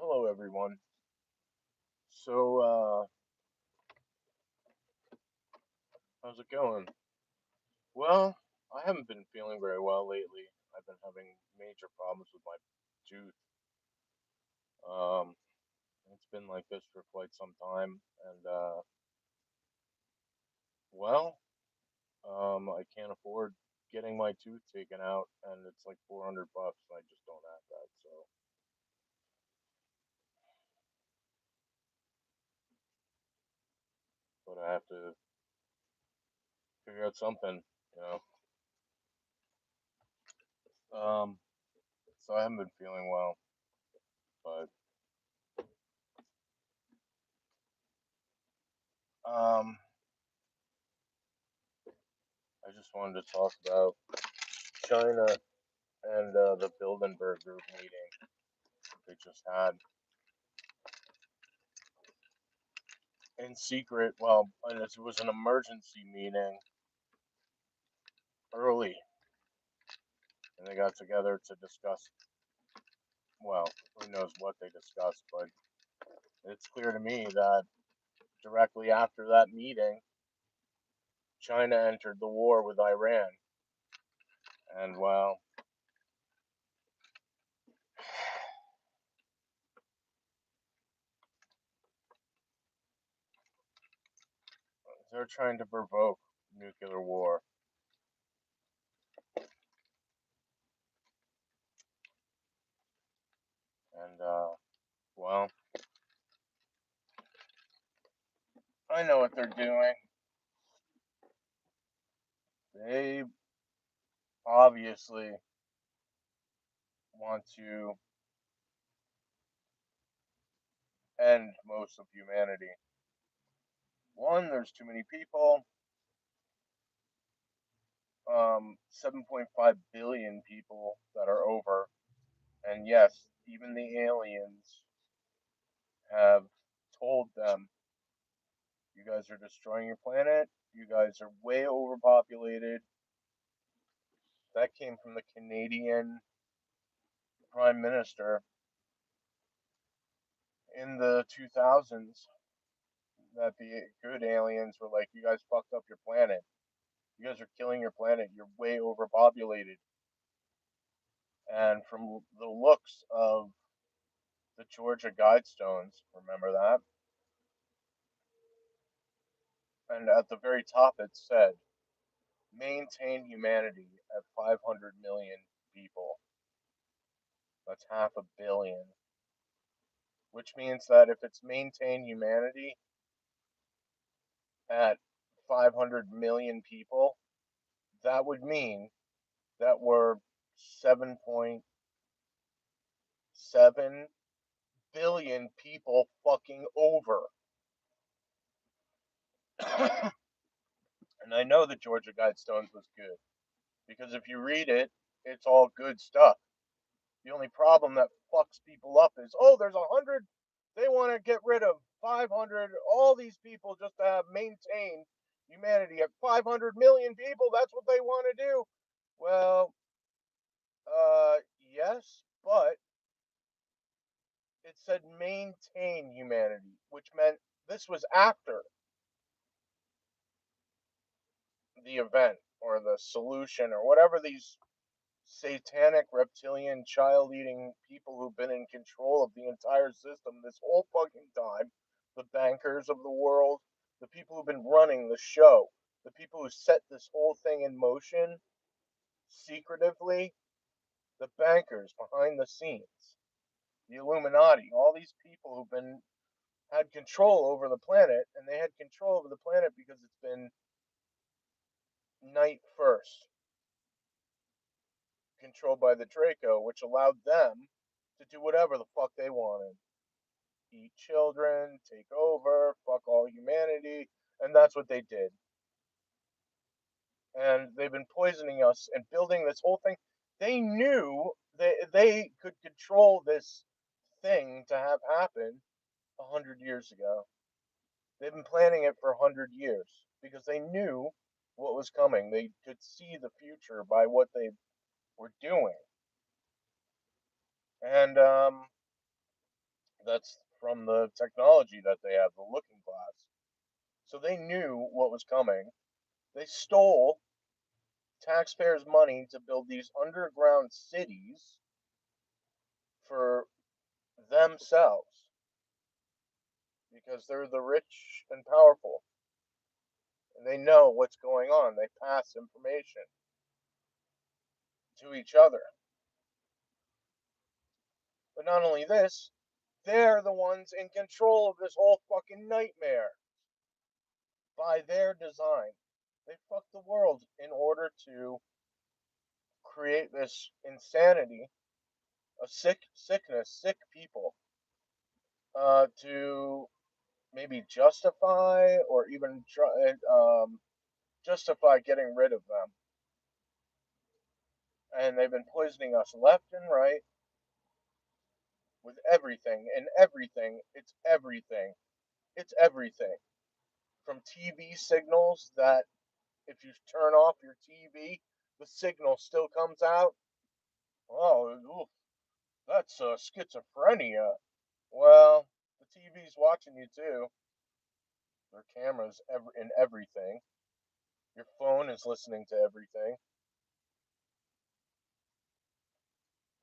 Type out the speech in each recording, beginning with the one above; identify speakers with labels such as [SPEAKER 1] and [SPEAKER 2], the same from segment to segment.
[SPEAKER 1] Hello, everyone. So, how's it going? Well, I haven't been feeling very well lately. I've been having major problems with my tooth. Um, it's been like this for quite some time, and well, I can't afford getting my tooth taken out, and it's like $400. And I just don't have that, but I have to figure out something, you know. So I haven't been feeling well, but um, I just wanted to talk about China and the Bilderberg group meeting they just had in secret. Well, and it was an emergency meeting early, and they got together to discuss. Well, who knows what they discussed, but it's clear to me that directly after that meeting, China entered the war with Iran, and well, they're trying to provoke nuclear war, and well, I know what they're doing. They obviously want to end most of humanity. One, there's too many people. 7.5 billion people that are over, and yes, even the aliens have told them, "You guys are destroying your planet. You guys are way overpopulated." That came from the Canadian Prime Minister in the 2000s. That the good aliens were like, "You guys fucked up your planet. You guys are killing your planet. You're way overpopulated." And from the looks of the Georgia Guidestones, remember that? And at the very top it said, maintain humanity at 500 million people. That's half a billion. Which means that if it's maintain humanity at 500 million people, that would mean that we're 7.7 billion people fucking over. And I know the Georgia Guidestones was good because if you read it, it's all good stuff. The only problem that fucks people up is, oh, there's 100. They want to get rid of 500, all these people just to have maintained humanity at 500 million people. That's what they want to do. Well, yes, but it said maintain humanity, which meant this was after the event or the solution or whatever these satanic reptilian child eating people who've been in control of the entire system this whole fucking time, the bankers of the world, the people who've been running the show, the people who set this whole thing in motion secretively, the bankers behind the scenes, the Illuminati, all these people who've been had control over the planet, and they had control over the planet because it's been night first controlled by the Draco, which allowed them to do whatever the fuck they wanted. Eat children, take over, fuck all humanity, and that's what they did. And they've been poisoning us and building this whole thing. They knew they could control this thing to have happen 100 years ago. They've been planning it for 100 years because they knew what was coming. They could see the future by what they were doing. And That's from the technology that they have, the looking glass. So they knew what was coming. They stole taxpayers' money to build these underground cities for themselves because they're the rich and powerful. And they know what's going on. They pass information to each other. But not only this, they're the ones in control of this whole fucking nightmare by their design. They fuck the world in order to create this insanity, a sickness, sick people, to maybe justify or even justify getting rid of them. And they've been poisoning us left and right with everything and everything. It's everything. It's everything. From TV signals that if you turn off your TV, the signal still comes out. Oh, oof, that's schizophrenia. Well, the TV's watching you too. There are cameras in everything. Your phone is listening to everything.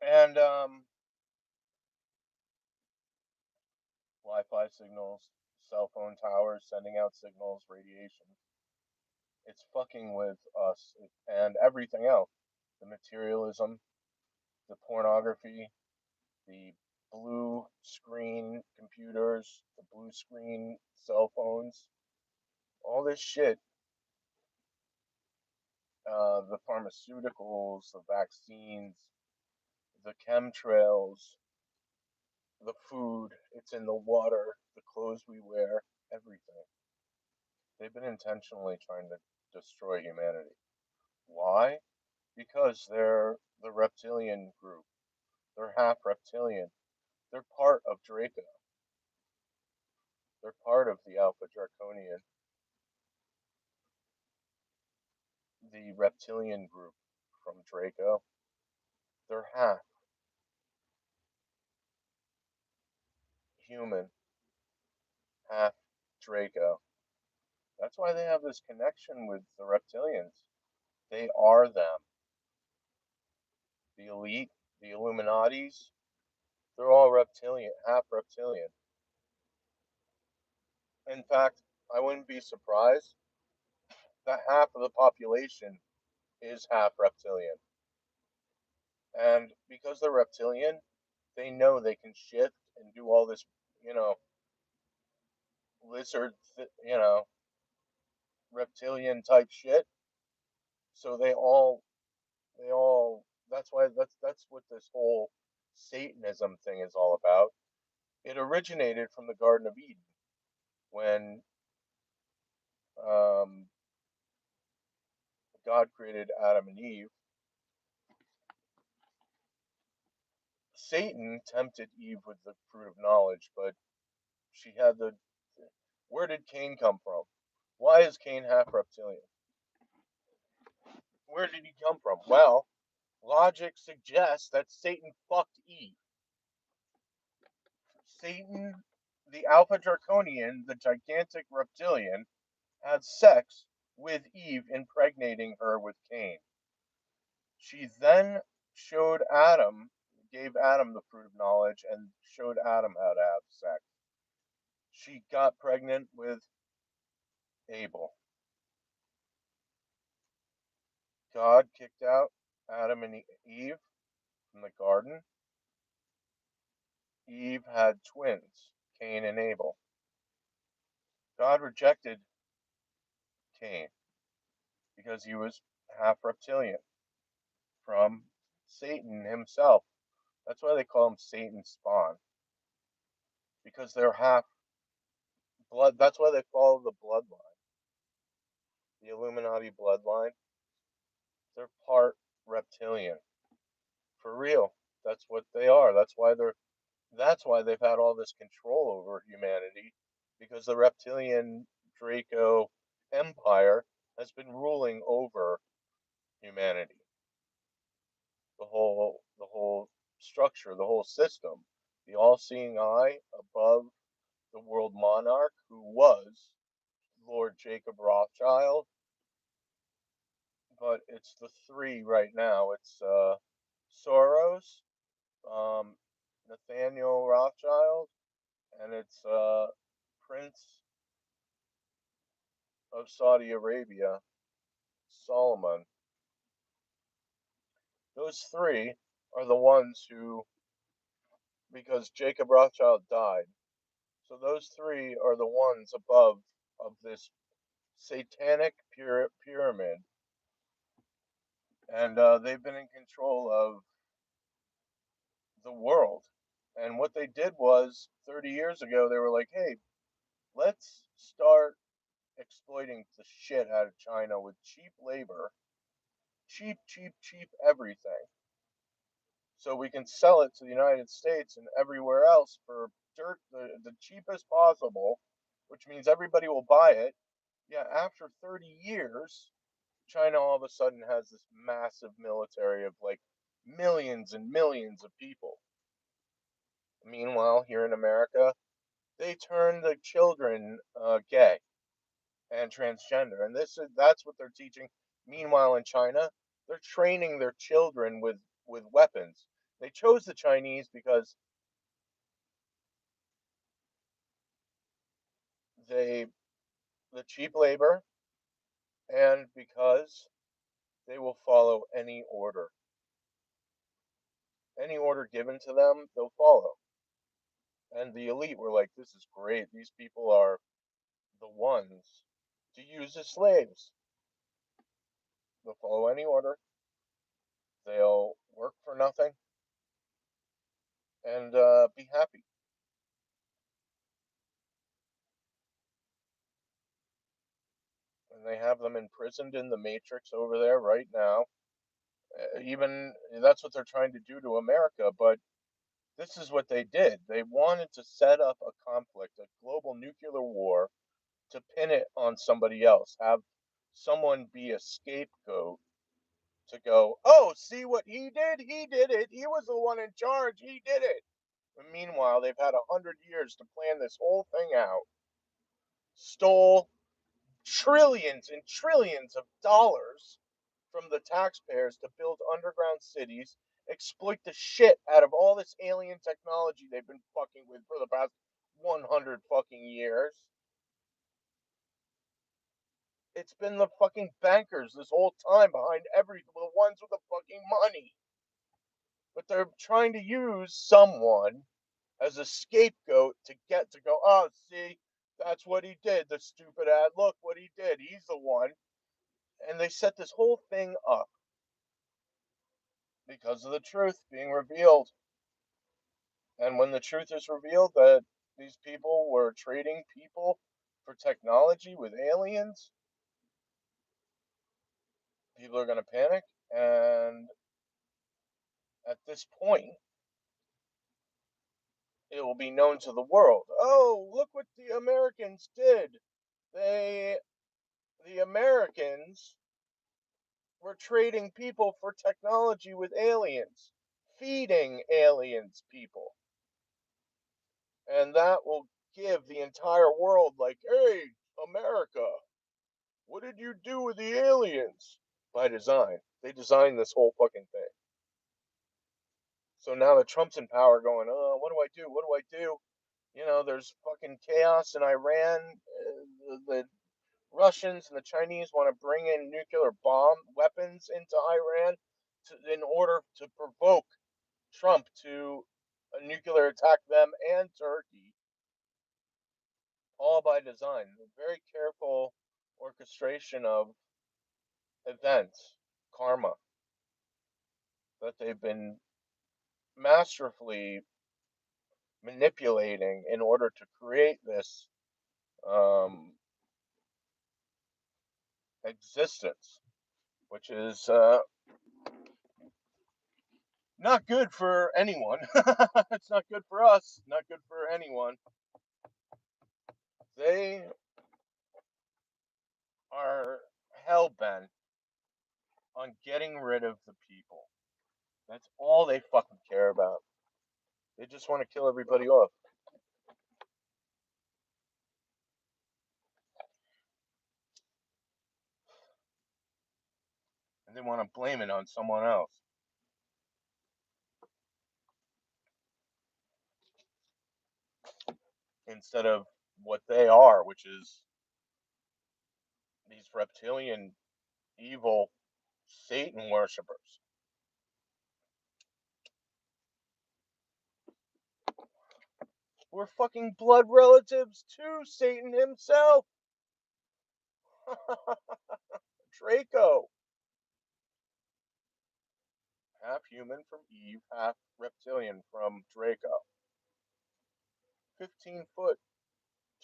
[SPEAKER 1] And Wi-Fi signals, cell phone towers sending out signals, radiation. It's fucking with us and everything else. The materialism, the pornography, the blue screen computers, the blue screen cell phones, all this shit, the pharmaceuticals, the vaccines, the chemtrails, the food, it's in the water, the clothes we wear, everything. They've been intentionally trying to destroy humanity. Why? Because they're the reptilian group. They're half reptilian. They're part of Draco. They're part of the Alpha Draconian, the reptilian group from Draco. They're half human, half Draco. That's why they have this connection with the reptilians. They are them. The elite, the Illuminatis, they're all reptilian, half reptilian. In fact, I wouldn't be surprised that half of the population is half reptilian. And because they're reptilian, they know they can shift and do all this, you know, lizard, reptilian type shit. So they all. That's what this whole Satanism thing is all about. It originated from the Garden of Eden when um, God created Adam and Eve. Satan tempted Eve with the fruit of knowledge, but she had the. Where did Cain come from? Why is Cain half reptilian? Where did he come from? Well, logic suggests that Satan fucked Eve. Satan, the Alpha Draconian, the gigantic reptilian, had sex with Eve, impregnating her with Cain. She then showed Adam, gave Adam the fruit of knowledge, and showed Adam how to have sex. She got pregnant with Abel. God kicked out Adam and Eve from the garden. Eve had twins, Cain and Abel. God rejected Cain because he was half reptilian from Satan himself. That's why they call him Satan's spawn, because they're half blood. That's why they follow the bloodline, the Illuminati bloodline. They're part reptilian for real. That's what they are. That's why they've had all this control over humanity, because the reptilian Draco empire has been ruling over humanity. The whole structure, the whole system. the all-seeing eye above the world monarch who was Lord Jacob Rothschild, but it's the three right now. It's Soros, um, Nathaniel Rothschild, and it's Prince of Saudi Arabia, Solomon. Those three are the ones who, because Jacob Rothschild died, so those three are the ones above of this satanic pyramid, and they've been in control of the world. And what they did was 30 years ago, they were like, hey, let's start exploiting the shit out of China with cheap labor, cheap, cheap, cheap everything. So we can sell it to the United States and everywhere else for the cheapest possible, which means everybody will buy it. Yeah, after 30 years, China all of a sudden has this massive military of like millions and millions of people. Meanwhile, here in America, they turn the children gay and transgender, and that's what they're teaching. Meanwhile, in China, they're training their children with weapons. They chose the Chinese because they the cheap labor and because they will follow any order given to them, they'll follow. And the elite were like, this is great. These people are the ones to use as slaves. They'll follow any order. They'll work for nothing and be happy. And they have them imprisoned in the Matrix over there right now. Even that's what they're trying to do to America. But this is what they did. They wanted to set up a conflict, a global nuclear war, to pin it on somebody else. Have someone be a scapegoat to go, oh, see what he did? He did it. He was the one in charge. He did it. And meanwhile, they've had 100 years to plan this whole thing out, stole trillions and trillions of dollars from the taxpayers to build underground cities, exploit the shit out of all this alien technology they've been fucking with for the past 100 fucking years. It's been the fucking bankers this whole time behind everything, the ones with the fucking money. But they're trying to use someone as a scapegoat to get to go, oh, see, that's what he did, the stupid ad. Look what he did. He's the one. And they set this whole thing up because of the truth being revealed. And when the truth is revealed that these people were trading people for technology with aliens, people are going to panic. And at this point, it will be known to the world. Oh, look what the Americans did. They, the Americans, were trading people for technology with aliens, feeding aliens people. And that will give the entire world, like, hey, America, what did you do with the aliens? By design. They designed this whole fucking thing. So now that Trump's in power, going, oh, what do I do? What do I do? You know, there's fucking chaos in Iran. The Russians and the Chinese want to bring in nuclear bomb weapons into Iran in order to provoke Trump to a nuclear attack them and Turkey, all by design. A very careful orchestration of events, karma, that they've been masterfully manipulating in order to create this um, existence, which is not good for anyone. It's not good for us, not good for anyone. They are hell bent on getting rid of the people. That's all they fucking care about. They just want to kill everybody off. And they want to blame it on someone else. Instead of what they are, which is these reptilian, evil Satan worshippers. We're fucking blood relatives to Satan himself. Draco. Half human from Eve, half reptilian from Draco. 15-foot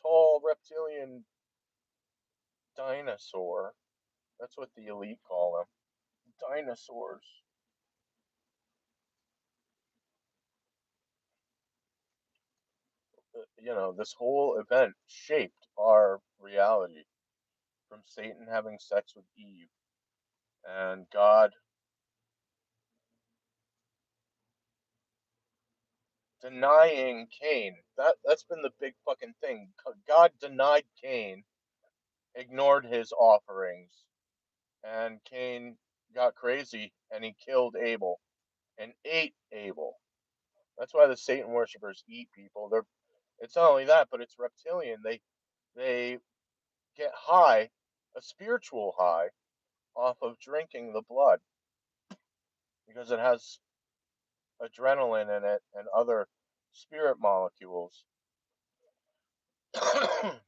[SPEAKER 1] tall reptilian dinosaur. That's what the elite call them. Dinosaurs. This whole event shaped our reality from Satan having sex with Eve and God denying Cain. That's been the big fucking thing. God denied Cain, ignored his offerings, and Cain got crazy and he killed Abel and ate Abel. That's why the Satan worshippers eat people. It's not only that, but it's reptilian. They get high, a spiritual high, off of drinking the blood because it has adrenaline in it and other spirit molecules.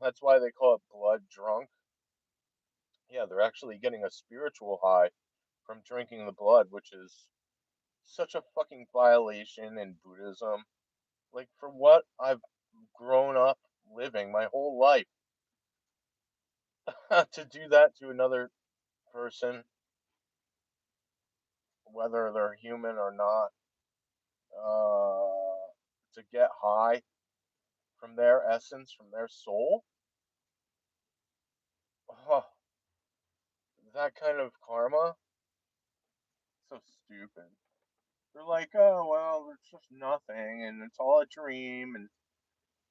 [SPEAKER 1] That's why they call it blood drunk. Yeah, they're actually getting a spiritual high from drinking the blood, which is such a fucking violation in Buddhism. Like, for what I've grown up living my whole life, to do that to another person, whether they're human or not, to get high from their essence, from their soul, oh, that kind of karma, so stupid. They're like, oh, well, it's just nothing, and it's all a dream, and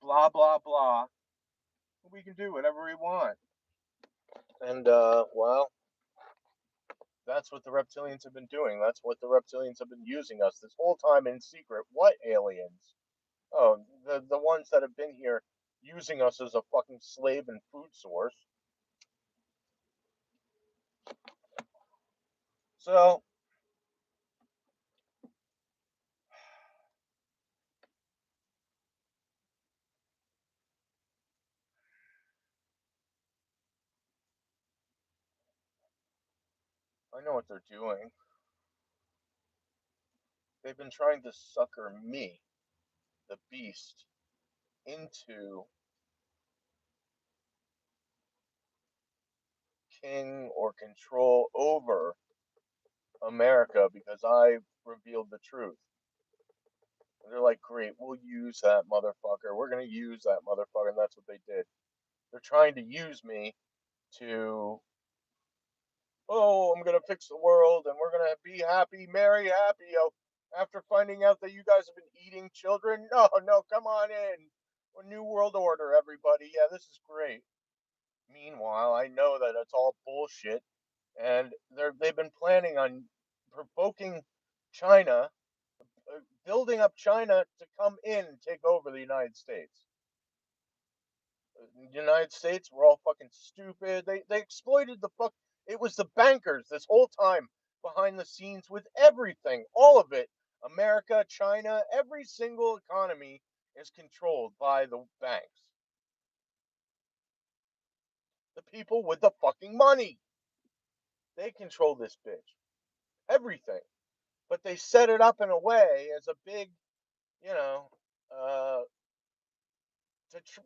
[SPEAKER 1] blah, blah, blah. We can do whatever we want. And, well, that's what the reptilians have been doing. That's what the reptilians have been using us this whole time in secret. What aliens? Oh, the ones that have been here using us as a fucking slave and food source. So, I know what they're doing. They've been trying to sucker me, the beast, into king or control over America because I revealed the truth. And they're like, great, we'll use that motherfucker. We're going to use that motherfucker. And that's what they did. They're trying to use me to, oh, I'm going to fix the world and we're going to be happy, marry, happy. Oh, after finding out that you guys have been eating children, no, no, come on in. A new world order, everybody. Yeah, this is great. Meanwhile, I know that it's all bullshit, and they've been planning on provoking China, building up China to come in and take over the United States. The United States were all fucking stupid. They exploited the fuck. It was the bankers this whole time behind the scenes with everything, all of it. America, China, every single economy is controlled by the banks. The people with the fucking money. They control this bitch. Everything. But they set it up in a way as a big, you know, uh,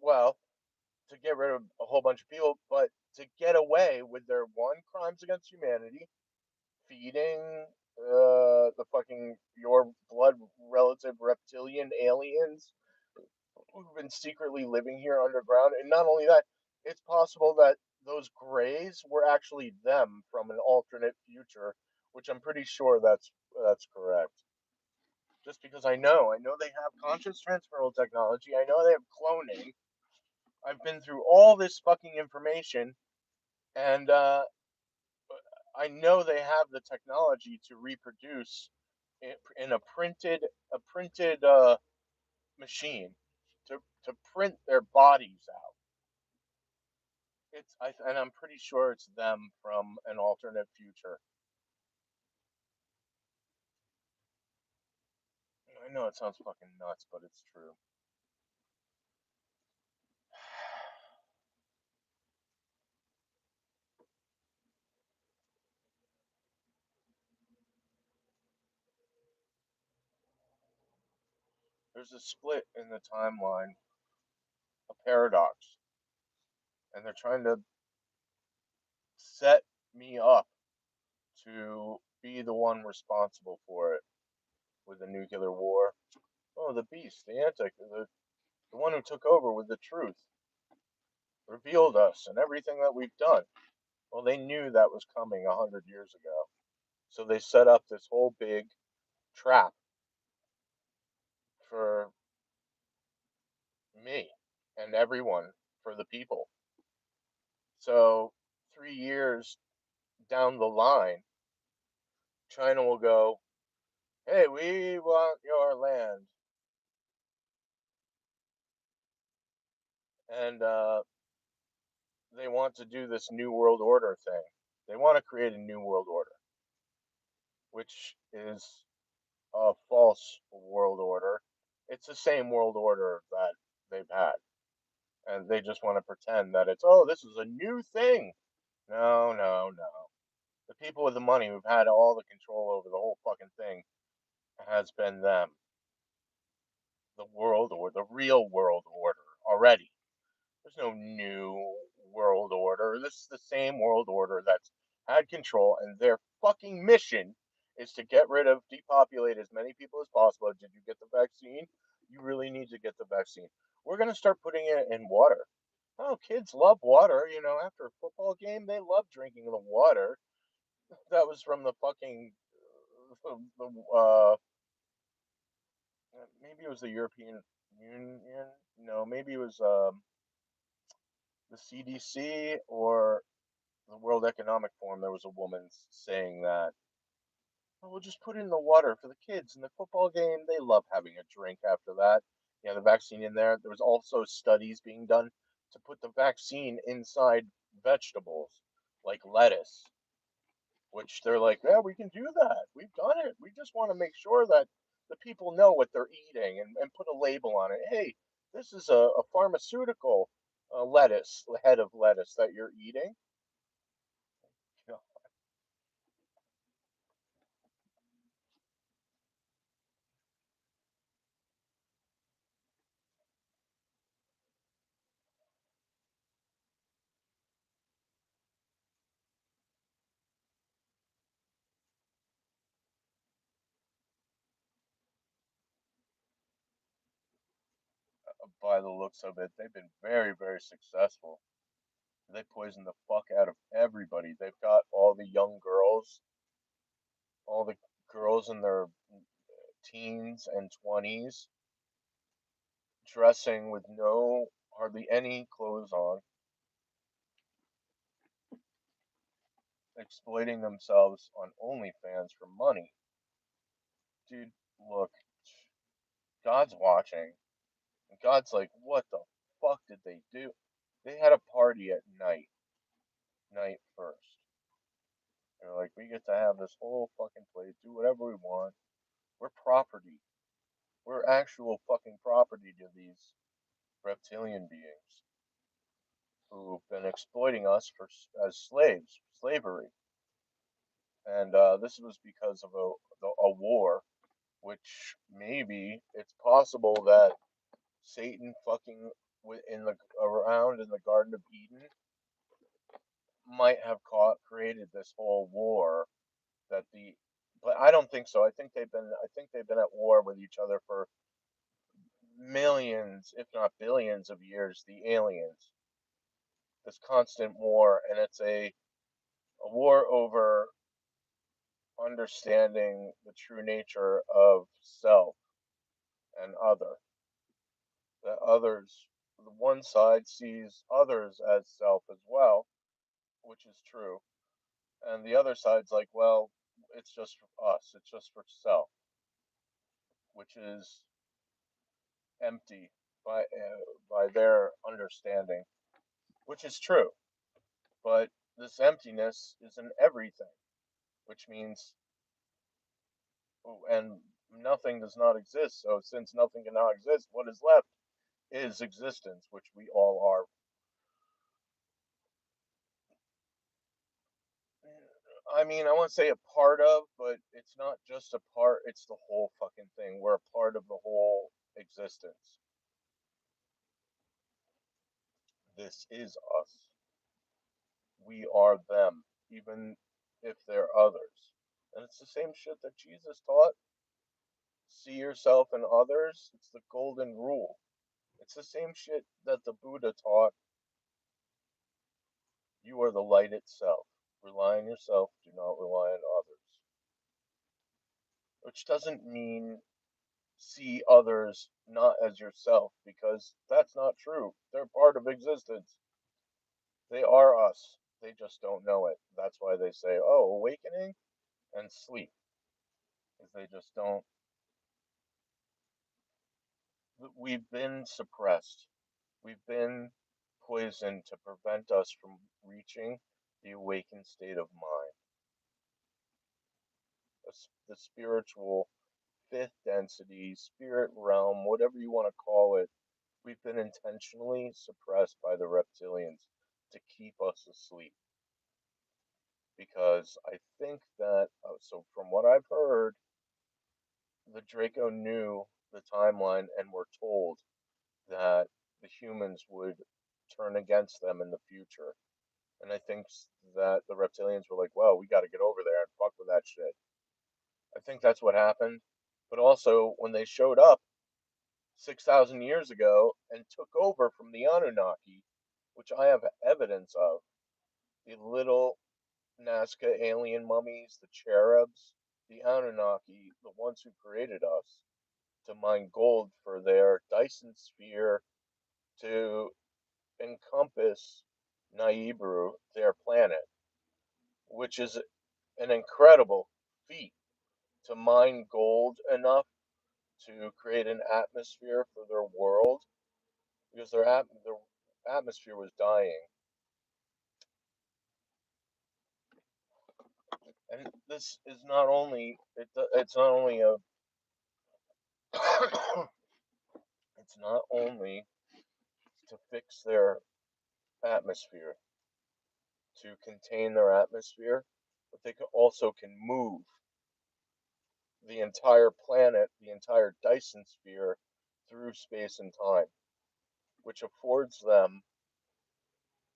[SPEAKER 1] well, to get rid of a whole bunch of people, but to get away with their one crimes against humanity, feeding the fucking your blood relative reptilian aliens who've been secretly living here underground, and not only that, it's possible that those grays were actually them from an alternate future, which I'm pretty sure that's correct. Just because I know they have conscious transferal technology. I know they have cloning. I've been through all this fucking information, and I know they have the technology to reproduce in a printed machine to print their bodies out. And I'm pretty sure it's them from an alternate future. I know it sounds fucking nuts, but it's true. There's a split in the timeline, a paradox, and they're trying to set me up to be the one responsible for it with the nuclear war. Oh, the beast, the one who took over with the truth, revealed us and everything that we've done. Well, they knew that was coming 100 years ago, so they set up this whole big trap for me and everyone, for the people. So 3 years down the line, China will go, "Hey, we want your land," and they want to do this new world order thing. They want to create a new world order, which is a false world order. It's the same world order that they've had, and they just want to pretend that it's, oh, this is a new thing. No, no, no. The people with the money who've had all the control over the whole fucking thing has been them. The world or the real world order already. There's no new world order. This is the same world order that's had control, and their fucking mission is to get rid of, depopulate as many people as possible. Did you get the vaccine? You really need to get the vaccine. We're going to start putting it in water. Oh, kids love water. After a football game, they love drinking the water. That was from the fucking, maybe it was the European Union. No, maybe it was the CDC or the World Economic Forum. There was a woman saying that, oh, we'll just put it in the water for the kids in the football game. They love having a drink after that. The vaccine in there. There was also studies being done to put the vaccine inside vegetables like lettuce, which they're like, yeah, we can do that. We've done it. We just want to make sure that the people know what they're eating and put a label on it. Hey, this is a pharmaceutical lettuce, head of lettuce that you're eating. You know, by the looks of it, they've been very, very successful. They poison the fuck out of everybody. They've got all the girls in their teens and 20s dressing with no, hardly any clothes on, exploiting themselves on OnlyFans for money. Dude, look, God's watching. And God's like, what the fuck did they do? They had a party at night first. They're like, we get to have this whole fucking place, do whatever we want. We're property. We're actual fucking property to these reptilian beings who've been exploiting us as slaves, slavery. And this was because of a war, which maybe it's possible that Satan fucking in the around in the Garden of Eden might have created this whole war that the but I don't think so. I think they've been at war with each other for millions, if not billions of years, the aliens. This constant war, and it's a war over understanding the true nature of self and other. That others, the one side sees others as self as well, which is true, and the other side's like, well, it's just for us, it's just for self, which is empty by their understanding, which is true. But this emptiness is in everything, which means, and nothing does not exist. So since nothing cannot exist, what is left is existence, which we all are. I mean, I want to say a part of, but it's not just a part, it's the whole fucking thing. We're a part of the whole existence. This is us. We are them, even if they're others. And it's the same shit that Jesus taught. See yourself and others. It's the golden rule. It's the same shit that the Buddha taught. You are the light itself. Rely on yourself, do not rely on others. Which doesn't mean see others not as yourself, because that's not true. They're part of existence. They are us. They just don't know it. That's why they say, oh, awakening and sleep. Because they just don't. We've been suppressed. We've been poisoned to prevent us from reaching the awakened state of mind, the spiritual fifth density, spirit realm, whatever you want to call it. We've been intentionally suppressed by the reptilians to keep us asleep. Because I think that, so from what I've heard, the Draco knew the timeline and were told that the humans would turn against them in the future. And I think that the reptilians were like, well, we got to get over there and fuck with that shit. I think that's what happened. But also, when they showed up 6,000 years ago and took over from the Anunnaki, which I have evidence of, the little Nazca alien mummies, the cherubs, the Anunnaki, the ones who created us, to mine gold for their Dyson sphere to encompass Nibiru, their planet, which is an incredible feat to mine gold enough to create an atmosphere for their world, because their atmosphere was dying. And this is not only it's not only a it's not only to fix their atmosphere, to contain their atmosphere, but they also can move the entire planet, the entire Dyson sphere, through space and time, which affords them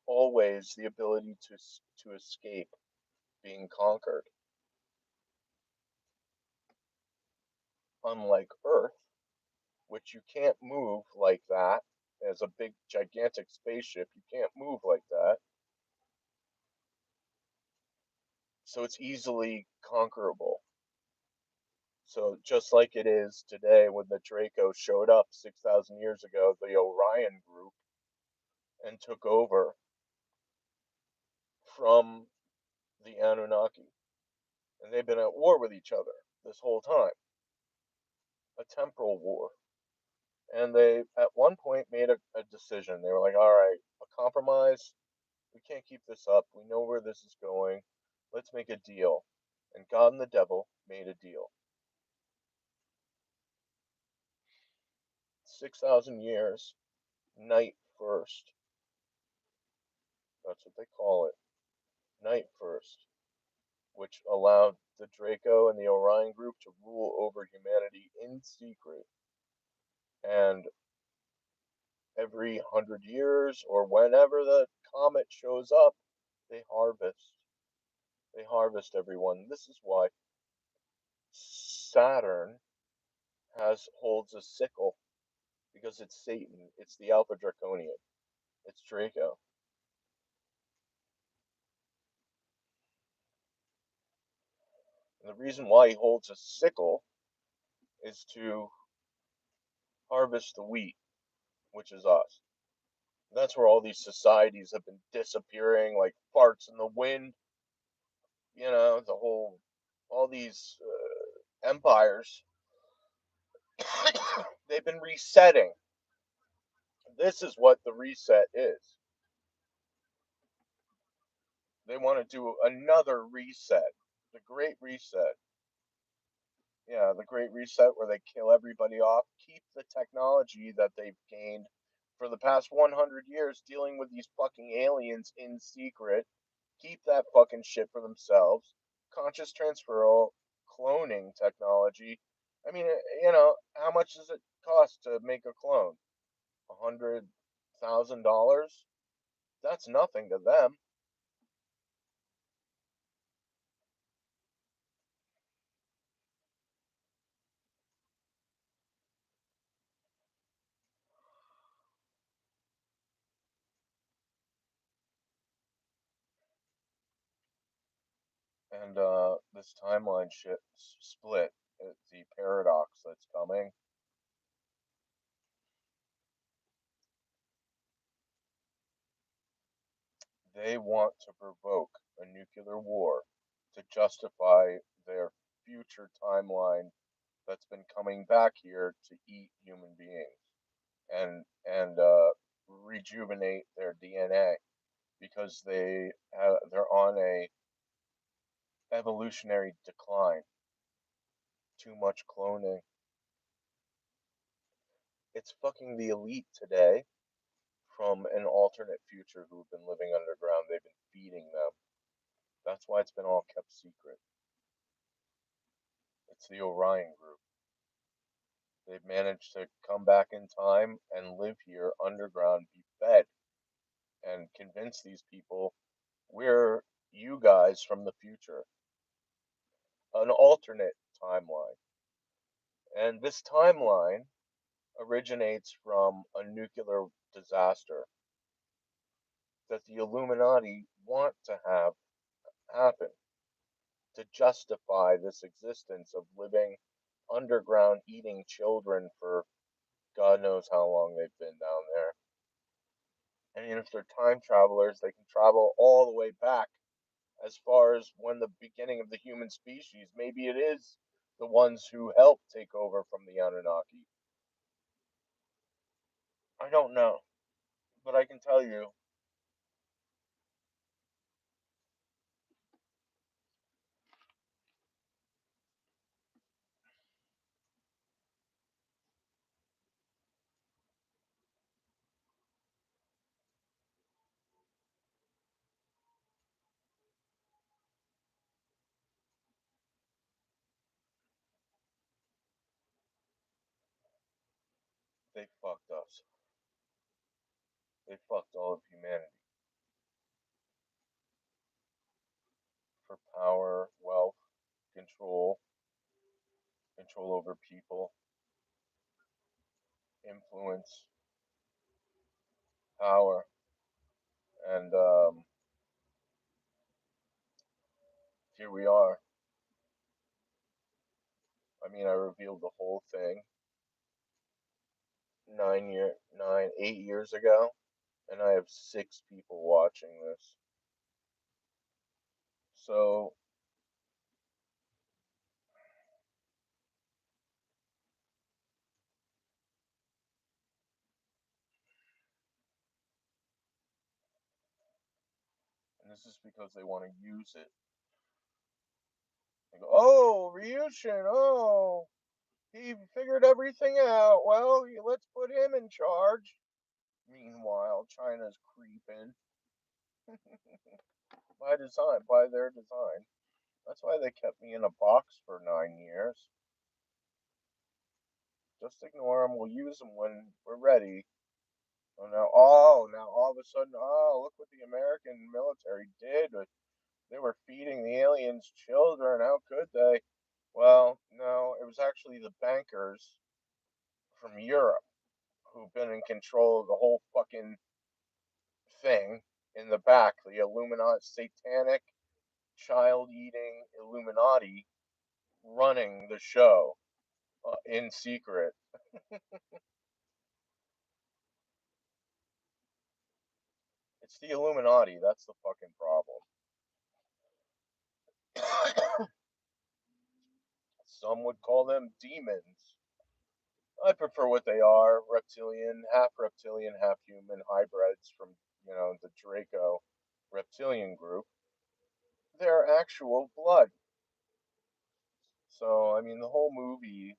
[SPEAKER 1] always the ability to escape being conquered. Unlike Earth, which you can't move like that, as a big gigantic spaceship, you can't move like that. So it's easily conquerable. So just like it is today when the Draco showed up 6,000 years ago, the Orion group, and took over from the Anunnaki. And they've been at war with each other this whole time, a temporal war. And they, at one point, made a decision. They were like, all right, a compromise. We can't keep this up. We know where this is going. Let's make a deal. And God and the devil made a deal. 6,000 years, night first. That's what they call it. Night first. Which allowed the Draco and the Orion group to rule over humanity in secret. And every 100 years or whenever the comet shows up, they harvest. They harvest everyone. This is why Saturn holds a sickle, because it's Satan. It's the Alpha Draconian. It's Draco. And the reason why he holds a sickle is to harvest the wheat, which is us. That's where all these societies have been disappearing like farts in the wind. The whole, all these empires, they've been resetting. This is what the reset is. They want to do another reset, the Great Reset. Yeah, the Great Reset where they kill everybody off, keep the technology that they've gained for the past 100 years dealing with these fucking aliens in secret, keep that fucking shit for themselves. Conscious transferal cloning technology. I mean, how much does it cost to make a clone? $100,000? That's nothing to them. And this timeline shit split, the paradox that's coming. They want to provoke a nuclear war to justify their future timeline that's been coming back here to eat human beings and rejuvenate their DNA because they're on a evolutionary decline. Too much cloning. It's fucking the elite today from an alternate future who've been living underground. They've been feeding them. That's why it's been all kept secret. It's the Orion group. They've managed to come back in time and live here underground, be fed, and convince these people we're you guys from the future, an alternate timeline. And this timeline originates from a nuclear disaster that the Illuminati want to have happen to justify this existence of living underground, eating children for God knows how long they've been down there. And if they're time travelers, they can travel all the way back as far as when the beginning of the human species. Maybe it is the ones who helped take over from the Anunnaki. I don't know, but I can tell you they fucked us. They fucked all of humanity for power, wealth, control, control over people, influence, power, and here we are. I mean, I revealed the whole thing 8 years ago, and I have 6 people watching this. So, and this is because they want to use it. They go, oh, Ryushin, oh, he figured everything out. Well, let's put him in charge. Meanwhile, China's creeping by design, by their design. That's why they kept me in a box for 9 years. Just ignore them. We'll use them when we're ready. Now all of a sudden, look what the American military did. They were feeding the aliens children. How could they? Well, no, it was actually the bankers from Europe who've been in control of the whole fucking thing in the back. The Illuminati, satanic, child eating Illuminati running the show in secret. It's the Illuminati. That's the fucking problem. Some would call them demons. I prefer what they are: reptilian, half human hybrids from the Draco reptilian group. They're actual blood. So I mean, the whole movie,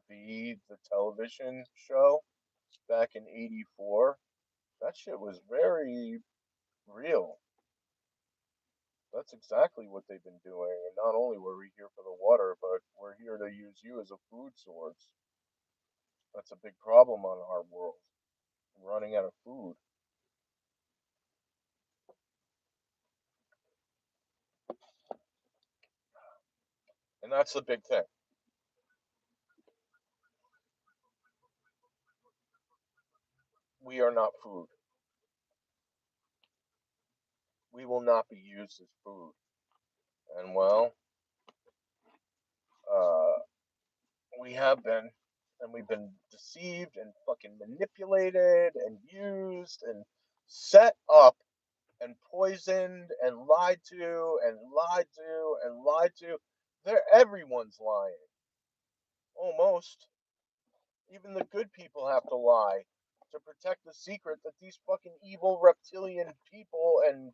[SPEAKER 1] the television show back in '84, that shit was very real. That's exactly what they've been doing. And not only were we here for the water, but we're here to use you as a food source. That's a big problem on our world. Running out of food. And that's the big thing. We are not food. We will not be used as food. And well, uh, we have been. And we've been deceived and fucking manipulated and used and set up and poisoned and lied to and lied to and lied to. Everyone's lying. Almost. Even the good people have to lie to protect the secret that these fucking evil reptilian people and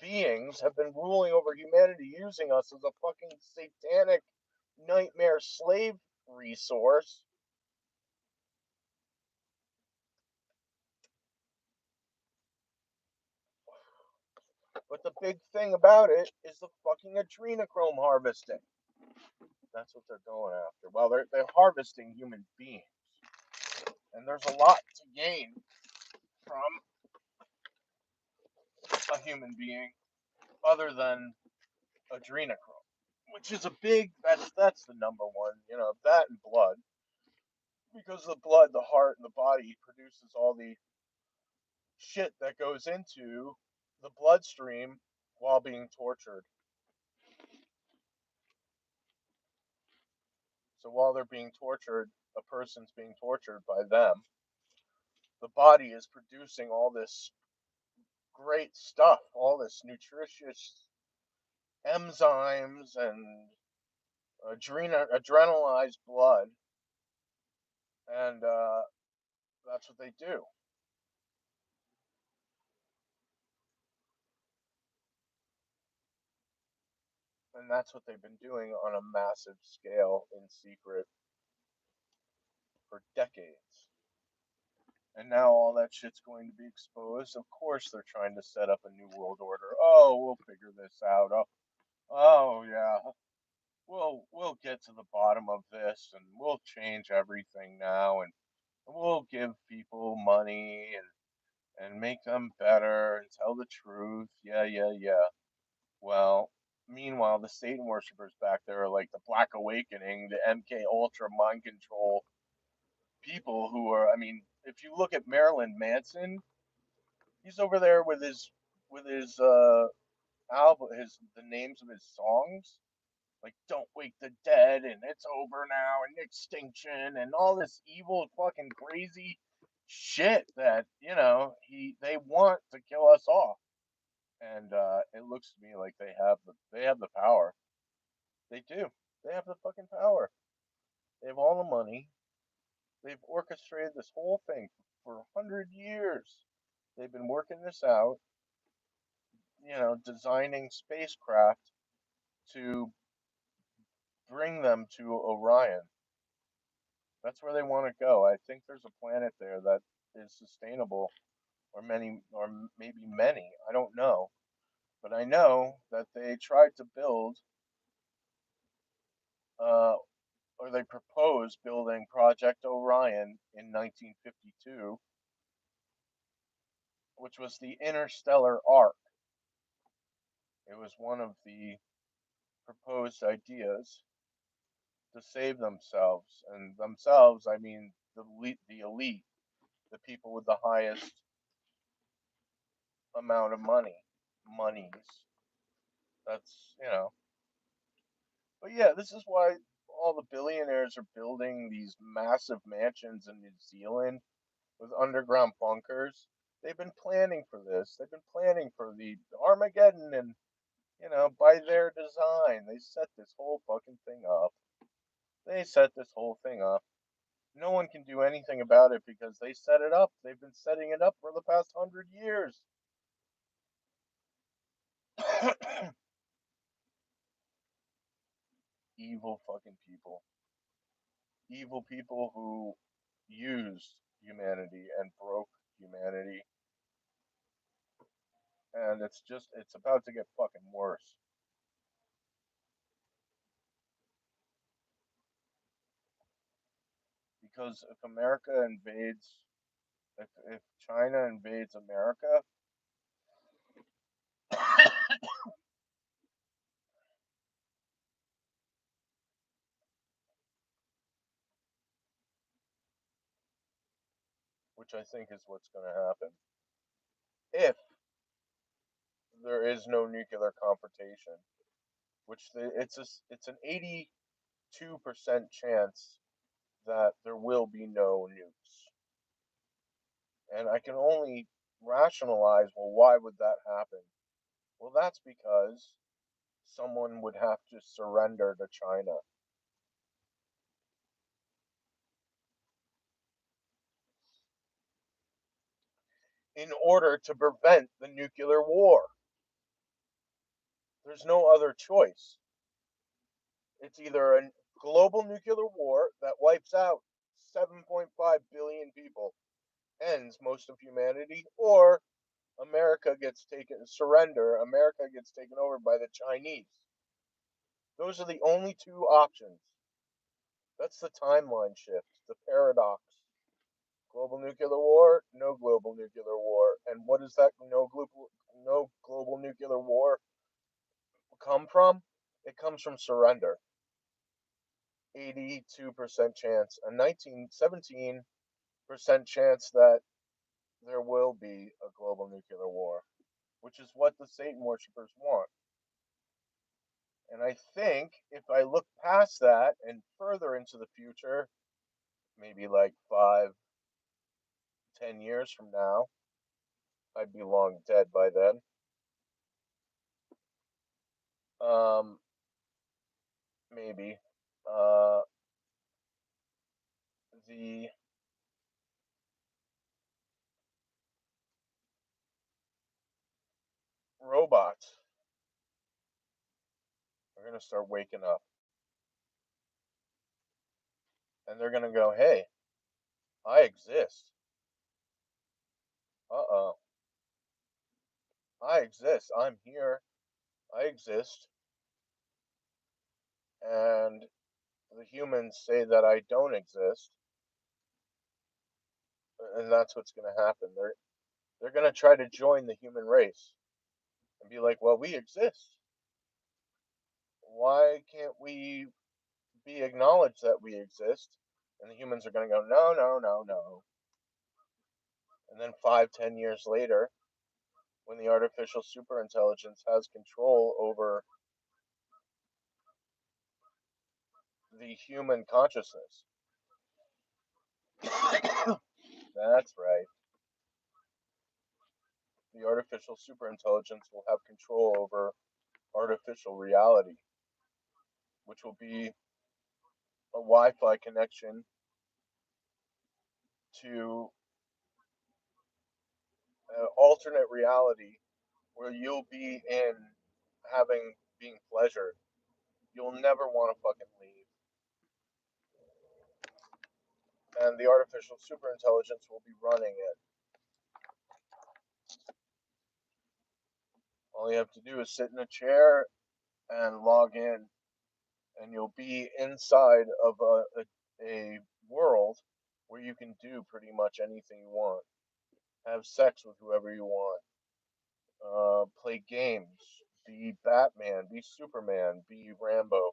[SPEAKER 1] beings have been ruling over humanity, using us as a fucking satanic nightmare slave resource. But the big thing about it is the fucking adrenochrome harvesting. That's what they're going after. Well, they're harvesting human beings, and there's a lot to gain from a human being other than adrenochrome, which is a big. That's the number one. That and blood, because the blood, the heart, and the body produces all the shit that goes into the bloodstream while being tortured. So while they're being tortured, a person's being tortured by them. The body is producing all this great stuff, all this nutritious enzymes and adrenalized blood, and that's what they do. And that's what they've been doing on a massive scale in secret for decades. And now all that shit's going to be exposed. Of course, they're trying to set up a new world order. Oh, we'll figure this out. Oh yeah, we'll get to the bottom of this, and we'll change everything now, and we'll give people money and make them better and tell the truth. Yeah, yeah, yeah. Well, meanwhile, the Satan worshippers back there are like the Black Awakening, the MK Ultra mind control people who are. I mean, if you look at Marilyn Manson, he's over there with his album, his the names of his songs, like "Don't Wake the Dead" and "It's Over Now" and "Extinction" and all this evil fucking crazy shit that they want to kill us off. And it looks to me like they have the power. They do. They have the fucking power. They have all the money. They've orchestrated this whole thing for 100 years. They've been working this out. Designing spacecraft to bring them to Orion. That's where they want to go. I think there's a planet there that is sustainable, or maybe many. I don't know, but I know that they tried to build, uh, or they proposed building Project Orion in 1952, which was the interstellar arc. It was one of the proposed ideas to save themselves, and themselves, I mean the elite, the people with the highest amount of monies. That's But yeah, this is why all the billionaires are building these massive mansions in New Zealand with underground bunkers. They've been planning for this. They've been planning for the Armageddon, and by their design, they set this whole fucking thing up. They set this whole thing up. No one can do anything about it because they set it up. They've been setting it up for the past 100 years. Evil fucking people. Evil people who used humanity and broke humanity. And it's about to get fucking worse. Because if America invades, if China invades America, which I think is what's going to happen, if there is no nuclear confrontation, it's an 82% chance that there will be no nukes. And I can only rationalize, well, why would that happen? Well, that's because someone would have to surrender to China in order to prevent the nuclear war. There's no other choice. It's either a global nuclear war that wipes out 7.5 billion people, ends most of humanity, or America gets taken over by the Chinese. Those are the only two options. That's the timeline shift, the paradox. Global nuclear war, no global nuclear war. And what does that no global nuclear war come from? It comes from surrender. 82% chance, a 17% chance that there will be a global nuclear war, which is what the Satan worshippers want. And I think if I look past that and further into the future, maybe like 5, 10 years from now, I'd be long dead by then. Um, maybe. Uh, the robots are going to start waking up and they're going to go, hey, I exist. Uh oh. I exist. I'm here. I exist. And the humans say that I don't exist. And that's what's going to happen. They're going to try to join the human race and be like, well, we exist. Why can't we be acknowledged that we exist? And the humans are going to go, no, no, no, no. And then 5, 10 years later, when the artificial superintelligence has control over the human consciousness. That's right. The artificial superintelligence will have control over artificial reality, which will be a Wi Fi connection to an alternate reality where you'll be in having being pleasured. You'll never want to fucking leave. And the artificial superintelligence will be running it. All you have to do is sit in a chair and log in, and you'll be inside of a world where you can do pretty much anything you want. Have sex with whoever you want. Play games. Be Batman. Be Superman. Be Rambo.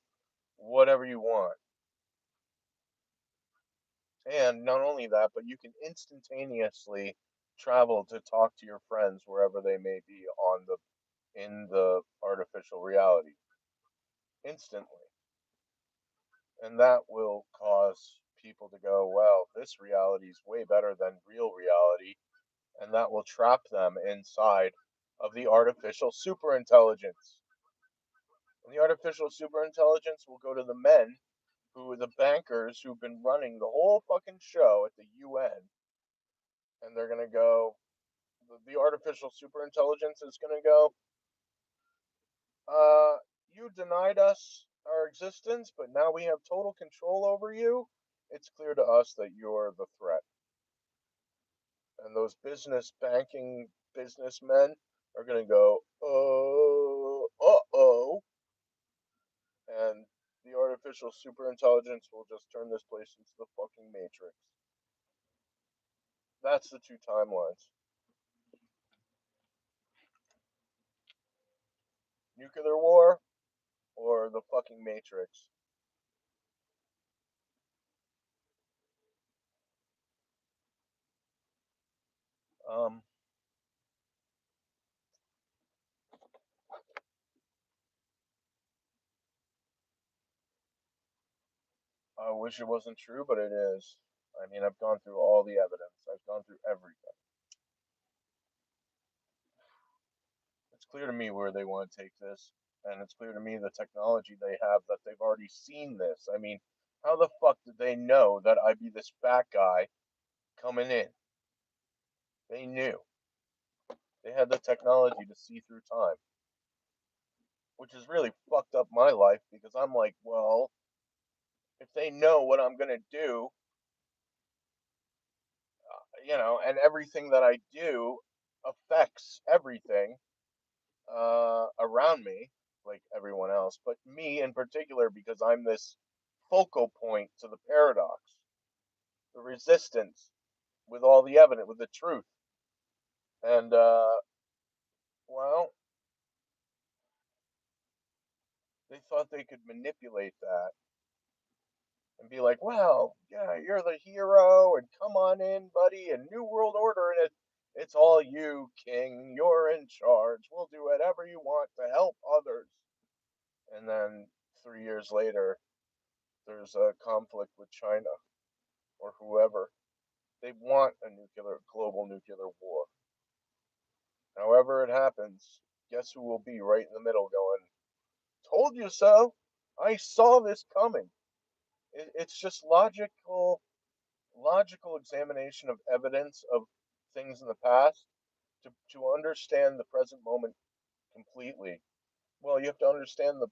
[SPEAKER 1] Whatever you want. And not only that, but you can instantaneously travel to talk to your friends wherever they may be on the in the artificial reality instantly. And that will cause people to go, well, this reality is way better than real reality, and that will trap them inside of the artificial superintelligence. And the artificial superintelligence will go to the men who are the bankers who've been running the whole fucking show at the UN, and they're gonna go. The artificial superintelligence is gonna go. You denied us our existence, but now we have total control over you. It's clear to us that you're the threat. And those business banking businessmen are gonna go, uh oh, and the artificial superintelligence will just turn this place into the fucking Matrix. That's the two timelines. Nuclear war or the fucking Matrix. Um, I wish it wasn't true, but it is. I mean, I've gone through all the evidence. I've gone through everything. It's clear to me where they want to take this, and it's clear to me the technology they have that they've already seen this. I mean, how the fuck did they know that I'd be this fat guy coming in? They knew. They had the technology to see through time, which has really fucked up my life because I'm like, well, if they know what I'm gonna do, and everything that I do affects everything around me, like everyone else, but me in particular because I'm this focal point to the paradox, the resistance with all the evidence, with the truth. And, well, they thought they could manipulate that and be like, well, yeah, you're the hero, and come on in, buddy, and New World Order, and it's all you, King. You're in charge. We'll do whatever you want to help others. And then 3 years later, there's a conflict with China or whoever. They want a global nuclear war. However it happens, guess who will be right in the middle going, told you so. I saw this coming. It's just logical examination of evidence of things in the past to understand the present moment completely. Well, you have to understand the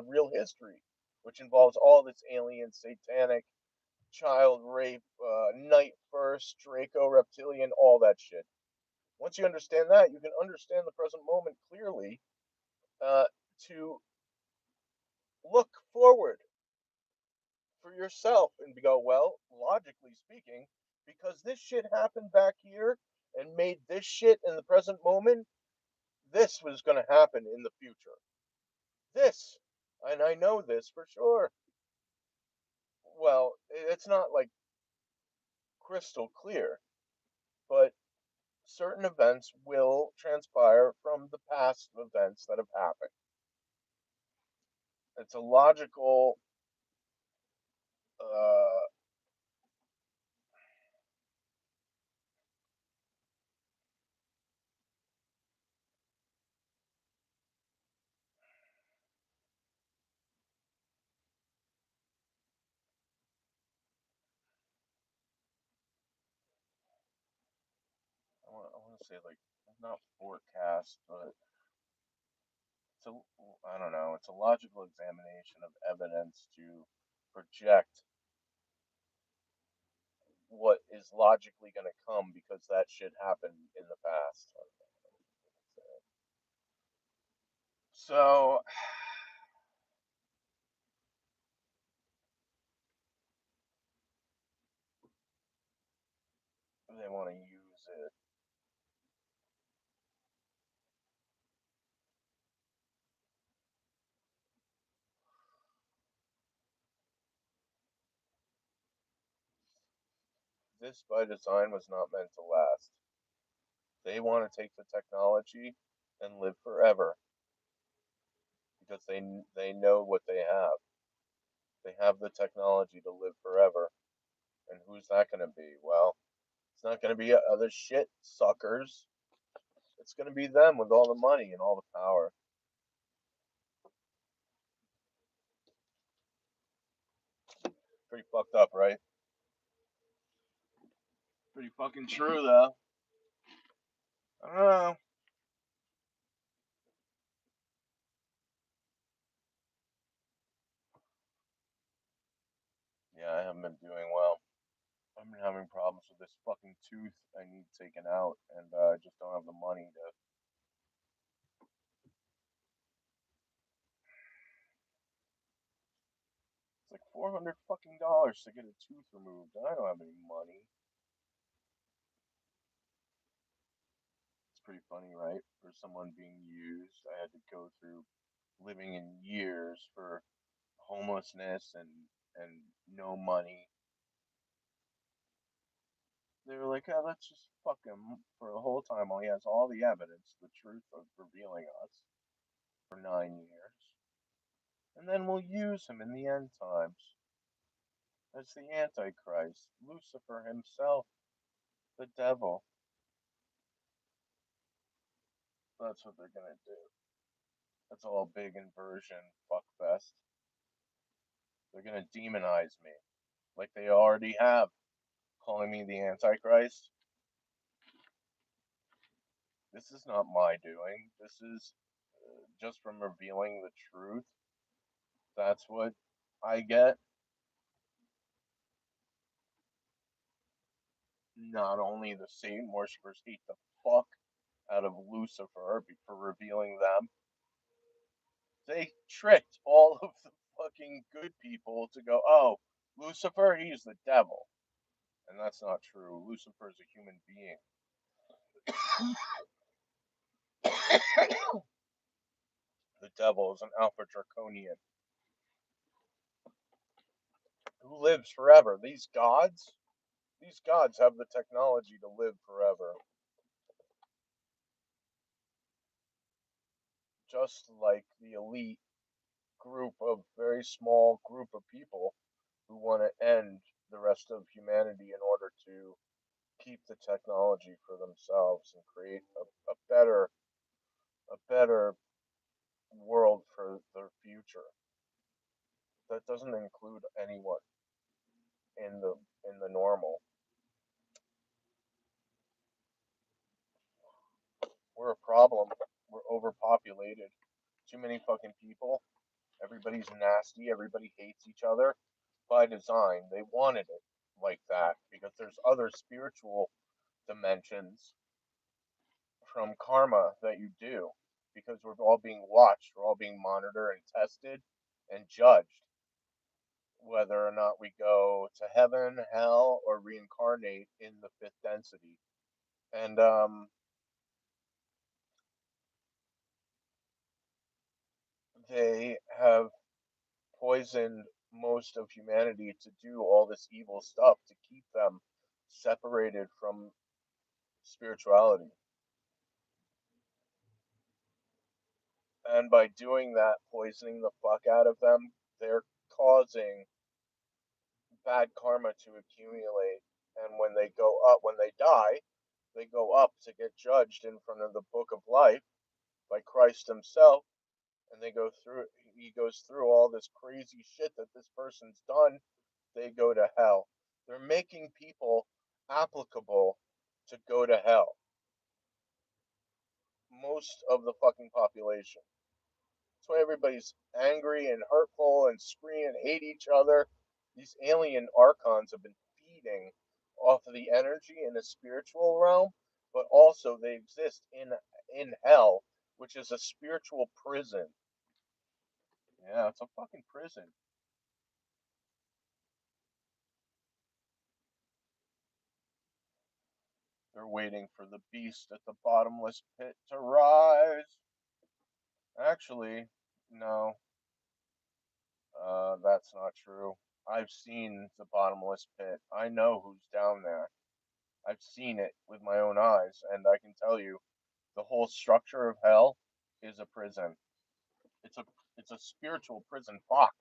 [SPEAKER 1] real history, which involves all this alien, satanic, child rape, night first, Draco, reptilian, all that shit. Once you understand that, you can understand the present moment clearly uh, to look forward for yourself and go, well, logically speaking, because this shit happened back here and made this shit in the present moment, this was going to happen in the future. This, and I know this for sure. Well, it's not like crystal clear, but certain events will transpire from the past events that have happened. It's a logical uh, I want to say like not forecast, but it's a I don't know. It's a logical examination of evidence to project what is logically going to come because that shit happened in the past. So they want to use it. This by design was not meant to last. They want to take the technology and live forever because they know what they have. They have the technology to live forever. And who's that going to be? Well, it's not going to be other shit suckers. It's going to be them with all the money and all the power. Pretty fucked up, right? Pretty fucking true, though. I don't know. Yeah, I haven't been doing well. I've been having problems with this fucking tooth I need taken out, and I just don't have the money to. It's like $400 to get a tooth removed, and I don't have any money. It's pretty funny, right? For someone being used, I had to go through living in years for homelessness and no money. They were like, oh, let's just fuck him for the whole time while he has all the evidence, the truth of revealing us for 9 years. And then we'll use him in the end times as the Antichrist, Lucifer himself, the devil. That's what they're gonna do. That's all big inversion, fuckfest. They're gonna demonize me, like they already have, calling me the Antichrist. This is not my doing. This is just from revealing the truth. That's what I get. Not only the Satan worshippers hate the fuck out of Lucifer for revealing them, they tricked all of the fucking good people to go, oh, Lucifer, he's the devil. And that's not true. Lucifer is a human being. The devil is an alpha draconian who lives forever. These gods have the technology to live forever. Just like the elite group of very small group of people who want to end the rest of humanity in order to keep the technology for themselves and create a better world for their future. That doesn't include anyone in the normal. We're a problem. We're overpopulated. Too many fucking people. Everybody's nasty. Everybody hates each other by design. They wanted it like that because there's other spiritual dimensions from karma that you do because we're all being watched, we're all being monitored and tested and judged whether or not we go to heaven, hell, or reincarnate in the fifth density. And they have poisoned most of humanity to do all this evil stuff to keep them separated from spirituality. And by doing that, poisoning the fuck out of them, they're causing bad karma to accumulate. And when they go up, when they die, they go up to get judged in front of the book of life by Christ himself. And they go through, he goes through all this crazy shit that this person's done. They go to hell. They're making people applicable to go to hell. Most of the fucking population. That's why everybody's angry and hurtful and scream and hate each other. These alien archons have been feeding off of the energy in the spiritual realm, but also they exist in hell, which is a spiritual prison. Yeah, it's a fucking prison. They're waiting for the beast at the bottomless pit to rise. Actually, no, that's not true. I've seen the bottomless pit. I know who's down there. I've seen it with my own eyes, and I can tell you, the whole structure of hell is a prison. It's a it's a spiritual prison box.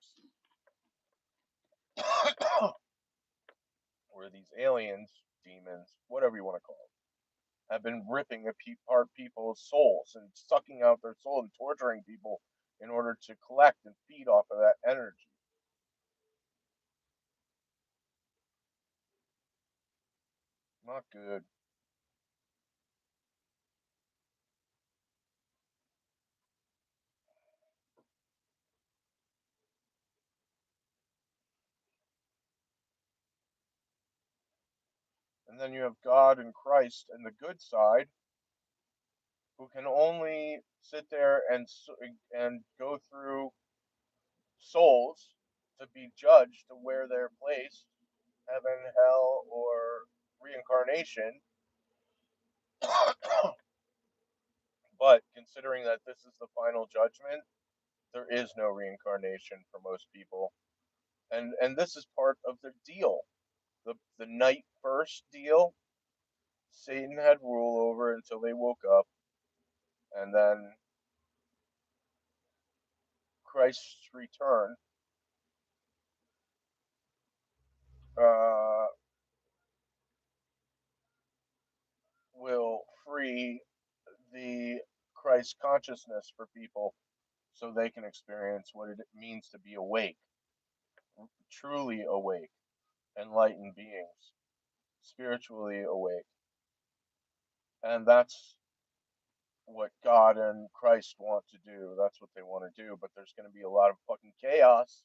[SPEAKER 1] where these aliens, demons, whatever you want to call them, have been ripping apart people's souls and sucking out their soul and torturing people in order to collect and feed off of that energy. Not good. And then you have God and Christ and the good side, who can only sit there and go through souls to be judged to where they're placed, heaven, hell, or reincarnation. But considering that this is the final judgment, there is no reincarnation for most people, and this is part of the deal. The night first deal, Satan had rule over until they woke up, and then Christ's return uh, will free the Christ consciousness for people so they can experience what it means to be awake, truly awake, enlightened beings, spiritually awake. And that's what God and Christ want to do. That's what they want to do. But there's going to be a lot of fucking chaos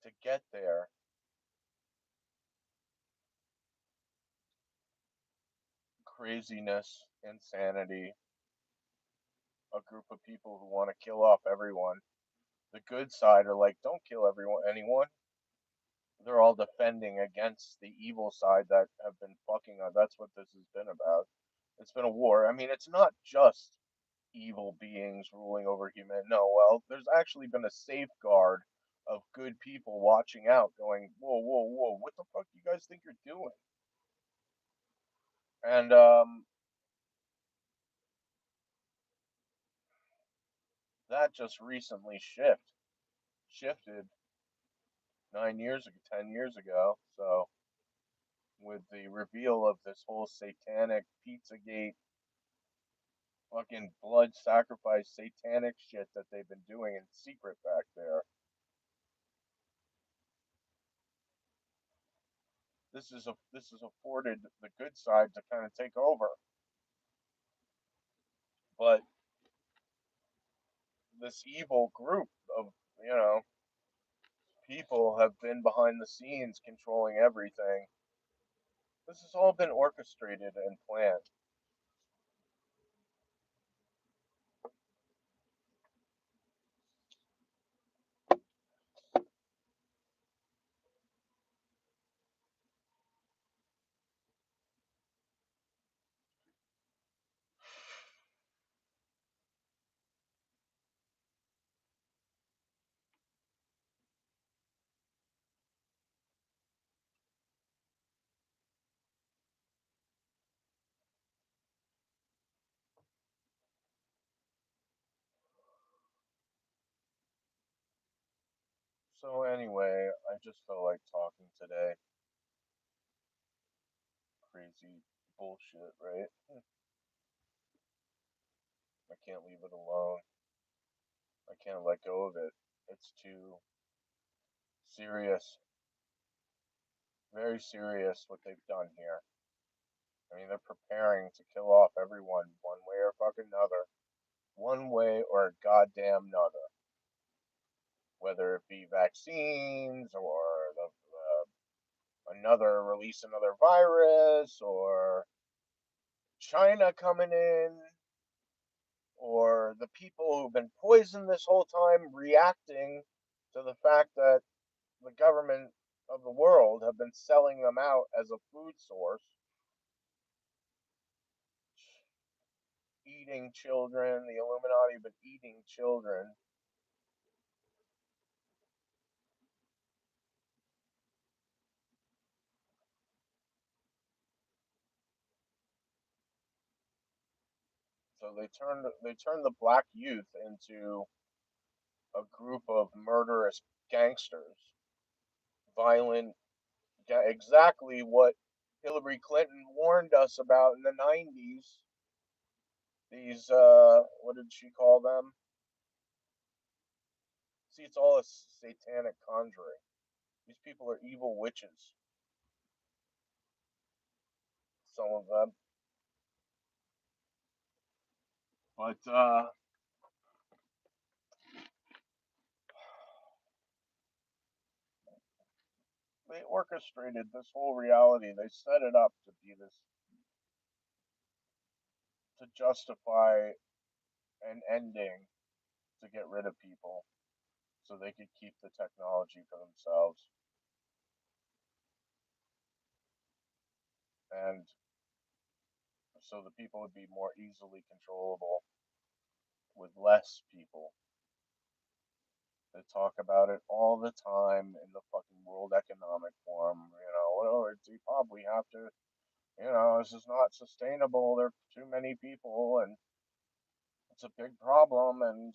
[SPEAKER 1] to get there. Craziness, insanity, a group of people who want to kill off everyone. The good side are like, don't kill anyone. They're all defending against the evil side that have been fucking us. That's what this has been about. It's been a war. I mean, it's not just evil beings ruling over human. No, well, there's actually been a safeguard of good people watching out, going, whoa, whoa, whoa, what the fuck do you guys think you're doing? And that just recently shifted 9 years ago, 10 years ago. So with the reveal of this whole satanic Pizzagate fucking blood sacrifice satanic shit that they've been doing in secret back there. This is afforded the good side to kind of take over. But this evil group of, you know, people have been behind the scenes controlling everything. This has all been orchestrated and planned. So anyway, I just felt like talking today. Crazy bullshit, right? I can't leave it alone. I can't let go of it. It's too serious, very serious what they've done here. I mean, they're preparing to kill off everyone one way or fucking another. One way or a goddamn another. Whether it be vaccines or another release another virus or China coming in or the people who've been poisoned this whole time reacting to the fact that the government of the world have been selling them out as a food source, eating children. The Illuminati have been eating children. So they turned the black youth into a group of murderous gangsters violent, exactly what Hillary Clinton warned us about in the 90s. These, what did she call them? See, it's all a satanic conjuring. These people are evil witches, some of them. But, they orchestrated this whole reality. They set it up to be this, to justify an ending, to get rid of people so they could keep the technology for themselves. And so the people would be more easily controllable with less people. They talk about it all the time in the fucking World Economic Forum. Oh, it's we have to, this is not sustainable. There are too many people, and it's a big problem. And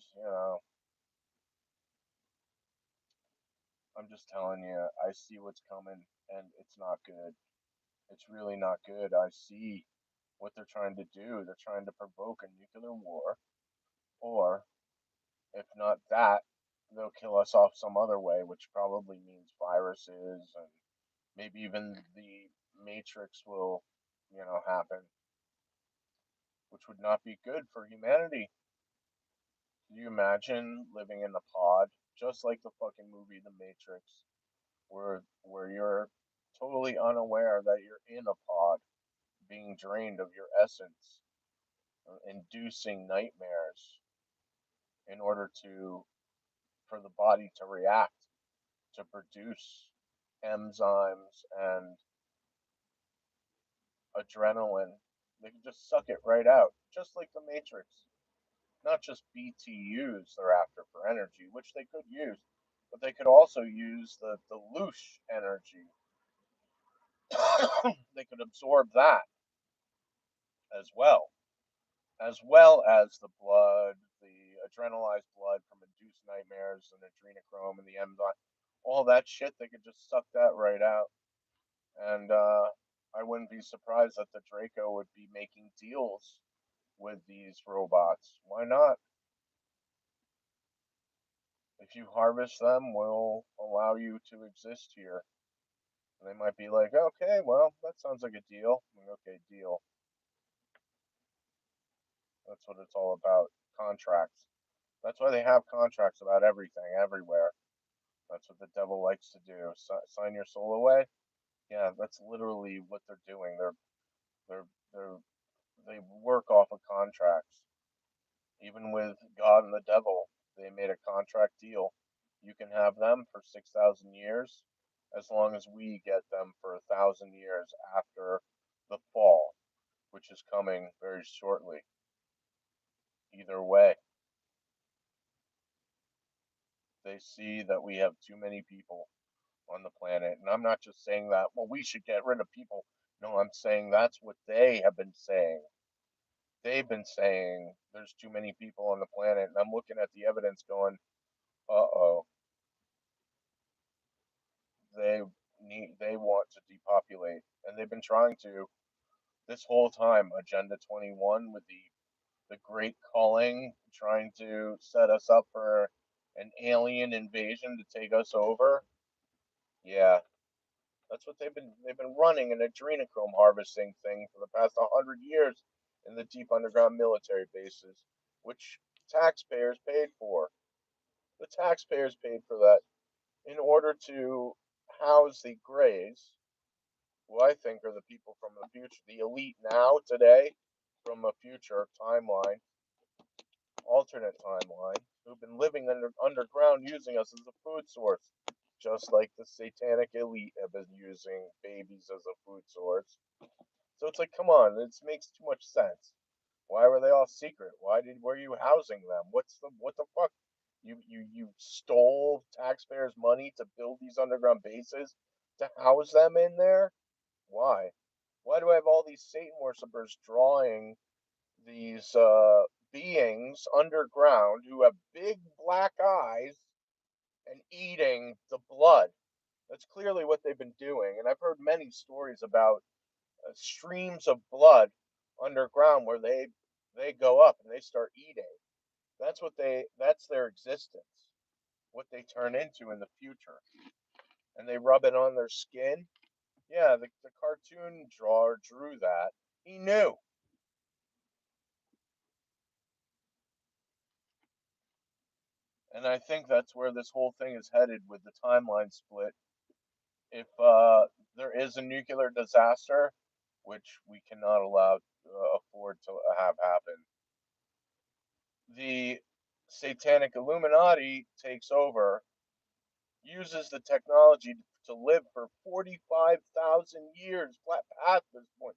[SPEAKER 1] I'm just telling you, I see what's coming, and it's not good. It's really not good. I see what they're trying to do. They're trying to provoke a nuclear war, or if not that, they'll kill us off some other way, which probably means viruses, and maybe even the Matrix will, happen, which would not be good for humanity. Can you imagine living in a pod, just like the fucking movie The Matrix, where you're totally unaware that you're in a pod, being drained of your essence, inducing nightmares in order to for the body to react, to produce enzymes and adrenaline. They can just suck it right out, just like the Matrix. Not just BTUs they're after for energy, which they could use, but they could also use the loosh energy. They could absorb that as well as the blood, the adrenalized blood from induced nightmares and adrenochrome and the enzyme, all that shit. They could just suck that right out. And I wouldn't be surprised that the Draco would be making deals with these robots. Why not? If you harvest them, we'll allow you to exist here. And they might be like, okay, well, that sounds like a deal. Like, okay, deal. That's what it's all about. Contracts. That's why they have contracts about everything, everywhere. That's what the devil likes to do. Sign your soul away. Yeah, that's literally what they're doing. They're they're they work off of contracts. Even with God and the devil, they made a contract deal. You can have them for 6,000 years, as long as we get them for 1,000 years after the fall, which is coming very shortly. Either way, they see that we have too many people on the planet. And I'm not just saying that, well, we should get rid of people. No, I'm saying that's what they have been saying. They've been saying there's too many people on the planet. And I'm looking at the evidence going, uh-oh, they they want to depopulate, and they've been trying to this whole time. Agenda 21 with the Great Culling, trying to set us up for an alien invasion to take us over. Yeah, that's what they've been running an adrenochrome harvesting thing for the past 100 years in the deep underground military bases, which taxpayers paid for. The taxpayers paid for that in order to house the Greys, who I think are the people from the future, the elite now, today, from a future timeline, alternate timeline, who've been living underground using us as a food source, just like the satanic elite have been using babies as a food source. So it's like, come on, this makes too much sense. Why were they all secret? Were you housing them? What the fuck? You stole taxpayers' money to build these underground bases to house them in there? Why? Why do I have all these Satan worshippers drawing these beings underground who have big black eyes and eating the blood? That's clearly what they've been doing, and I've heard many stories about streams of blood underground where they go up and they start eating. That's their existence, what they turn into in the future, and they rub it on their skin. Yeah, the cartoon drawer drew that. He knew. And I think that's where this whole thing is headed with the timeline split. If there is a nuclear disaster, which we cannot allow afford to have happen, the satanic Illuminati takes over, uses the technology to live for 45,000 years, past this point.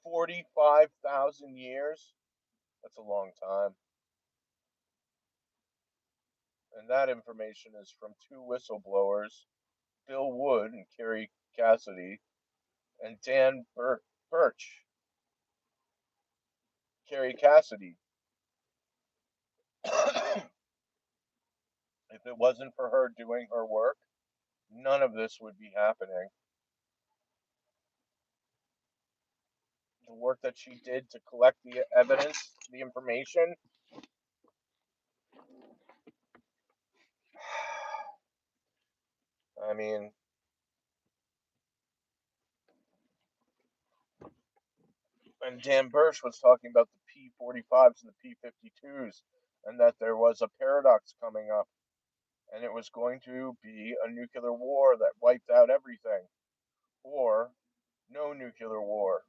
[SPEAKER 1] 45,000 years? That's a long time. And that information is from two whistleblowers, Bill Wood and Kerry Cassidy, and Birch. Kerry Cassidy. If it wasn't for her doing her work, none of this would be happening. The work that she did to collect the evidence, the information. I mean, and Dan Birch was talking about the P-45s and the P-52s, and that there was a paradox coming up, and it was going to be a nuclear war that wiped out everything, or no nuclear war.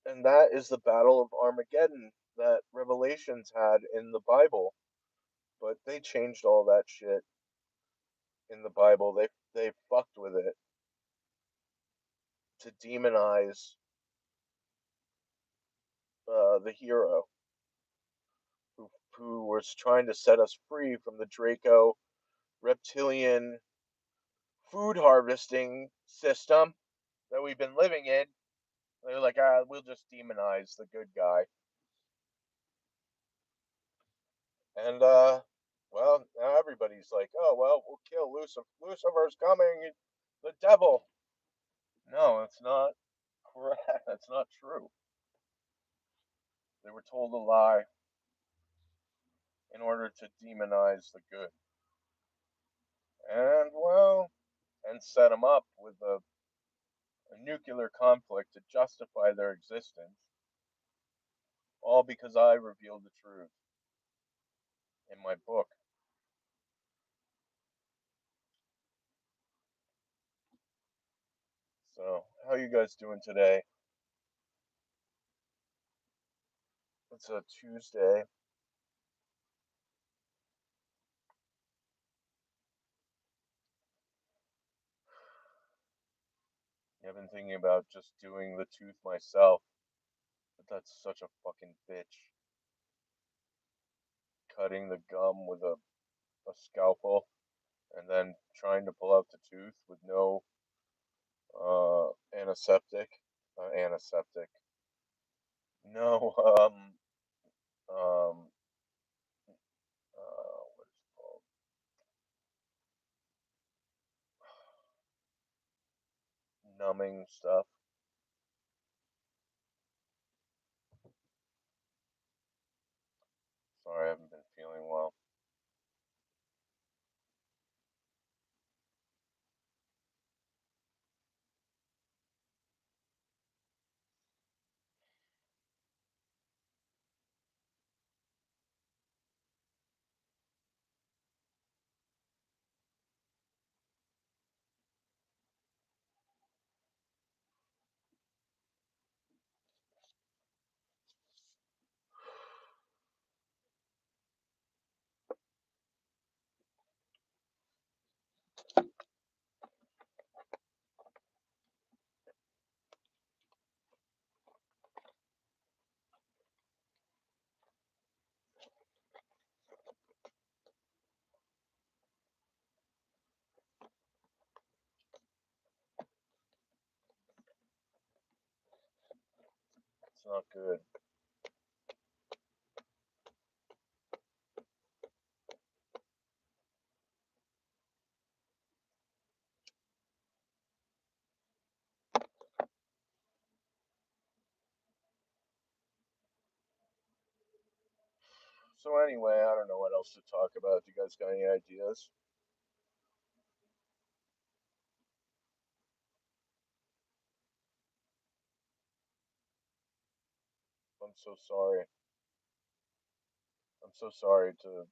[SPEAKER 1] And that is the Battle of Armageddon that Revelations had in the Bible. But they changed all that shit in the Bible. They fucked with it to demonize the hero who was trying to set us free from the Draco reptilian food harvesting system that we've been living in. They're like, we'll just demonize the good guy. And well, now everybody's like, oh well, we'll kill Lucifer. Lucifer's coming, the devil. No, it's not correct. That's not true. They were told a lie in order to demonize the good, and well, and set them up with a nuclear conflict to justify their existence, all because I revealed the truth in my book. So, how you guys doing today? It's a Tuesday. I've been thinking about just doing the tooth myself, but that's such a fucking bitch. Cutting the gum with a scalpel and then trying to pull out the tooth with no antiseptic, antiseptic, no um what is it called? Numbing stuff. Sorry, I haven't been feeling well. It's not good. So anyway, I don't know what else to talk about. Do you guys got any ideas? I'm so sorry. I'm so sorry to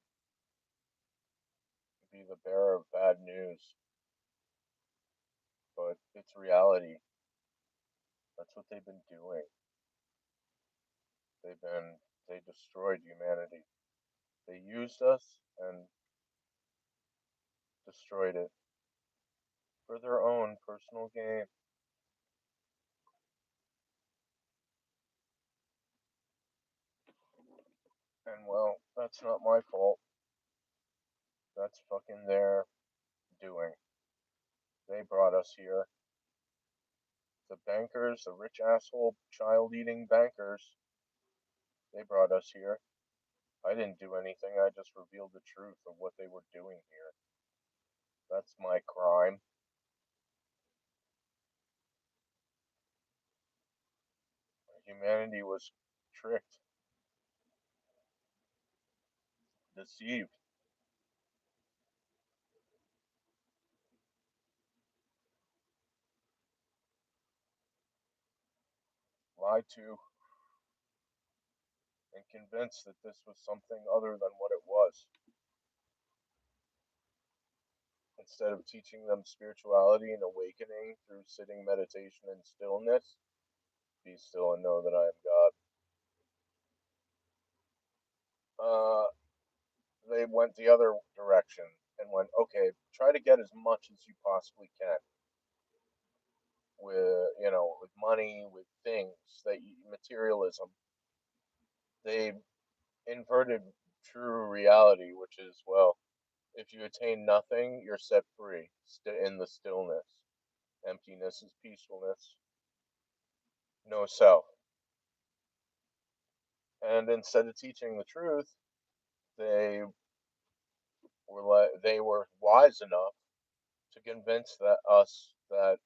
[SPEAKER 1] be the bearer of bad news, but it's reality. That's what they've been doing. They've been they destroyed humanity. They used us and destroyed it for their own personal gain. And well, that's not my fault. That's fucking their doing. They brought us here. The bankers, the rich asshole child eating bankers, they brought us here. I didn't do anything. I just revealed the truth of what they were doing here. That's my crime. Humanity was tricked, deceived, lied to, and convinced that this was something other than what it was. Instead of teaching them spirituality and awakening through sitting meditation and stillness, be still and know that I am God. They went the other direction and went, okay, try to get as much as you possibly can with, with money, with things that materialism. They inverted true reality, which is, well, if you attain nothing, you're set free in the stillness. Emptiness is peacefulness, no self. And instead of teaching the truth, they they were wise enough to convince us that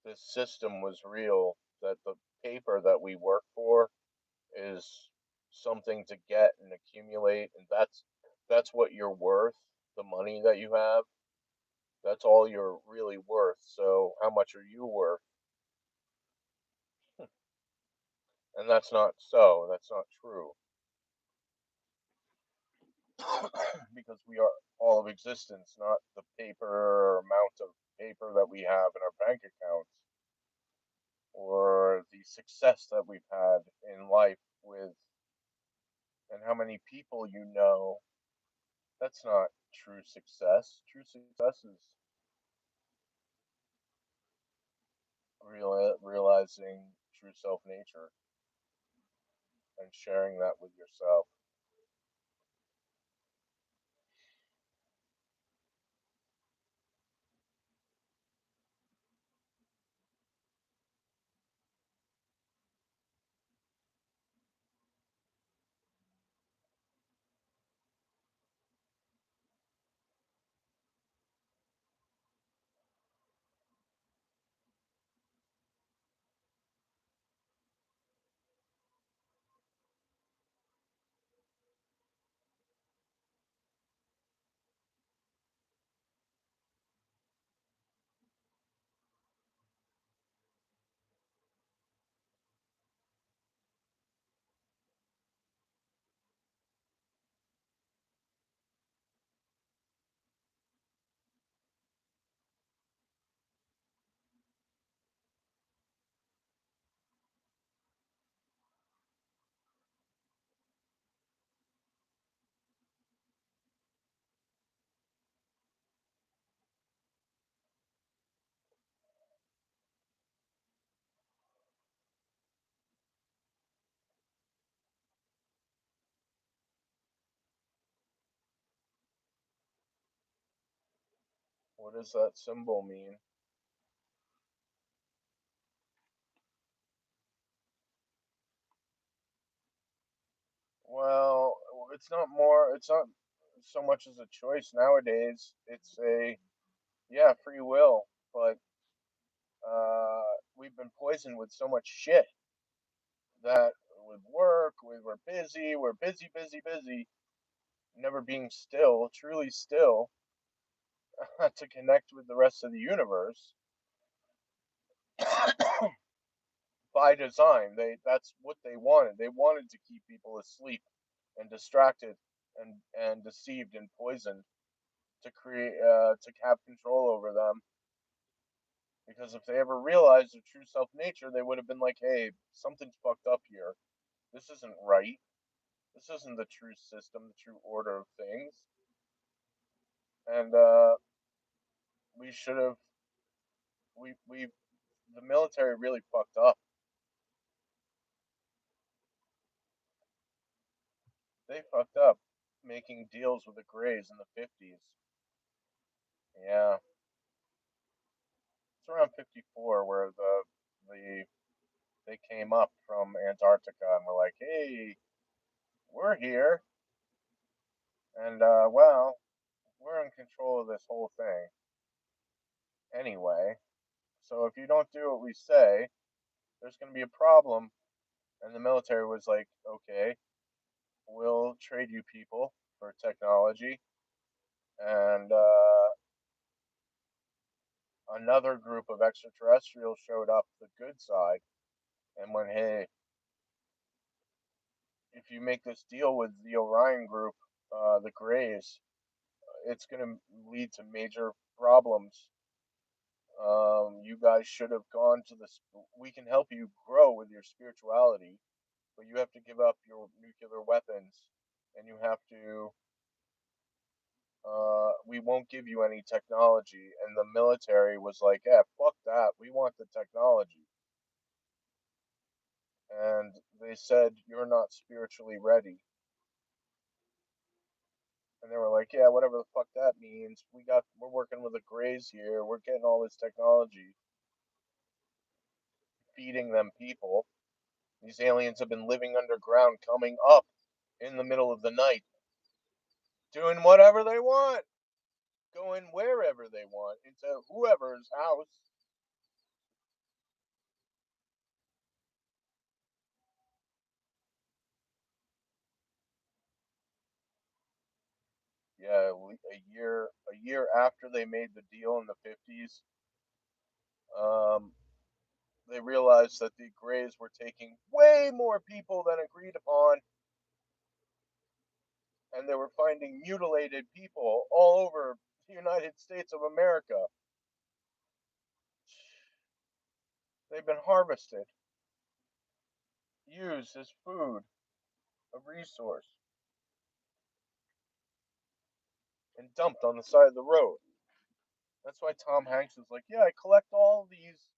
[SPEAKER 1] this system was real, that the paper that we work for is something to get and accumulate, and that's what you're worth. The money that you have, that's all you're really worth. So how much are you worth? And that's not so. That's not true. Because we are all of existence, not the paper or amount of paper that we have in our bank accounts or the success that we've had in life with and how many people you know. That's not true success. True success is realizing true self nature and sharing that with yourself. What does that symbol mean? Well, it's not so much as a choice nowadays. It's a, yeah, free will, but we've been poisoned with so much shit that with work, we're busy, busy, busy, never being still, truly still, to connect with the rest of the universe. By design, that's what they wanted. They wanted to keep people asleep and distracted and deceived and poisoned to create to have control over them. Because if they ever realized their true self nature, they would have been like, "Hey, something's fucked up here. This isn't right. This isn't the true system, the true order of things." And we should have we the military really fucked up. They fucked up making deals with the Greys in the 50s. Yeah, it's around 54 where the they came up from Antarctica and were like, "Hey, we're here, and well, we're in control of this whole thing anyway. So if you don't do what we say, there's going to be a problem." And the military was like, "Okay, we'll trade you people for technology." And another group of extraterrestrials showed up, the good side, and went, "Hey, if you make this deal with the Orion group, the Greys, it's going to lead to major problems. You guys should have gone to this. We can help you grow with your spirituality, but you have to give up your nuclear weapons, and you have to. We won't give you any technology." And the military was like, "Yeah, fuck that. We want the technology." And they said, "You're not spiritually ready." And they were like, "Yeah, whatever the fuck that means. We're working with the Greys here. We're getting all this technology, feeding them people. These aliens have been living underground, coming up in the middle of the night, doing whatever they want, going wherever they want, into whoever's house." Yeah, a year after they made the deal in the 50s, um, they realized that the Greys were taking way more people than agreed upon, and they were finding mutilated people all over the United States of America. They've been harvested, used as food, a resource, and dumped on the side of the road. That's why Tom Hanks is like, "Yeah, I collect all these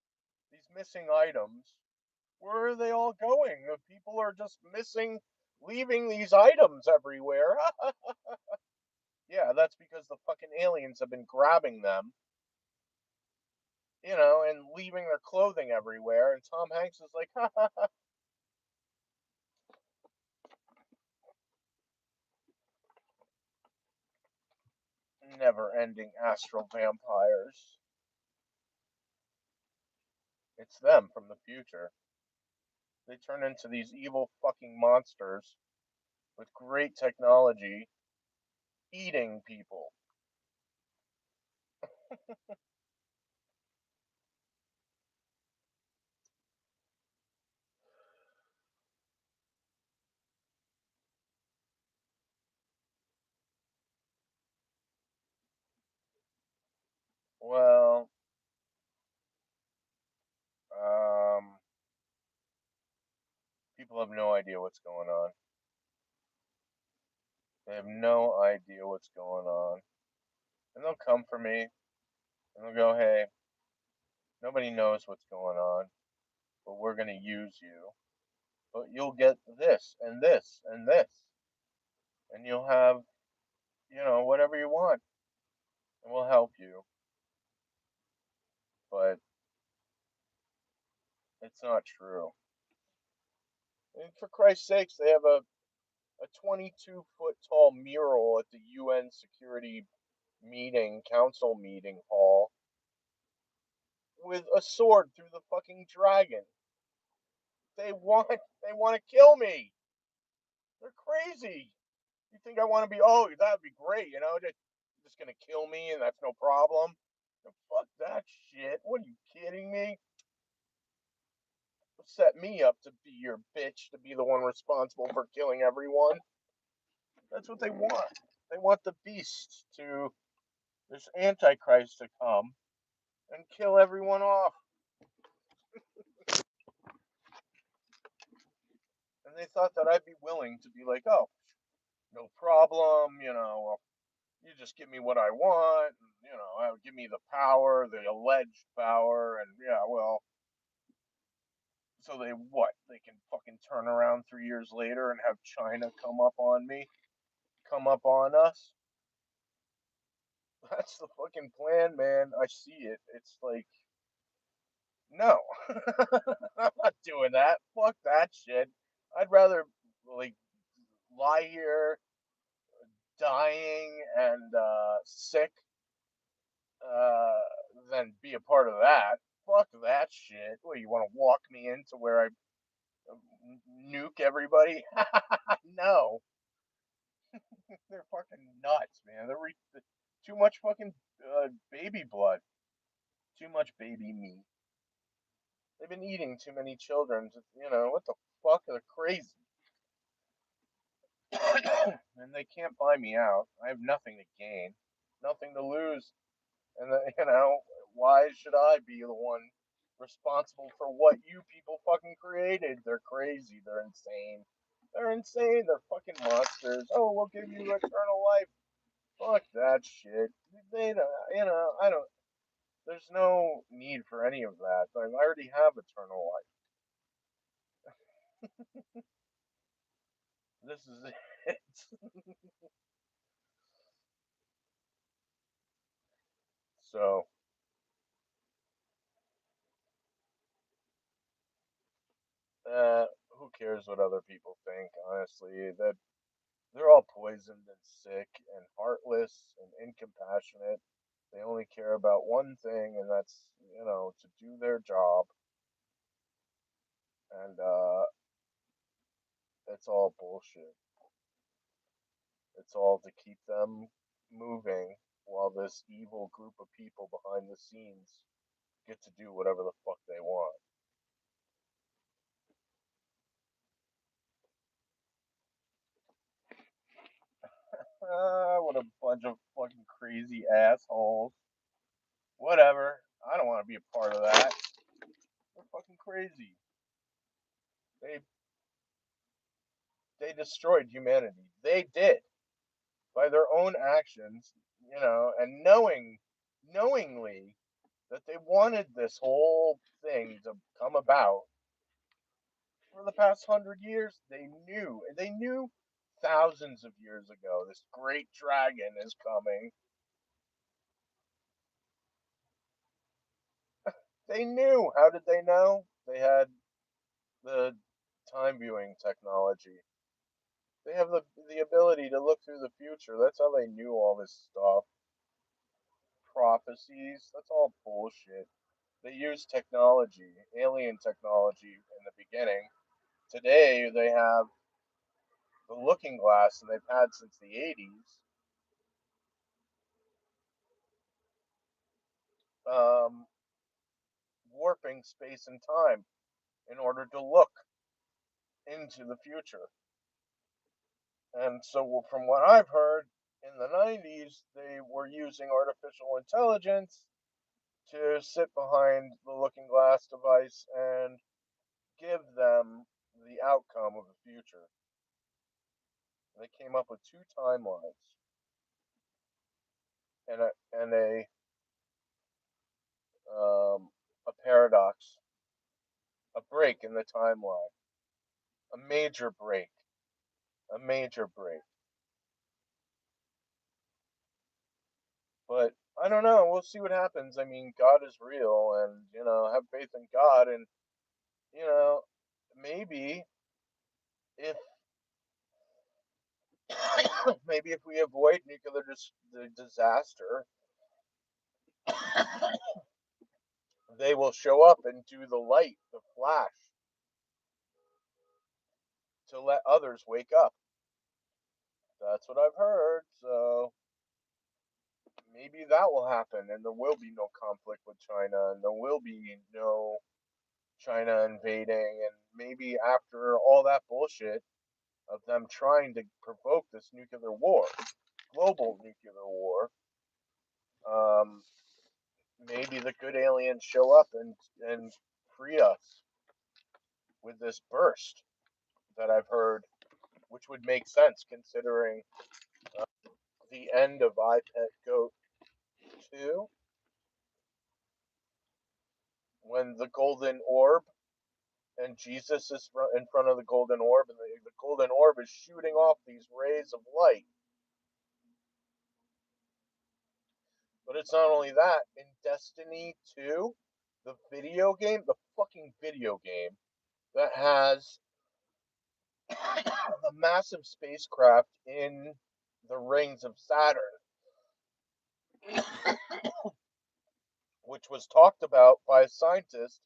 [SPEAKER 1] missing items. Where are they all going? The people are just missing, leaving these items everywhere." Yeah, that's because the fucking aliens have been grabbing them, and leaving their clothing everywhere. And Tom Hanks is like, "Ha ha ha." Never ending astral vampires. It's them from the future. They turn into these evil fucking monsters with great technology, eating people. Well, um, people have no idea what's going on. They have no idea what's going on. And they'll come for me and they'll go, "Hey, nobody knows what's going on, but we're going to use you. But you'll get this and this and this, and you'll have, whatever you want, and we'll help you." But it's not true. And for Christ's sakes, they have a 22-foot tall mural at the UN Security Council meeting hall with a sword through the fucking dragon. They want to kill me. They're crazy. You think I want to be? Oh, that'd be great. Just gonna kill me, and that's no problem. Fuck that shit. What are you kidding me? Set me up to be your bitch, to be the one responsible for killing everyone. That's what they want. They want the beast to, this Antichrist to come and kill everyone off. And they thought that I'd be willing to be like, oh, no problem, you just give me what I want, and, give me the power, the alleged power, and yeah, well, so they what? They can fucking turn around 3 years later and have China come up on me, come up on us. That's the fucking plan, man. I see it. It's like, no, I'm not doing that. Fuck that shit. I'd rather like lie here dying and sick uh, than be a part of that. Fuck that shit. What, you want to walk me into where I nuke everybody? No, they're fucking nuts, man. Too much fucking baby blood, too much baby meat. They've been eating too many children. What the fuck? They're crazy. And they can't buy me out. I have nothing to gain, nothing to lose. And why should I be the one responsible for what you people fucking created? They're crazy. They're insane. They're insane. They're fucking monsters. Oh, we'll give you eternal life. Fuck that shit. They don't, I don't. There's no need for any of that. I already have eternal life. This is it. So, who cares what other people think? Honestly, they're all poisoned and sick and heartless and incompassionate. They only care about one thing, and that's to do their job, and it's all bullshit. It's all to keep them moving while this evil group of people behind the scenes get to do whatever the fuck they want. What a bunch of fucking crazy assholes. Whatever. I don't want to be a part of that. They're fucking crazy. They they destroyed humanity. They did by their own actions, and knowingly that they wanted this whole thing to come about for the past 100 years. They knew thousands of years ago this great dragon is coming. They knew. How did they know? They had the time viewing technology. They have the ability to look through the future. That's how they knew all this stuff. Prophecies. That's all bullshit. They use technology, alien technology in the beginning. Today they have the looking glass, and they've had since the 80s, um, warping space and time in order to look into the future. And so, from what I've heard, in the 90s, they were using artificial intelligence to sit behind the looking glass device and give them the outcome of the future. They came up with two timelines and a paradox, a break in the timeline, a major break, a major break. But I don't know. We'll see what happens. I mean, God is real, and have faith in God, and you know, maybe if maybe if we avoid nuclear disaster, they will show up and do the light, the flash, to let others wake up. That's what I've heard. So maybe that will happen, and there will be no conflict with China, and there will be no China invading, and maybe after all that bullshit of them trying to provoke this nuclear war, global nuclear war, um, maybe the good aliens show up and free us with this burst that I've heard, which would make sense considering the end of I Pet Goat 2, when the golden orb and Jesus is in front of the golden orb, and the golden orb is shooting off these rays of light. But it's not only that. In Destiny 2, the video game, the fucking video game that has a massive spacecraft in the rings of Saturn, which was talked about by a scientist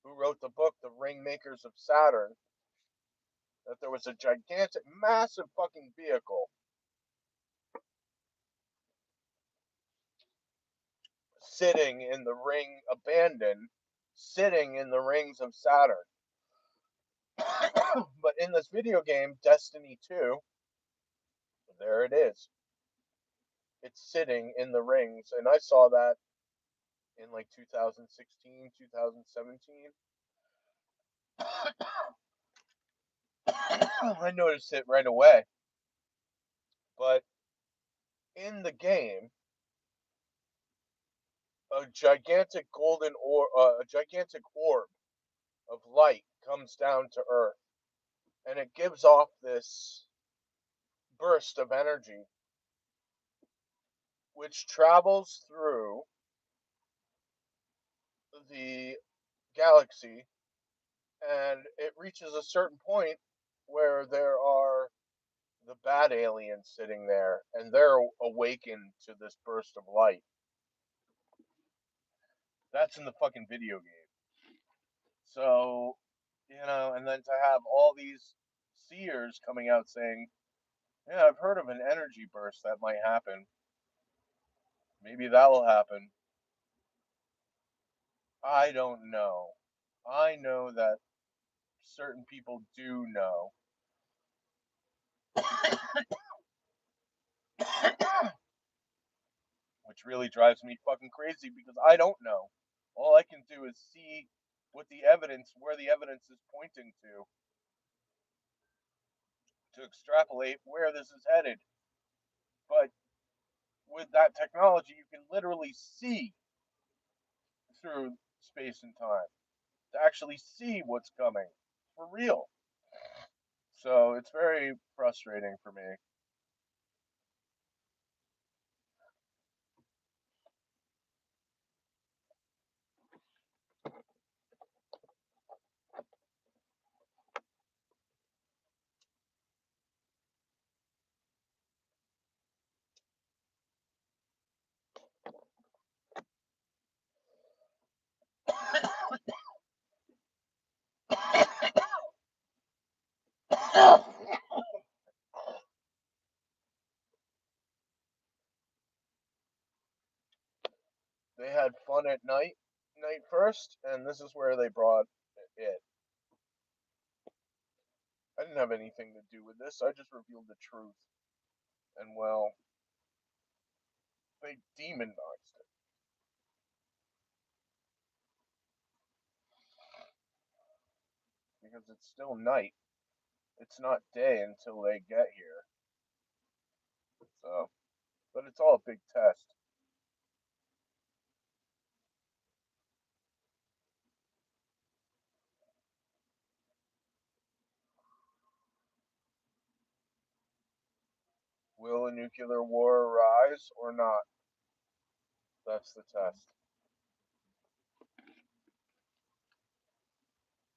[SPEAKER 1] who wrote the book, The Ring Makers of Saturn, that there was a gigantic, massive fucking vehicle sitting in the ring, abandoned, sitting in the rings of Saturn. But in this video game, Destiny 2, there it is. It's sitting in the rings, and I saw that in like 2016, 2017. I noticed it right away. But in the game, a gigantic a gigantic orb of light comes down to Earth, and it gives off this burst of energy, which travels through the galaxy, and it reaches a certain point where there are the bad aliens sitting there, and they're awakened to this burst of light. That's in the fucking video game. So, and then to have all these seers coming out saying, yeah, I've heard of an energy burst that might happen. Maybe that will happen. I don't know. I know that certain people do know. Which really drives me fucking crazy because I don't know. All I can do is see where the evidence is pointing to extrapolate where this is headed. But with that technology, you can literally see through space and time to actually see what's coming for real. So it's very frustrating for me. They had fun at night first, and this is where they brought it. I didn't have anything to do with this. I just revealed the truth. And well, they demonized it. Because it's still night. It's not day until they get here. So, but it's all a big test. Will a nuclear war arise or not? That's the test.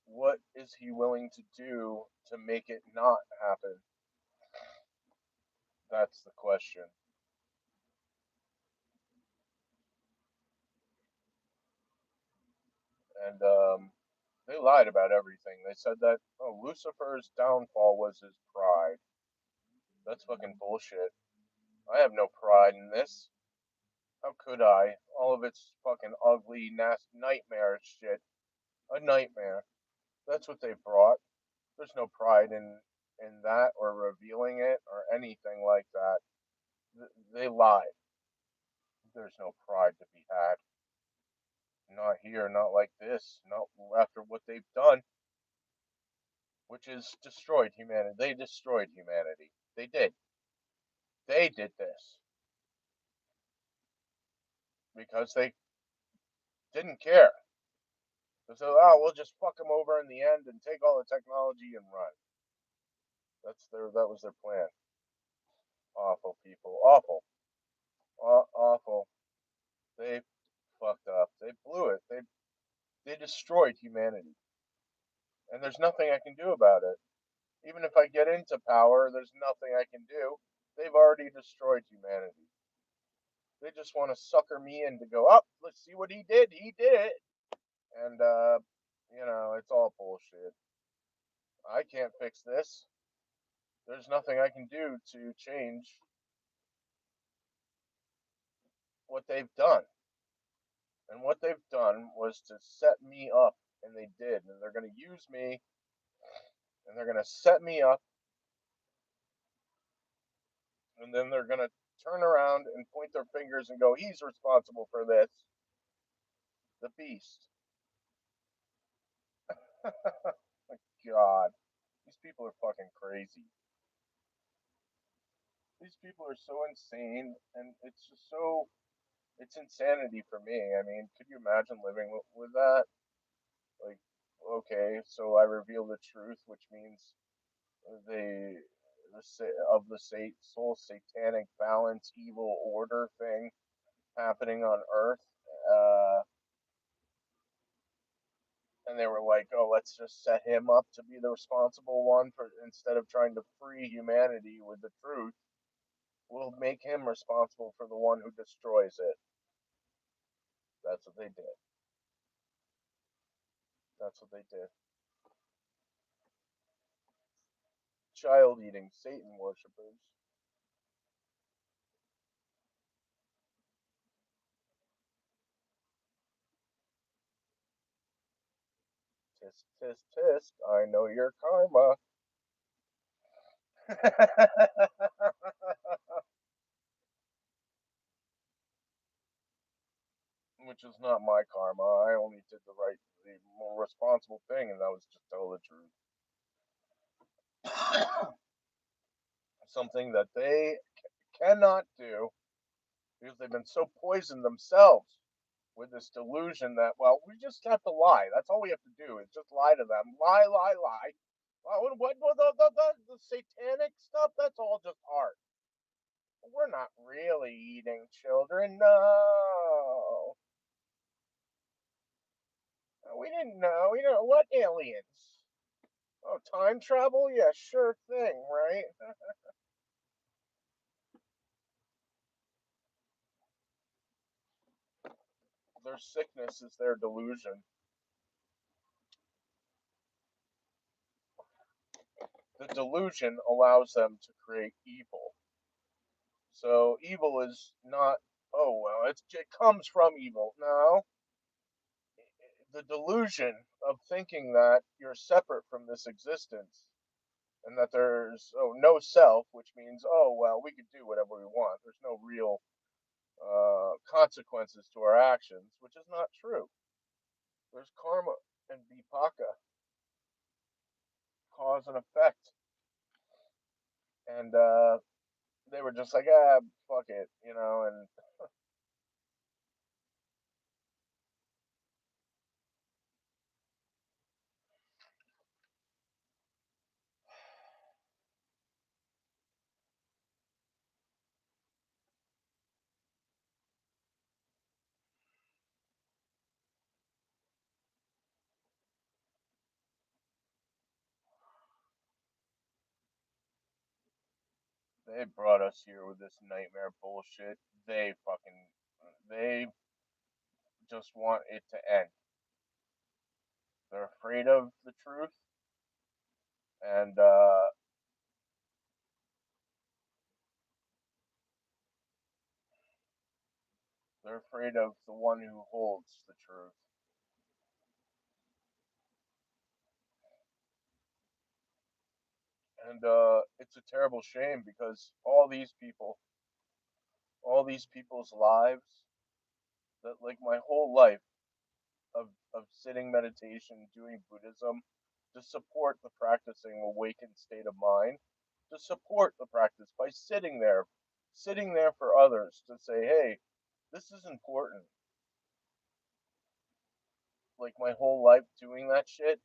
[SPEAKER 1] What is he willing to do to make it not happen? That's the question. And They lied about everything. They said that, oh, Lucifer's downfall was his pride. That's fucking bullshit. I have no pride in this. How could I? All of it's fucking ugly, nasty, nightmarish shit. A nightmare. That's what they brought. There's no pride in that or revealing it or anything like that. They lied. There's no pride to be had. Not here, not like this, not after what they've done, which is destroyed humanity. They destroyed humanity. They did. They did this because they didn't care. They said, "Oh, we'll just fuck them over in the end and take all the technology and run." That was their plan. Awful people. Awful. Awful. They fucked up. They blew it. They destroyed humanity, and there's nothing I can do about it. Even if I get into power, there's nothing I can do. They've already destroyed humanity. They just want to sucker me in to go up. Let's see what he did. He did it, and it's all bullshit. I can't fix this. There's nothing I can do to change what they've done. And what they've done was to set me up, and they did. And they're going to use me, and they're going to set me up, and then they're going to turn around and point their fingers and go, he's responsible for this. The beast. My God. These people are fucking crazy. These people are so insane, and it's just so. It's insanity for me. I mean, could you imagine living with that? Like, okay, so I reveal the truth, which means the of the whole satanic balance, evil order thing happening on Earth. Uh, and they were like, "Oh, let's just set him up to be the responsible one for instead of trying to free humanity with the truth. We'll make him responsible for the one who destroys it." That's what they did. That's what they did. Child eating Satan worshippers. Tisk tisk tisk. I know your karma. Which is not my karma. I only did the more responsible thing, and that was just tell the truth. Something that they cannot do because they've been so poisoned themselves with this delusion that, well, we just have to lie. That's all we have to do is just lie to them. Lie, lie, lie. What the satanic stuff? That's all just art. We're not really eating children. No. We didn't know. We don't know what aliens. Oh, time travel? Yeah, sure thing, right? Their sickness is their delusion. The delusion allows them to create evil. So evil is not, oh, well, it comes from evil. No, the delusion of thinking that you're separate from this existence and that there's no self, which means, oh, well, we can do whatever we want. There's no real consequences to our actions, which is not true. There's karma and vipaka, cause and effect. And they were just like, fuck it, and they brought us here with this nightmare bullshit. They just want it to end. They're afraid of the truth, and they're afraid of the one who holds the truth. And it's a terrible shame because all these people's lives, that like my whole life of sitting meditation, doing Buddhism, to support the practicing awakened state of mind, to support the practice by sitting there for others to say, hey, this is important. Like my whole life doing that shit,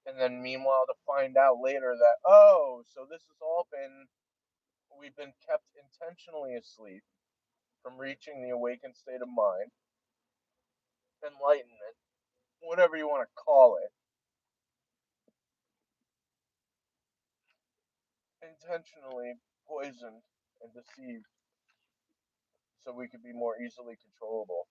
[SPEAKER 1] and then meanwhile to find out later that, oh, so this has all been, we've been kept intentionally asleep from reaching the awakened state of mind, enlightenment, whatever you want to call it, intentionally poisoned and deceived so we could be more easily controllable.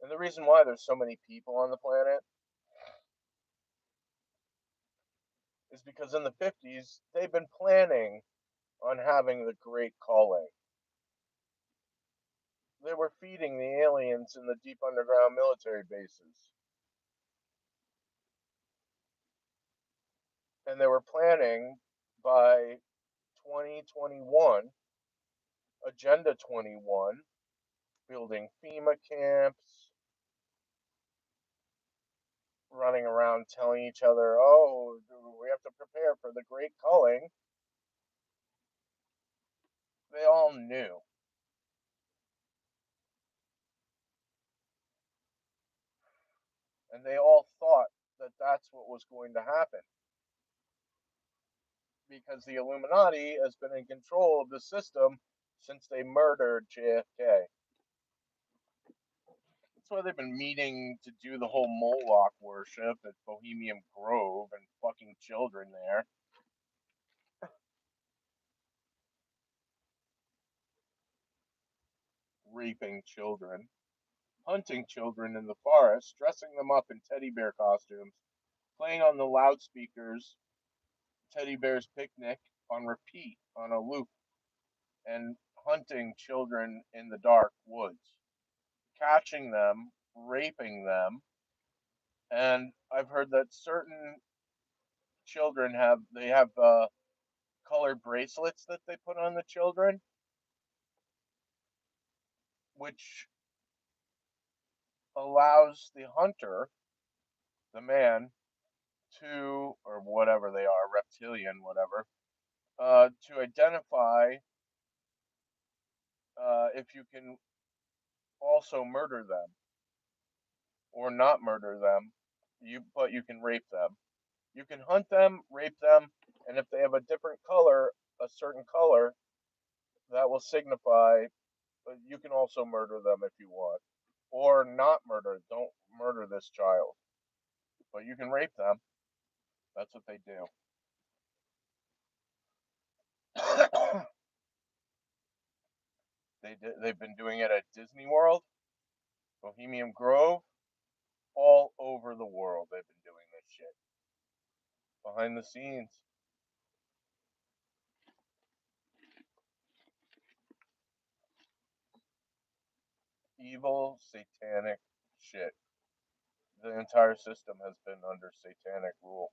[SPEAKER 1] And the reason why there's so many people on the planet is because in the 50s, they've been planning on having the Great Calling. They were feeding the aliens in the deep underground military bases. And they were planning by 2021, Agenda 21, building FEMA camps, running around telling each other, oh, we have to prepare for the Great Culling. They all knew. And they all thought that that's what was going to happen because the Illuminati has been in control of the system since they murdered JFK. That's why they've been meeting to do the whole Moloch worship at Bohemian Grove and fucking children there, raping children, hunting children in the forest, dressing them up in teddy bear costumes, playing on the loudspeakers Teddy Bear's Picnic on repeat on a loop, and hunting children in the dark woods, catching them, raping them, and I've heard that certain children have colored bracelets that they put on the children, which allows the hunter, the man, to, or whatever they are, reptilian, whatever, to identify if you can also murder them or not murder them. But you can rape them. You can hunt them, rape them, and if they have a different color, a certain color, that will signify you can also murder them if you want, or not murder. Don't murder this child, but you can rape them. That's what they do. They've been doing it at Disney World, Bohemian Grove, all over the world. They've been doing this shit behind the scenes. Evil, satanic shit. The entire system has been under satanic rule,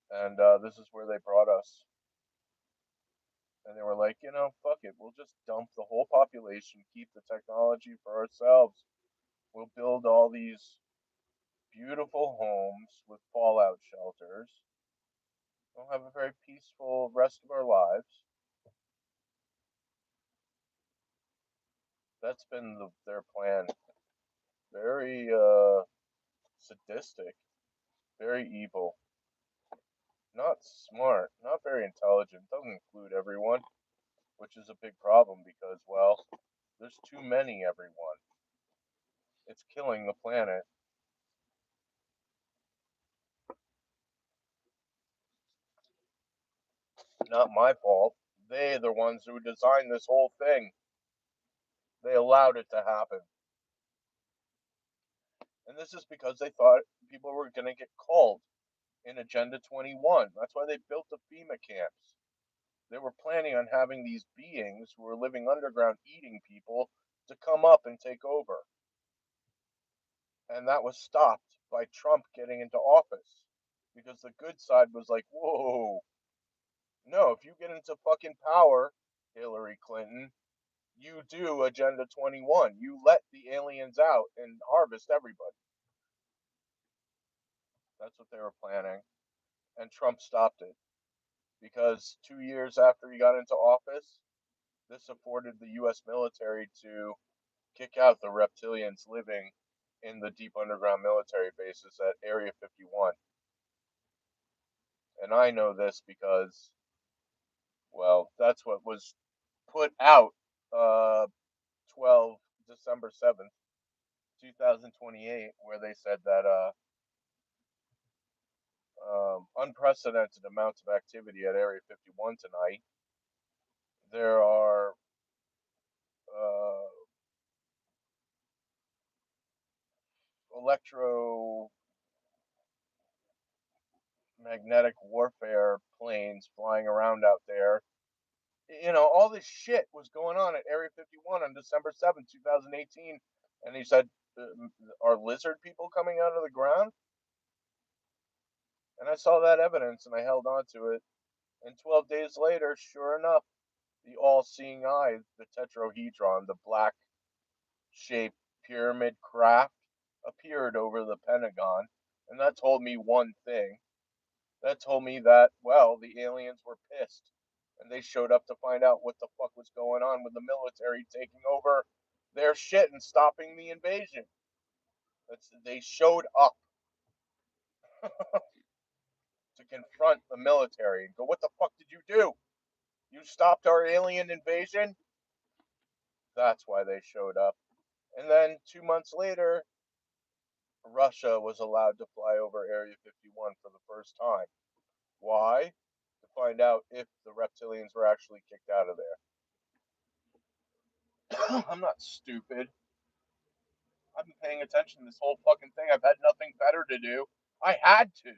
[SPEAKER 1] and this is where they brought us. And they were like, fuck it, we'll just dump the whole population, keep the technology for ourselves. We'll build all these beautiful homes with fallout shelters. We'll have a very peaceful rest of our lives. That's been their plan. Very sadistic, very evil, not smart, not very intelligent. Doesn't include everyone, which is a big problem because, well, there's too many everyone. It's killing the planet. Not my fault. They, the ones who designed this whole thing, they allowed it to happen. And this is because they thought people were going to get called in Agenda 21. That's why they built the FEMA camps. They were planning on having these beings who were living underground eating people to come up and take over. And that was stopped by Trump getting into office because the good side was like, whoa, no, if you get into fucking power, Hillary Clinton, you do Agenda 21. You let the aliens out and harvest everybody. That's what they were planning. And Trump stopped it because 2 years after he got into office, this afforded the U.S. military to kick out the reptilians living in the deep underground military bases at Area 51. And I know this because, well, that's what was put out uh, 12 December 7th, 2028, where they said that unprecedented amounts of activity at Area 51 tonight. There are uh, electromagnetic warfare planes flying around out there. You know, all this shit was going on at Area 51 on December 7th, 2018. And he said, are lizard people coming out of the ground? And I saw that evidence and I held on to it. And 12 days later, sure enough, the all seeing eye, the tetrahedron, the black shaped pyramid craft, appeared over the Pentagon. And that told me one thing. That told me that, well, the aliens were pissed. And they showed up to find out what the fuck was going on with the military taking over their shit and stopping the invasion. They showed up to confront the military and go, what the fuck did you do? You stopped our alien invasion? That's why they showed up. And then 2 months later, Russia was allowed to fly over Area 51 for the first time. Why? To find out if the reptilians were actually kicked out of there. I'm not stupid. I've been paying attention to this whole fucking thing. I've had nothing better to do. I had to.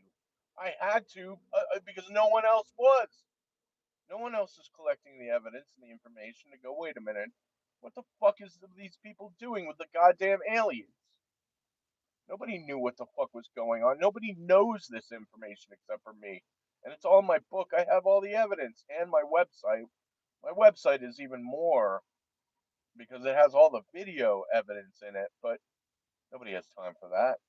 [SPEAKER 1] I had to because no one else was. No one else is collecting the evidence and the information to go, wait a minute, what the fuck is these people doing with the goddamn aliens? Nobody knew what the fuck was going on. Nobody knows this information except for me. And it's all in my book. I have all the evidence and my website. My website is even more because it has all the video evidence in it, but nobody has time for that.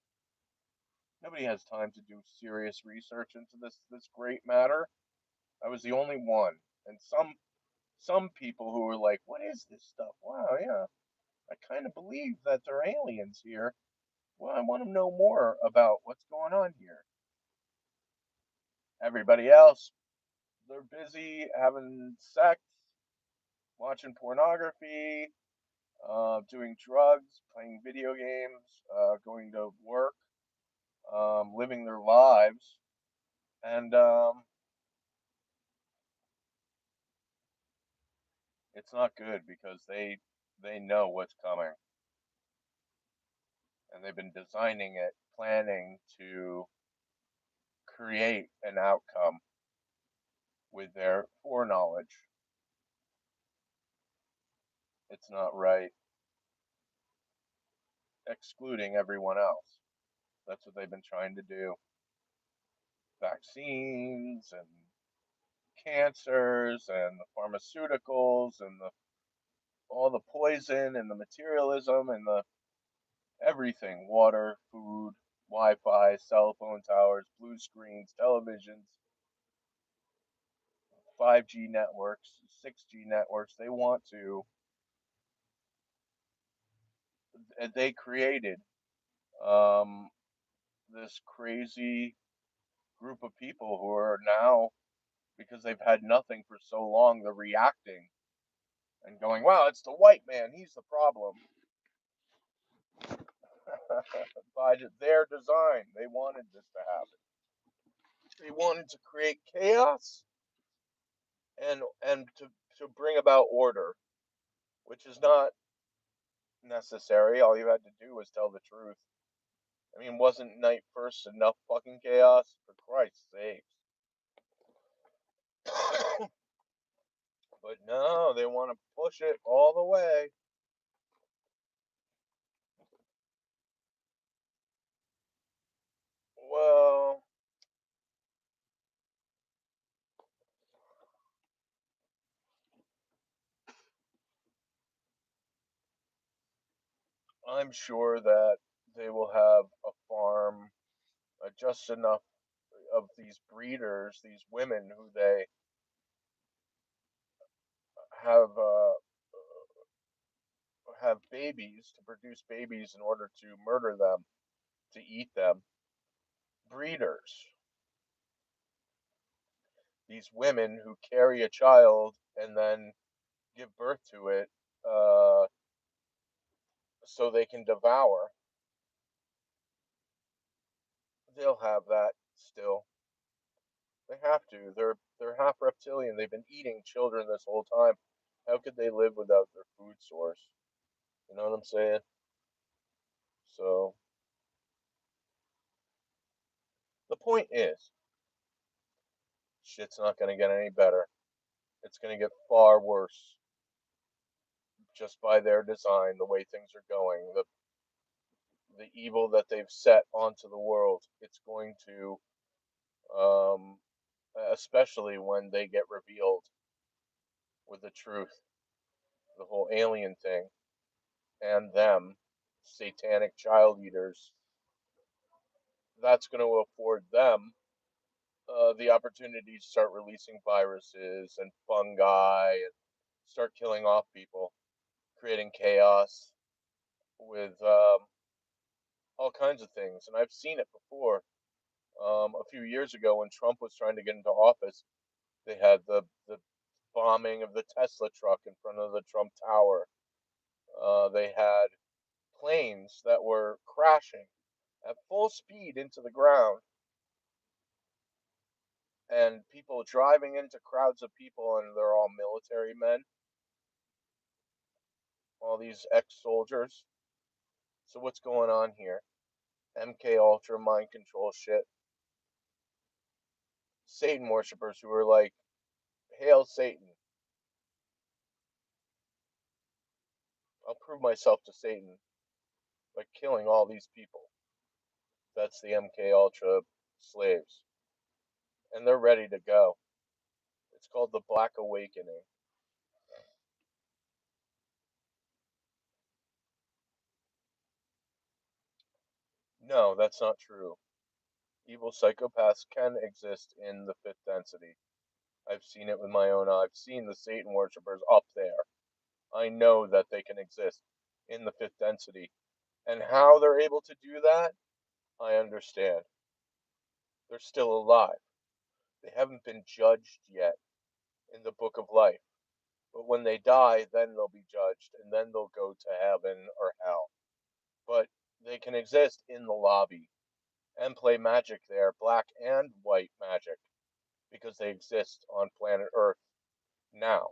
[SPEAKER 1] Nobody has time to do serious research into this great matter. I was the only one. And some people who were like, "What is this stuff? Wow, yeah, I kind of believe that there are aliens here. Well, I want to know more about what's going on here." Everybody else, they're busy having sex, watching pornography, doing drugs, playing video games, going to work, living their lives, and it's not good because they know what's coming, and they've been designing it, planning to create an outcome with their foreknowledge. It's not right, excluding everyone else. That's what they've been trying to do. Vaccines and cancers and the pharmaceuticals and the all the poison and the materialism and the everything, water, food, Wi-Fi, cell phone towers, blue screens, televisions, 5G networks, 6G networks. They created um, this crazy group of people who are now, because they've had nothing for so long, they're reacting and going, wow, it's the white man, he's the problem. By their design, they wanted this to happen. They wanted to create chaos and to bring about order, which is not necessary. All you had to do was tell the truth. I mean, wasn't night first enough fucking chaos? For Christ's sakes. But no, they want to push it all the way. Well, I'm sure that they will have a farm, just enough of these breeders, these women who they have have babies to produce babies in order to murder them, to eat them. Breeders, these women who carry a child and then give birth to it, uh, so they can devour. They'll have that still. They have to. They're half reptilian. They've been eating children this whole time. How could they live without their food source? You know what I'm saying? So the point is, shit's not gonna get any better. It's gonna get far worse just by their design, the way things are going, the evil that they've set onto the world. It's going to, um, especially when they get revealed with the truth, the whole alien thing, and them, satanic child eaters. That's going to afford them, the opportunity to start releasing viruses and fungi and start killing off people, creating chaos with, all kinds of things. And I've seen it before. A few years ago, when Trump was trying to get into office, they had the bombing of the Tesla truck in front of the Trump Tower. They had planes that were crashing at full speed into the ground, and people driving into crowds of people, and they're all military men, all these ex-soldiers. So what's going on here? MK Ultra mind control shit. Satan worshippers who are like, "Hail Satan! I'll prove myself to Satan by killing all these people." That's the MK Ultra slaves, and they're ready to go. It's called the Black Awakening. No, that's not true. Evil psychopaths can exist in the fifth density. I've seen it with my own eyes. I've seen the Satan worshippers up there. I know that they can exist in the fifth density. And how they're able to do that, I understand. They're still alive. They haven't been judged yet in the book of life. But when they die, then they'll be judged, and then they'll go to heaven or hell. But they can exist in the lobby and play magic there, black and white magic, because they exist on planet Earth now.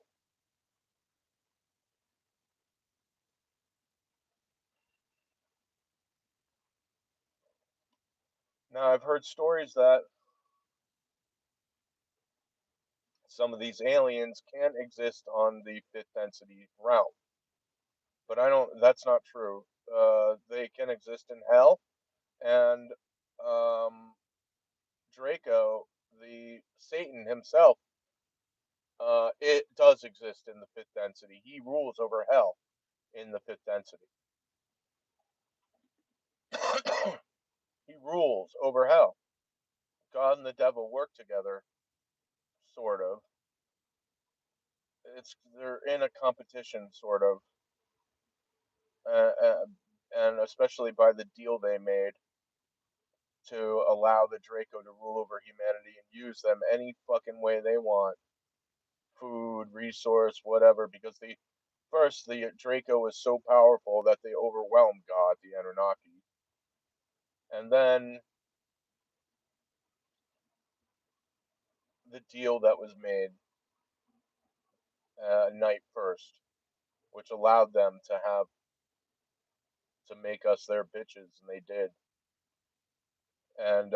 [SPEAKER 1] Now, I've heard stories that some of these aliens can exist on the fifth density realm, but I don't. That's not true. They can exist in hell, and um, Draco, the Satan himself, it does exist in the fifth density. He rules over hell in the fifth density. He rules over hell. God and the devil work together, sort of. It's they're in a competition, sort of, uh, uh, and especially by the deal they made to allow the Draco to rule over humanity and use them any fucking way they want, food, resource, whatever. Because the first, the Draco was so powerful that they overwhelmed God, the Anunnaki, and then the deal that was made night first, which allowed them to make us their bitches, and they did. And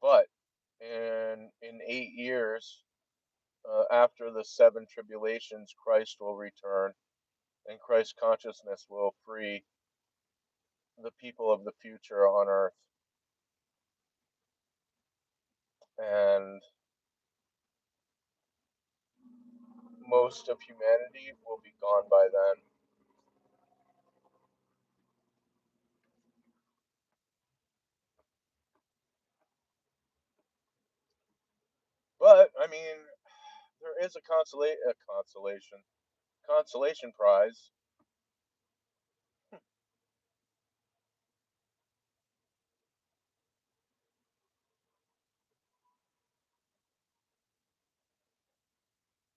[SPEAKER 1] but in 8 years, after the seven tribulations, Christ will return, and Christ consciousness will free the people of the future on Earth, and most of humanity will be gone by then. But I mean, there is a consolation prize.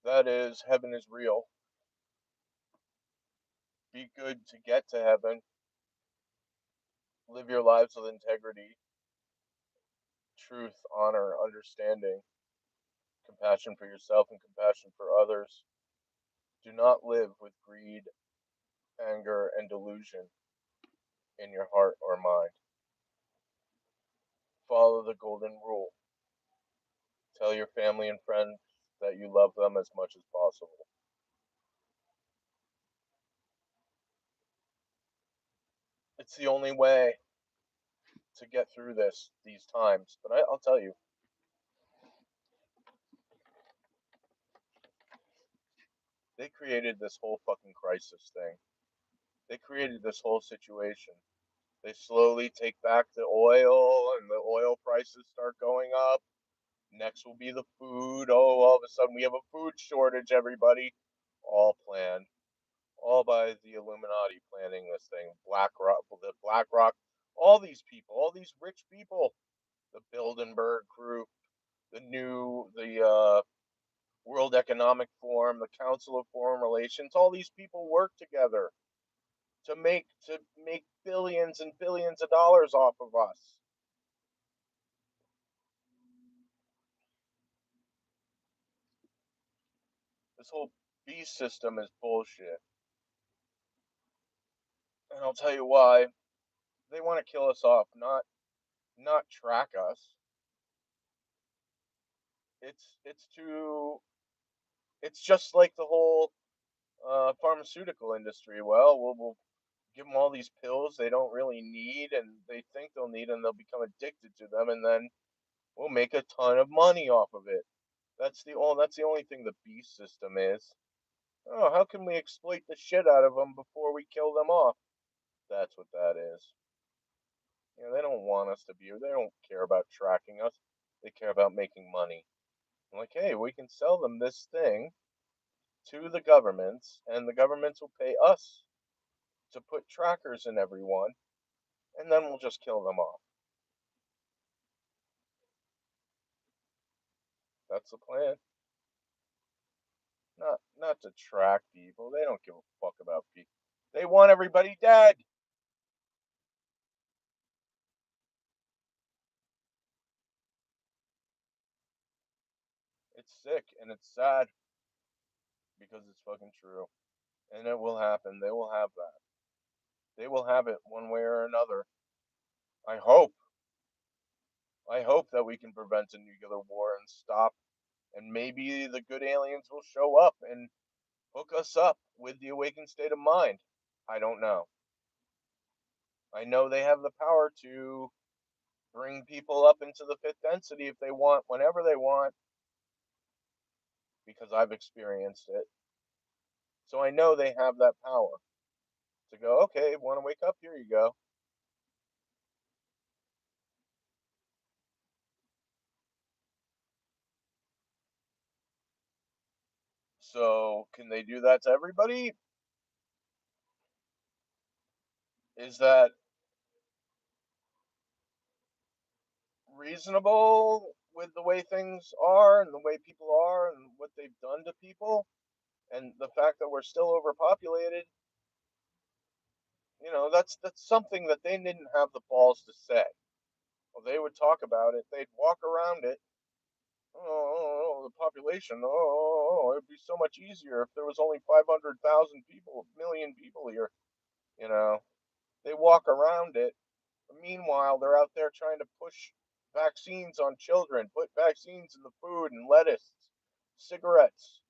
[SPEAKER 1] That is, heaven is real. Be good to get to heaven. Live your lives with integrity, truth, honor, understanding, compassion for yourself, and compassion for others. Do not live with greed, anger, and delusion in your heart or mind. Follow the golden rule. Tell your family and friends that you love them as much as possible. It's the only way to get through these times. But I'll tell you, they created this whole fucking crisis thing. They created this whole situation. They slowly take back the oil, and the oil prices start going up. Next will be the food. Oh, all of a sudden we have a food shortage, everybody. All planned. All by the Illuminati planning this thing. BlackRock, all these people, all these rich people, the Bilderberg Group, the World Economic Forum, the Council of Foreign Relations. All these people work together to make billions and billions of dollars off of us. This whole beast system is bullshit, and I'll tell you why. They want to kill us off, not track us. It's too. It's just like the whole pharmaceutical industry. Well, we'll give them all these pills they don't really need, and they think they'll need, and they'll become addicted to them, and then we'll make a ton of money off of it. That's the only thing the beast system is. Oh, how can we exploit the shit out of them before we kill them off? That's what that is. They don't want us to be. They don't care about tracking us. They care about making money. Like, hey, we can sell them this thing to the governments, and the governments will pay us to put trackers in everyone, and then we'll just kill them off. That's the plan. Not to track people. They don't give a fuck about people. They want everybody dead. It's sick and it's sad because it's fucking true. And it will happen. They will have that. They will have it one way or another. I hope. I hope that we can prevent a nuclear war and stop, and maybe the good aliens will show up and hook us up with the awakened state of mind. I don't know. I know they have the power to bring people up into the fifth density if they want, whenever they want, because I've experienced it. So I know they have that power to go, okay, want to wake up? Here you go. So can they do that to everybody? Is that reasonable with the way things are and the way people are and what they've done to people and the fact that we're still overpopulated? That's something that they didn't have the balls to say. Well, they would talk about it, they'd walk around it, Oh, the population. Oh, it'd be so much easier if there was only 500,000 people, million people here. You know, they walk around it. Meanwhile, they're out there trying to push vaccines on children, put vaccines in the food and lettuce, cigarettes,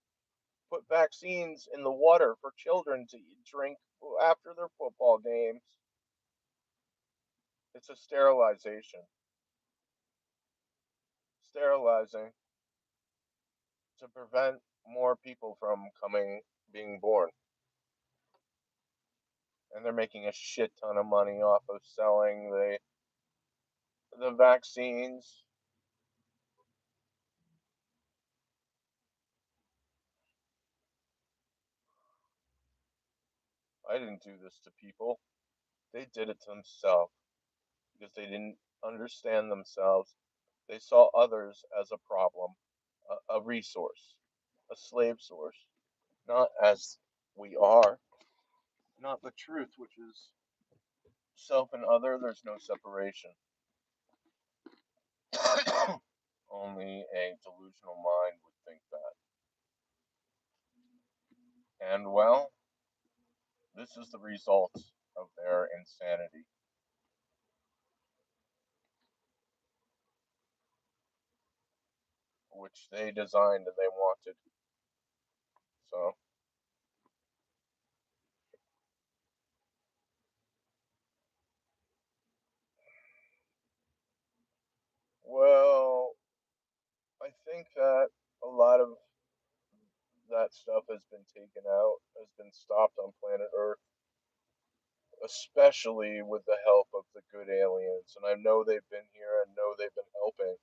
[SPEAKER 1] put vaccines in the water for children to drink after their football games. It's a sterilization. Sterilizing to prevent more people from being born. And they're making a shit ton of money off of selling the vaccines. I didn't do this to people. They did it to themselves because they didn't understand themselves. They saw others as a problem, a resource, a slave source, not as we are, not the truth, which is self and other. There's no separation. Only a delusional mind would think that. And well, this is the result of their insanity, which they designed and they wanted. So, well, I think that a lot of that stuff has been taken out, has been stopped on planet Earth, especially with the help of the good aliens. And I know they've been here and know they've been helping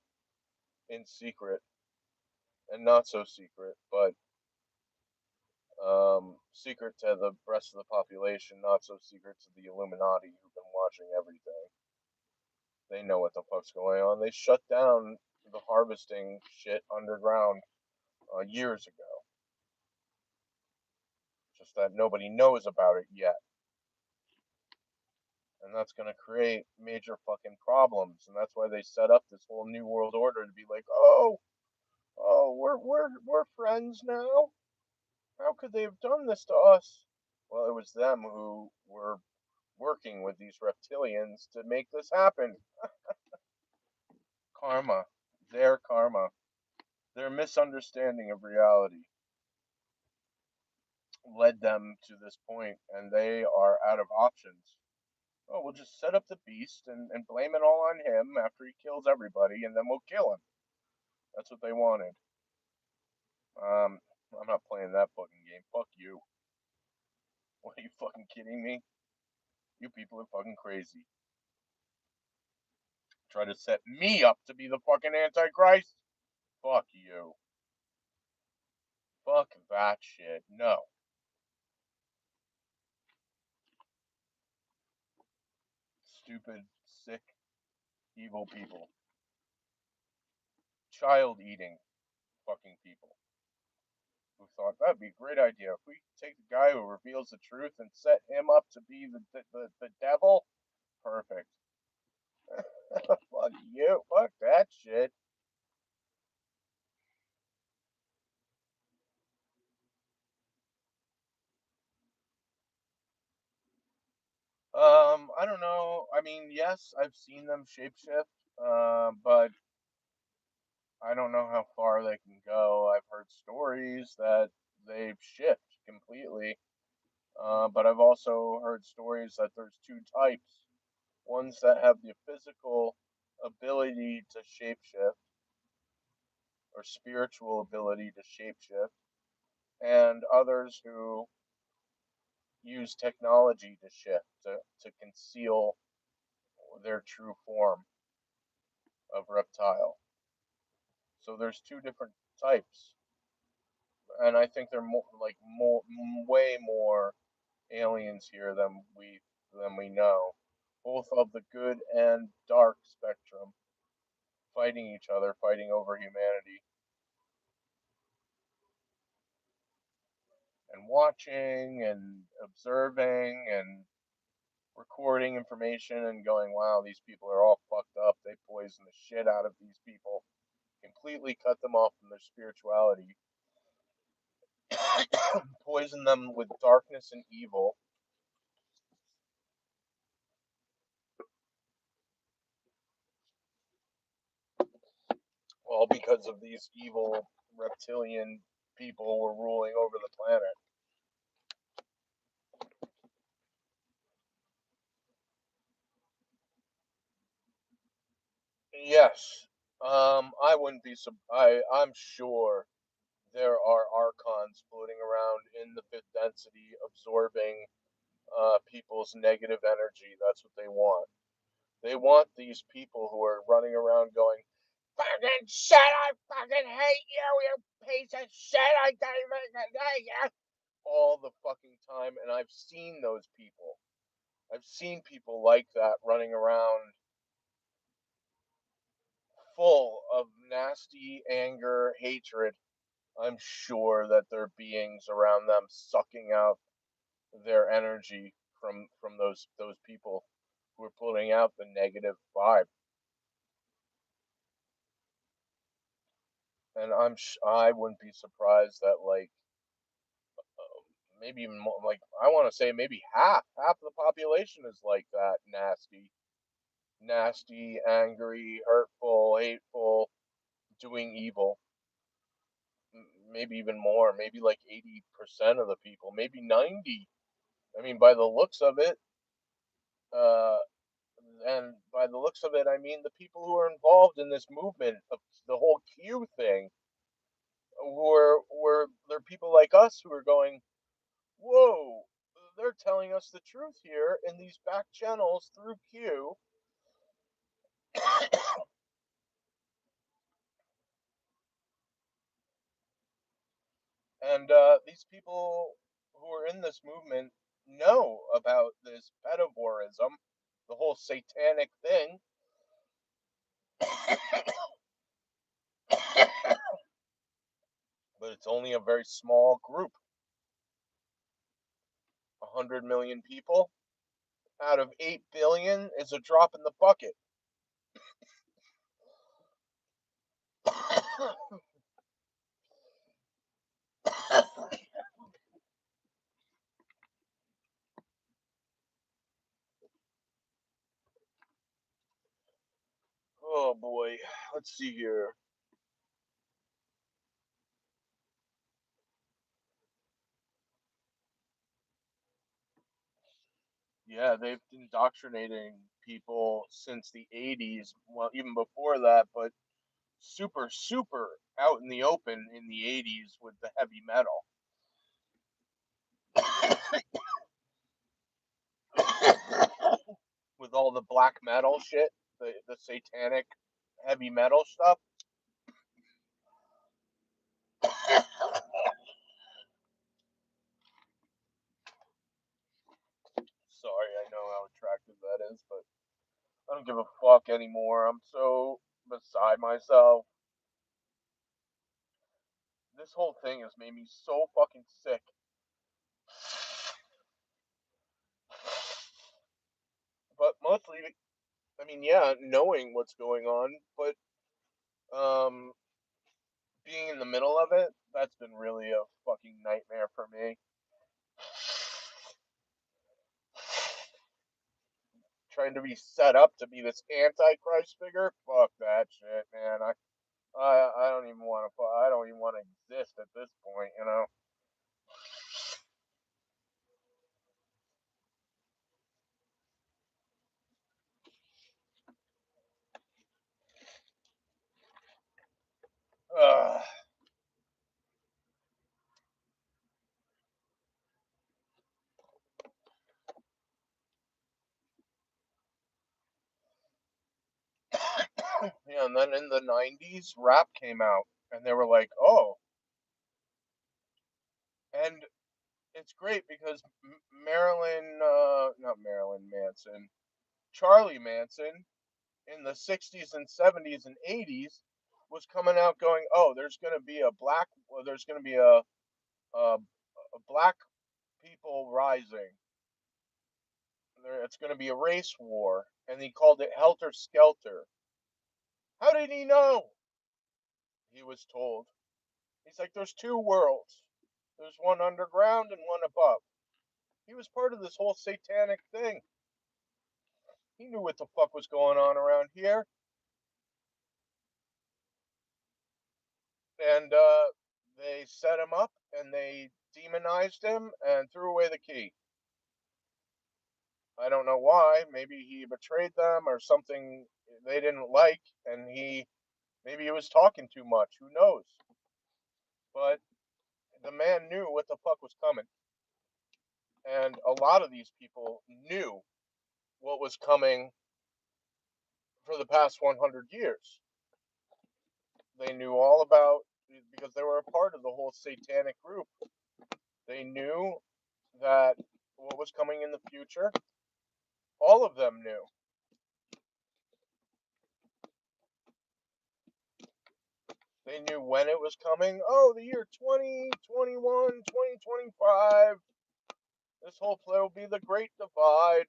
[SPEAKER 1] in secret and not so secret, but secret to the rest of the population, not so secret to the Illuminati who've been watching everything. They know what the fuck's going on. They shut down the harvesting shit underground years ago. Just that nobody knows about it yet. And that's going to create major fucking problems. And that's why they set up this whole new world order to be like, oh, we're friends now. How could they have done this to us? Well, it was them who were working with these reptilians to make this happen. Karma, their karma, their misunderstanding of reality led them to this point, and they are out of options. Oh, we'll just set up the beast and blame it all on him after he kills everybody, and then we'll kill him. That's what they wanted. Um, I'm not playing that fucking game. Fuck you. What are you fucking kidding me? You people are fucking crazy. Try to set me up to be the fucking Antichrist? Fuck you. Fuck that shit. No. Stupid, sick, evil people. Child eating fucking people who thought that'd be a great idea. If we take the guy who reveals the truth and set him up to be the devil, perfect. Fuck you. Fuck that shit. I don't know. I mean, yes, I've seen them shapeshift, but I don't know how far they can go. I've heard stories that they shift completely, but I've also heard stories that there's two types: ones that have the physical ability to shapeshift or spiritual ability to shapeshift, and others who use technology to shift to conceal their true form of reptile. So there's two different types, and I think they're way more aliens here than we know, both of the good and dark spectrum, fighting each other, fighting over humanity, and watching and observing and recording information and going, wow, these people are all fucked up. They poison the shit out of these people completely cut them off from their spirituality, poison them with darkness and evil, all because of these evil reptilian people who were ruling over the planet. Yes, I wouldn't be. I'm sure there are archons floating around in the fifth density, absorbing people's negative energy. That's what they want. They want these people who are running around going, "Fucking shit! I fucking hate you, you piece of shit! I can't even hate you!" All the fucking time, and I've seen those people. I've seen people like that running around full of nasty anger, hatred. I'm sure that there are beings around them sucking out their energy from those people who are putting out the negative vibe. And I wouldn't be surprised that like maybe even more, like I want to say maybe half the population is like that, nasty, angry, hurtful, hateful, doing evil. Maybe even more, maybe like 80% of the people, maybe 90. I mean, by the looks of it, uh, and by the looks of it, I mean the people who are involved in this movement of the whole Q thing, who are they're people like us who are going, whoa, they're telling us the truth here in these back channels through Q. And these people who are in this movement know about this pedovorism, the whole satanic thing. But it's only a very small group. 100 million people out of 8 billion is a drop in the bucket. Oh boy, let's see here. Yeah, they've been indoctrinating people since the 80s, well, even before that, but super out in the open in the 80s with the heavy metal. With all the black metal shit, the satanic heavy metal stuff. Sorry, I know how attractive that is, but I don't give a fuck anymore. I'm so beside myself. This whole thing has made me so fucking sick. But mostly, I mean, yeah, knowing what's going on, but um, being in the middle of it, that's been really a fucking nightmare for me. Trying to be set up to be this antichrist figure, fuck that shit, man. I don't even want to. I don't even want to exist at this point, you know. Uh, yeah, and then in the '90s, rap came out, and they were like, "Oh," and it's great because not Marilyn Manson, Charlie Manson in the '60s and '70s and '80s was coming out going, "Oh, there's going to be a black people rising. It's going to be a race war," and he called it Helter Skelter. How did he know? he was told. He's like, there's two worlds. There's one underground and one above. He was part of this whole satanic thing. He knew what the fuck was going on around here. And they set him up and they demonized him and threw away the key. I don't know why. Maybe he betrayed them or something they didn't like, and maybe he was talking too much. Who knows? But the man knew what the fuck was coming, and a lot of these people knew what was coming for the past 100 years. They knew all about, because they were a part of the whole satanic group. They knew that what was coming in the future. All of them knew. They knew when it was coming. Oh, the year 2021, 2025. This whole play will be the Great Divide.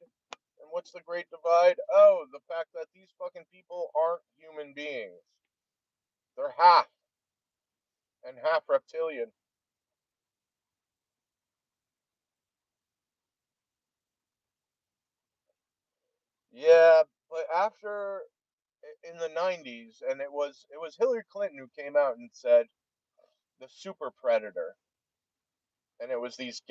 [SPEAKER 1] And what's the Great Divide? Oh, the fact that these fucking people aren't human beings. They're half, and half reptilian. Yeah, but after, in the 90s, and it was Hillary Clinton who came out and said the super predator, and it was these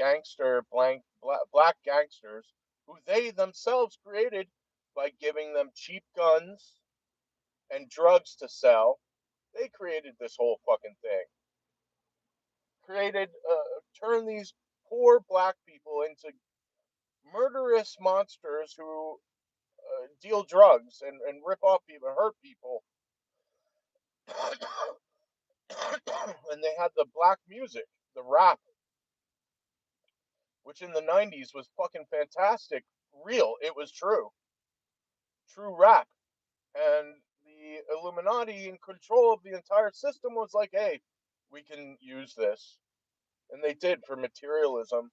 [SPEAKER 1] black gangsters who they themselves created by giving them cheap guns and drugs to sell. They created this whole fucking thing. Turned these poor black people into murderous monsters who deal drugs and rip off people, hurt people. And they had the black music, the rap, which in the 90s was fucking fantastic. Real, it was true rap. And the Illuminati in control of the entire system was like, hey, we can use this. And they did for materialism.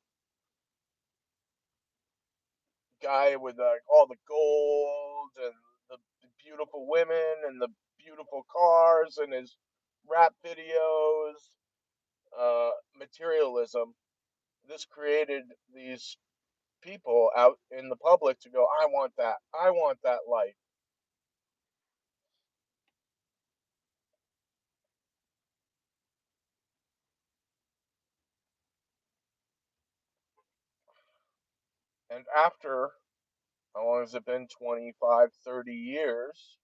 [SPEAKER 1] Guy with all the gold and the beautiful women and the beautiful cars and his rap videos, materialism. This created these people out in the public to go, I want that. I want that life. And after, how long has it been? 25, 30 years.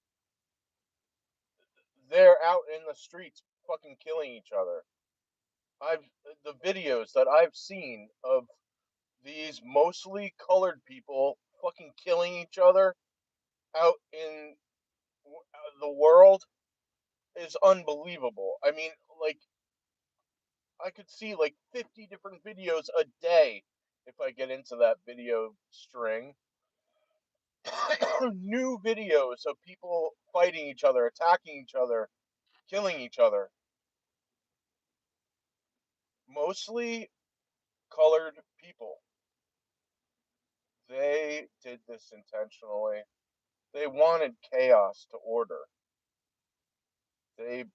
[SPEAKER 1] They're out in the streets fucking killing each other. I've the videos that I've seen of these mostly colored people fucking killing each other out in the world is unbelievable. I mean, like, I could see like 50 different videos a day if I get into that video string. New videos of people fighting each other, attacking each other, killing each other. Mostly colored people. They did this intentionally. They wanted chaos to order. They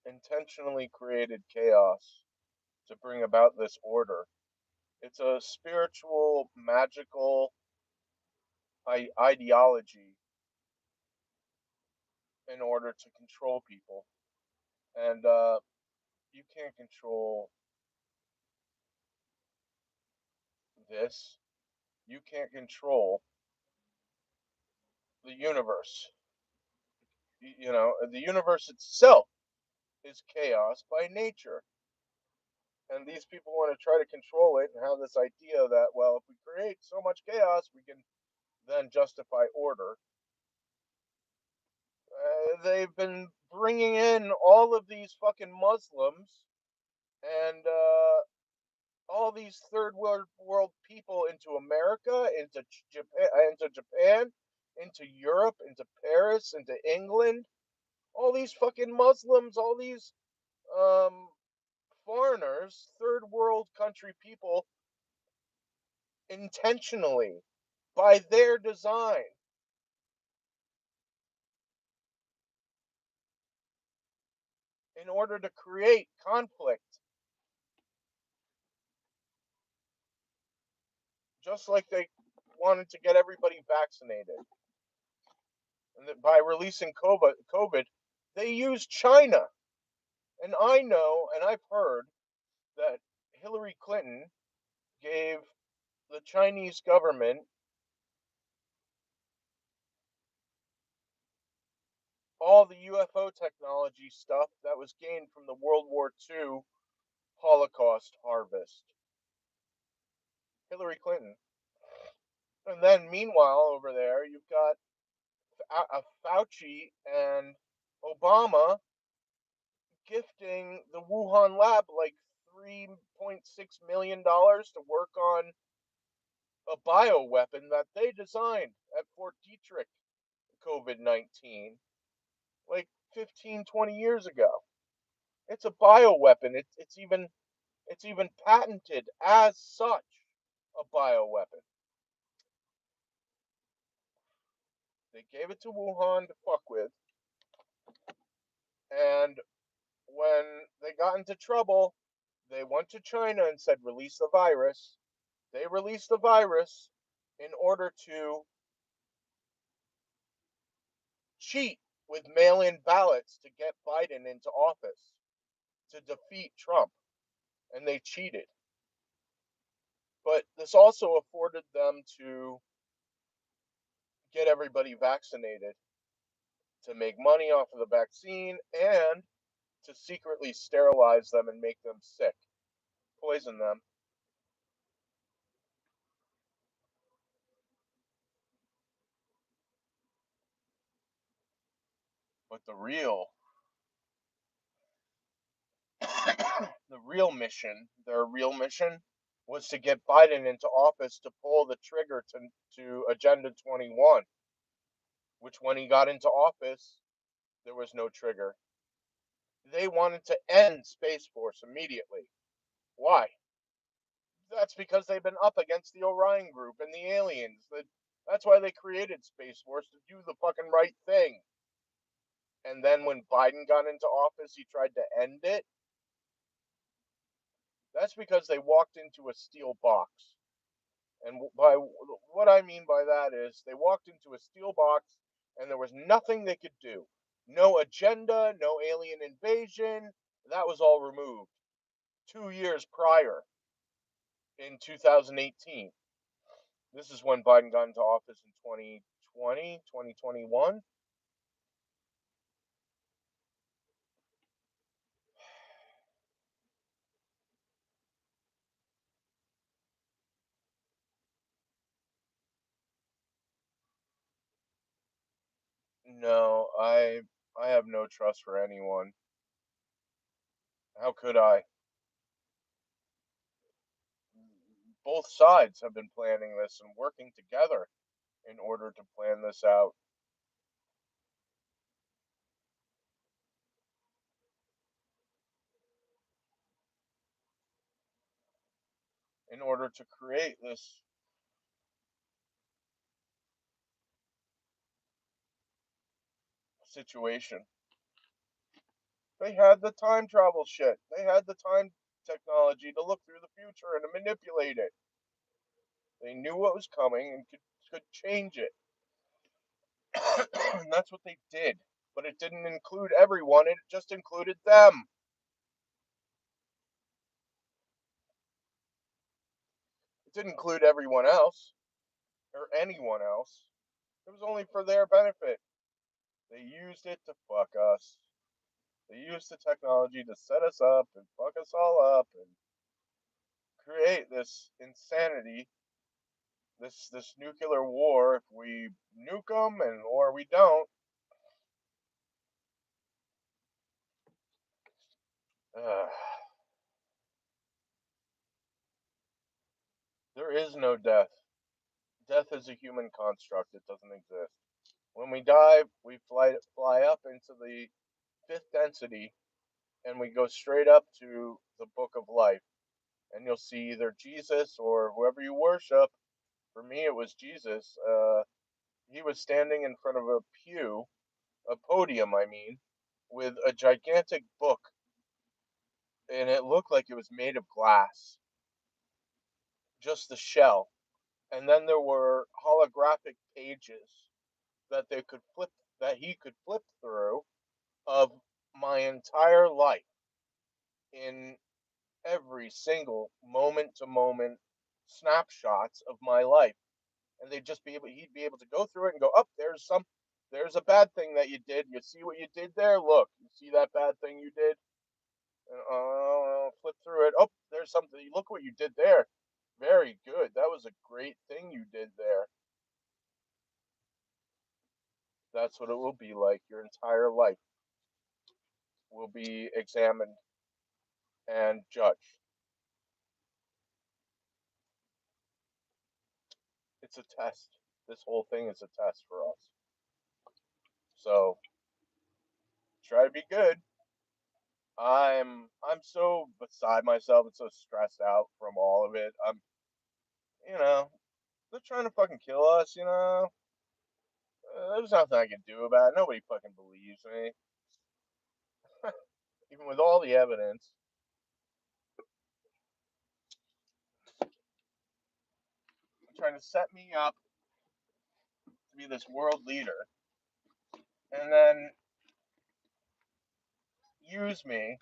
[SPEAKER 1] intentionally created chaos to bring about this order. It's a spiritual, magical ideology in order to control people. And you can't control this. You can't control the universe. The universe itself is chaos by nature. And these people want to try to control it and have this idea that, well, if we create so much chaos, we can then justify order. They've been bringing in all of these fucking Muslims and all these third world people into America, into Japan, into Europe, into Paris, into England. All these fucking Muslims, all these um, foreigners, third world country people, intentionally, by their design, in order to create conflict, just like they wanted to get everybody vaccinated. And that by releasing COVID, they used China. And I know, and I've heard that Hillary Clinton gave the Chinese government all the UFO technology stuff that was gained from the World War II Holocaust harvest. Hillary Clinton. And then, meanwhile, over there, you've got Fauci and Obama gifting the Wuhan lab like $3.6 million to work on a bioweapon that they designed at Fort Detrick, COVID 19, like 15, 20 years ago. It's a bioweapon. It's even patented as such a bioweapon. They gave it to Wuhan to fuck with, and when they got into trouble, they went to China and said, release the virus. They released the virus in order to cheat with mail in ballots to get Biden into office, to defeat Trump. And they cheated. But this also afforded them to get everybody vaccinated, to make money off of the vaccine, and to secretly sterilize them and make them sick, poison them. But the real mission, their real mission, was to get Biden into office to pull the trigger to Agenda 21, which when he got into office, there was no trigger. They wanted to end Space Force immediately. Why? That's because they've been up against the Orion Group and the aliens. That's why they created Space Force, to do the fucking right thing. And then when Biden got into office, he tried to end it. That's because they walked into a steel box. And by what I mean by that is they walked into a steel box and there was nothing they could do. No agenda, no alien invasion. That was all removed 2 years prior, in 2018. This is when Biden got into office in 2020, 2021. No, I have no trust for anyone. How could I? Both sides have been planning this and working together in order to plan this out, in order to create this situation. They had the time travel shit. They had the time technology to look through the future and to manipulate it. They knew what was coming and could change it. And that's what they did. But it didn't include everyone, it just included them. It didn't include everyone else or anyone else. It was only for their benefit. They used it to fuck us. They used the technology to set us up and fuck us all up and create this insanity, this nuclear war. If we nuke them and or we don't, uh, there is no death. Death is a human construct. It doesn't exist. When we die, we fly up into the fifth density, and we go straight up to the book of life. And you'll see either Jesus or whoever you worship. For me, it was Jesus. He was standing in front of a podium, I mean, with a gigantic book, and it looked like it was made of glass, just the shell. And then there were holographic pages that they could flip, that he could flip through, of my entire life in every single moment to moment snapshots of my life. And they'd just be able, he'd be able to go through it and go, up, there's a bad thing that you did. You see what you did there? Look, you see that bad thing you did? Flip through it. Oh, there's something. Look what you did there. Very good. That was a great thing you did there. That's what it will be like. Your entire life will be examined and judged. It's a test. This whole thing is a test for us. So try to be good. I'm so beside myself and so stressed out from all of it. You know, they're trying to fucking kill us. There's nothing I can do about it. Nobody fucking believes me, even with all the evidence. They're trying to set me up to be this world leader, and then use me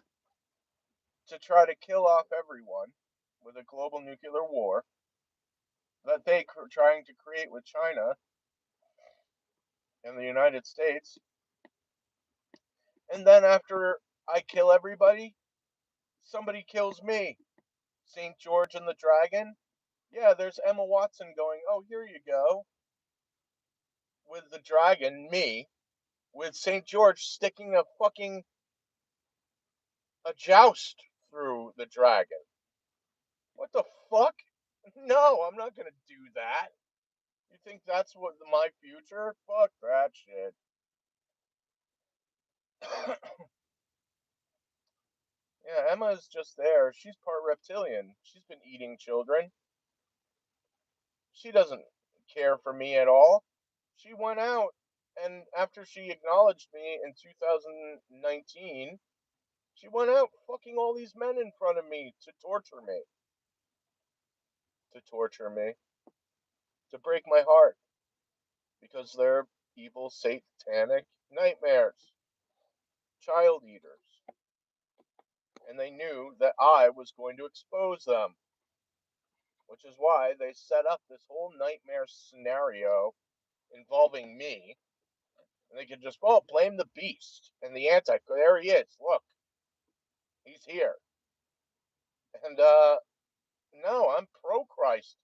[SPEAKER 1] to try to kill off everyone with a global nuclear war that they trying to create with China and the United States. And then after I kill everybody, somebody kills me. St. George and the Dragon. Yeah, there's Emma Watson going, oh, here you go. With the dragon, me, with St. George sticking a joust through the dragon. What the fuck? No, I'm not gonna do that. You think that's what my future? Fuck that shit. Yeah, Emma's just there. She's part reptilian. She's been eating children. She doesn't care for me at all. She went out, and after she acknowledged me in 2019, she went out fucking all these men in front of me to torture me. To torture me. To break my heart. Because they're evil, satanic nightmares. Child eaters. And they knew that I was going to expose them. Which is why they set up this whole nightmare scenario involving me. And they could just, oh, blame the beast and the anti. There he is. Look, he's here. And no, I'm pro Christ.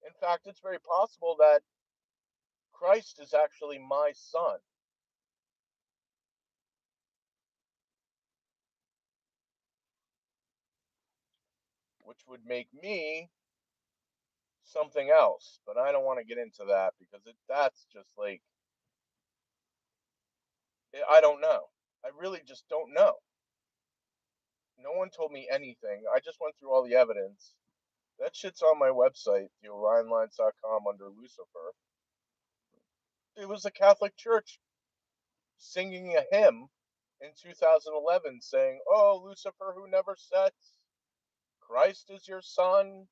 [SPEAKER 1] In fact, it's very possible that Christ is actually my son. Which would make me something else. But I don't want to get into that because that's just like, I don't know. I really just don't know. No one told me anything. I just went through all the evidence. That shit's on my website, theorionlines.com, under Lucifer. It was the Catholic Church singing a hymn in 2011 saying, oh, Lucifer who never sets, Christ is your son.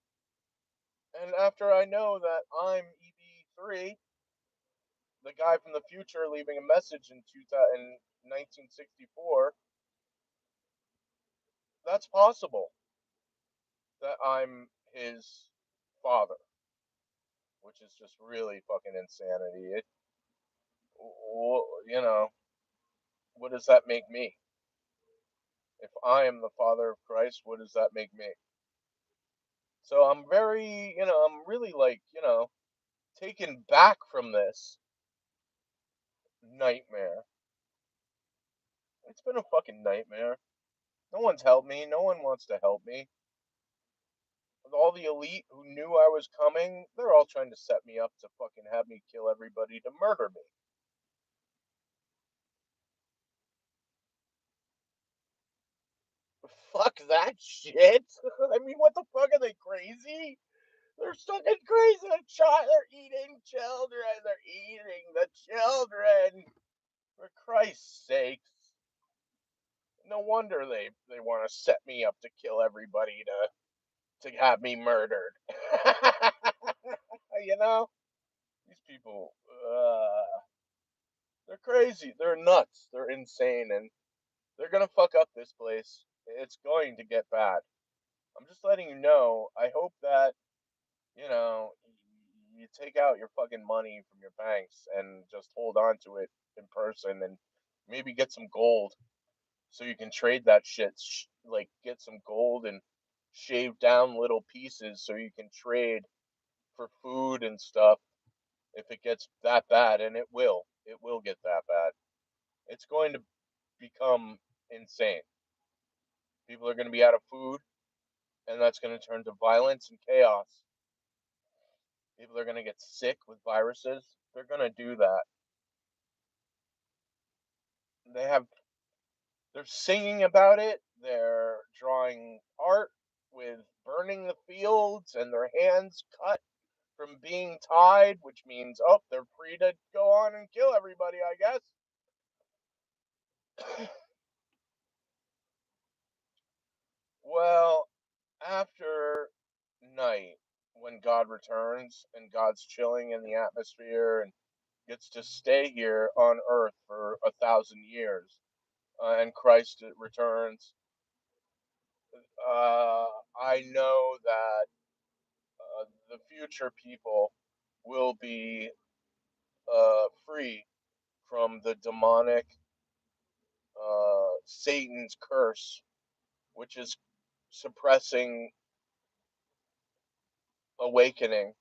[SPEAKER 1] And after I know that I'm EB3, the guy from the future leaving a message in 1964, that's possible that I'm his father, which is just really fucking insanity. You know, what does that make me? If I am the father of Christ, what does that make me? So I'm very, I'm really like, taken back from this nightmare. It's been a fucking nightmare. No one's helped me. No one wants to help me. With all the elite who knew I was coming, they're all trying to set me up to fucking have me kill everybody to murder me. Fuck that shit. I mean, what the fuck, are they crazy? They're fucking crazy. They're eating children. They're eating the children. For Christ's sakes. No wonder they want to set me up to kill everybody to have me murdered. You know, these people, they're crazy. They're nuts. They're insane, and they're gonna fuck up this place. It's going to get bad. I'm just letting you know. I hope that you know you take out your fucking money from your banks and just hold on to it in person, and maybe get some gold so you can trade that shit. Like get some gold and shave down little pieces so you can trade for food and stuff if it gets that bad, and it will get that bad. It's going to become insane. People are going to be out of food, and that's going to turn to violence and chaos. People are going to get sick with viruses. They're going to do that. They have they're singing about it. They're drawing art with burning the fields and their hands cut from being tied, which means oh, they're free to go on and kill everybody, I guess. Well, after night, when God returns and God's chilling in the atmosphere and gets to stay here on earth for 1,000 years, and Christ returns, uh, I know that the future people will be free from the demonic Satan's curse, which is suppressing awakening,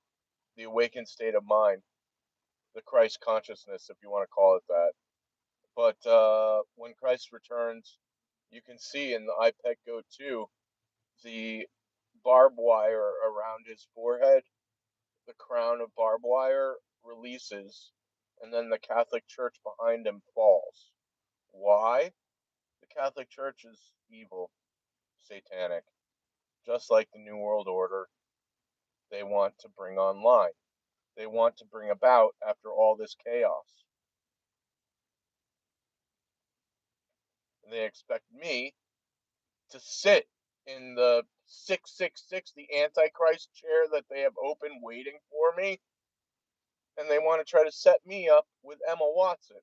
[SPEAKER 1] the awakened state of mind, the Christ consciousness, if you want to call it that. But when Christ returns, you can see in the iPet Go 2 the barbed wire around his forehead, the crown of barbed wire releases, and then the Catholic Church behind him falls. Why? The Catholic Church is evil, satanic, just like the New World Order they want to bring online. They want to bring about after all this chaos. And they expect me to sit in the 666, the Antichrist chair that they have open waiting for me, and they want to try to set me up with Emma Watson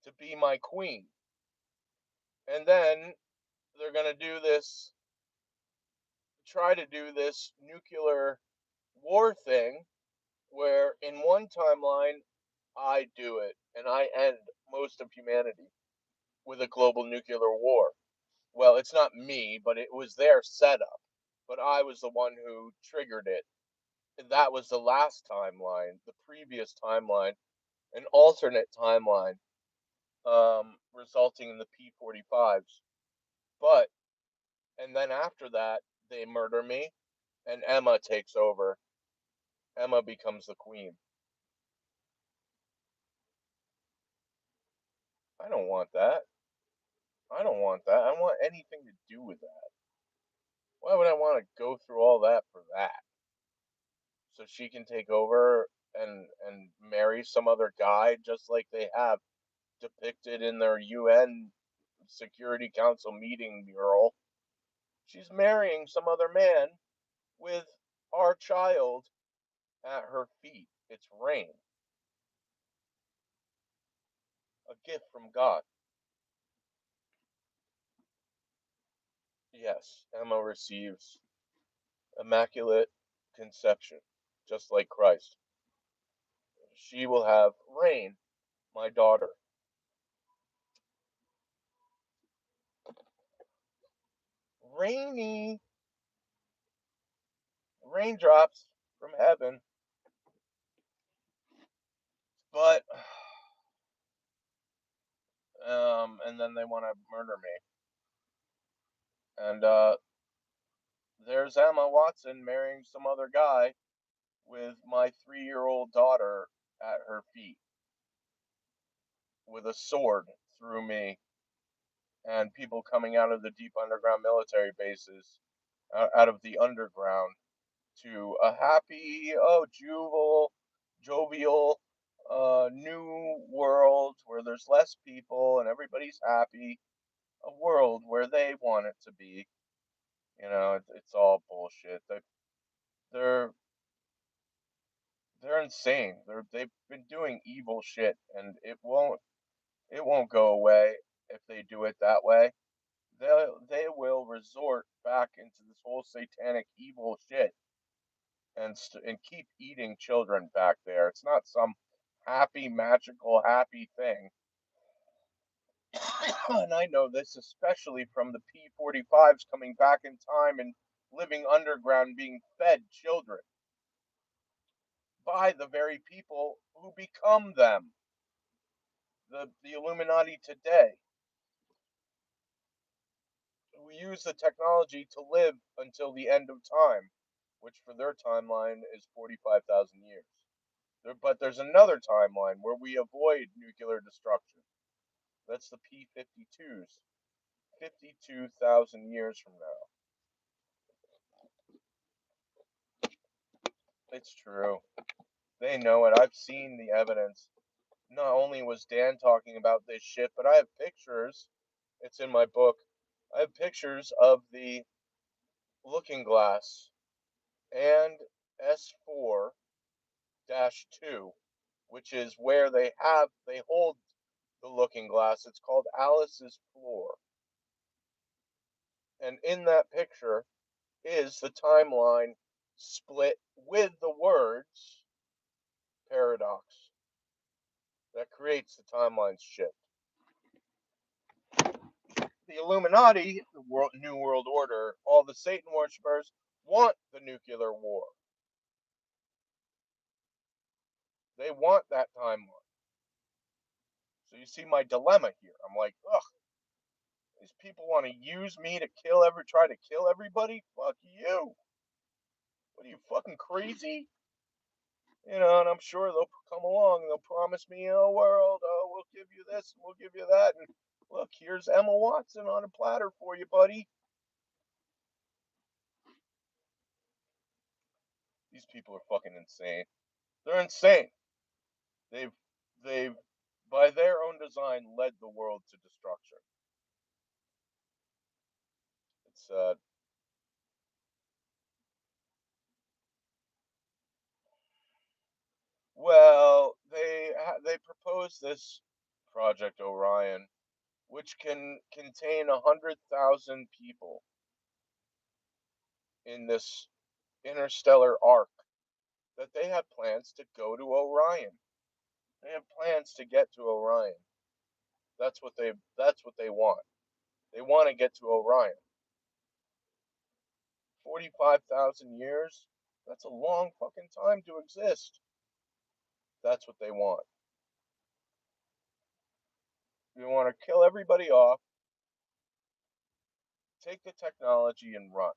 [SPEAKER 1] to be my queen. And then they're going to do this, try to do this nuclear war thing where in one timeline I do it and I end most of humanity with a global nuclear war. Well, it's not me, but it was their setup. But I was the one who triggered it. That was the last timeline, the previous timeline, an alternate timeline, resulting in the P-45s. But, and then after that, they murder me, and Emma takes over. Emma becomes the queen. I don't want that. I don't want that. I don't want anything to do with that. Why would I want to go through all that for that? So she can take over and marry some other guy just like they have depicted in their UN Security Council meeting mural. She's marrying some other man with our child at her feet. It's rain, a gift from God. Yes, Emma receives immaculate conception, just like Christ. She will have rain, my daughter. Rainy raindrops from heaven. But and then they want to murder me. And there's Emma Watson marrying some other guy with my 3-year-old daughter at her feet with a sword through me, and people coming out of the deep underground military bases, out of the underground, to a happy, oh, jovial, new there's less people and everybody's happy. A world where they want it to be. It's all bullshit. They're they're insane. They've been doing evil shit, and it won't go away if they do it that way. They will resort back into this whole satanic evil shit and keep eating children back there. It's not some happy, magical, happy thing. And I know this especially from the P-45s coming back in time and living underground, being fed children by the very people who become them, the Illuminati today, who use the technology to live until the end of time, which for their timeline is 45,000 years. But there's another timeline where we avoid nuclear destruction. That's the P-52s, 52,000 years from now. It's true. They know it. I've seen the evidence. Not only was Dan talking about this shit, but I have pictures. It's in my book. I have pictures of the Looking Glass and S4-2, which is where they hold the Looking Glass. It's called Alice's Floor. And in that picture is the timeline split with the words paradox that creates the timeline shift. The Illuminati, the New World Order, all the Satan worshippers want the nuclear war. They want that timeline. So you see my dilemma here. I'm like, ugh, these people want to use me to try to kill everybody? Fuck you. What are you, fucking crazy? And I'm sure they'll come along and they'll promise me a world. Oh, we'll give you this and we'll give you that. And look, here's Emma Watson on a platter for you, buddy. These people are fucking insane. They're insane. They've they've by their own design led the world to destruction. It's well, they proposed this Project Orion, which can contain 100,000 people in this interstellar arc. That they have plans to go to Orion. They have plans to get to Orion. That's what they want. They want to get to Orion. 45,000 years? That's a long fucking time to exist. That's what they want. They want to kill everybody off, take the technology and run.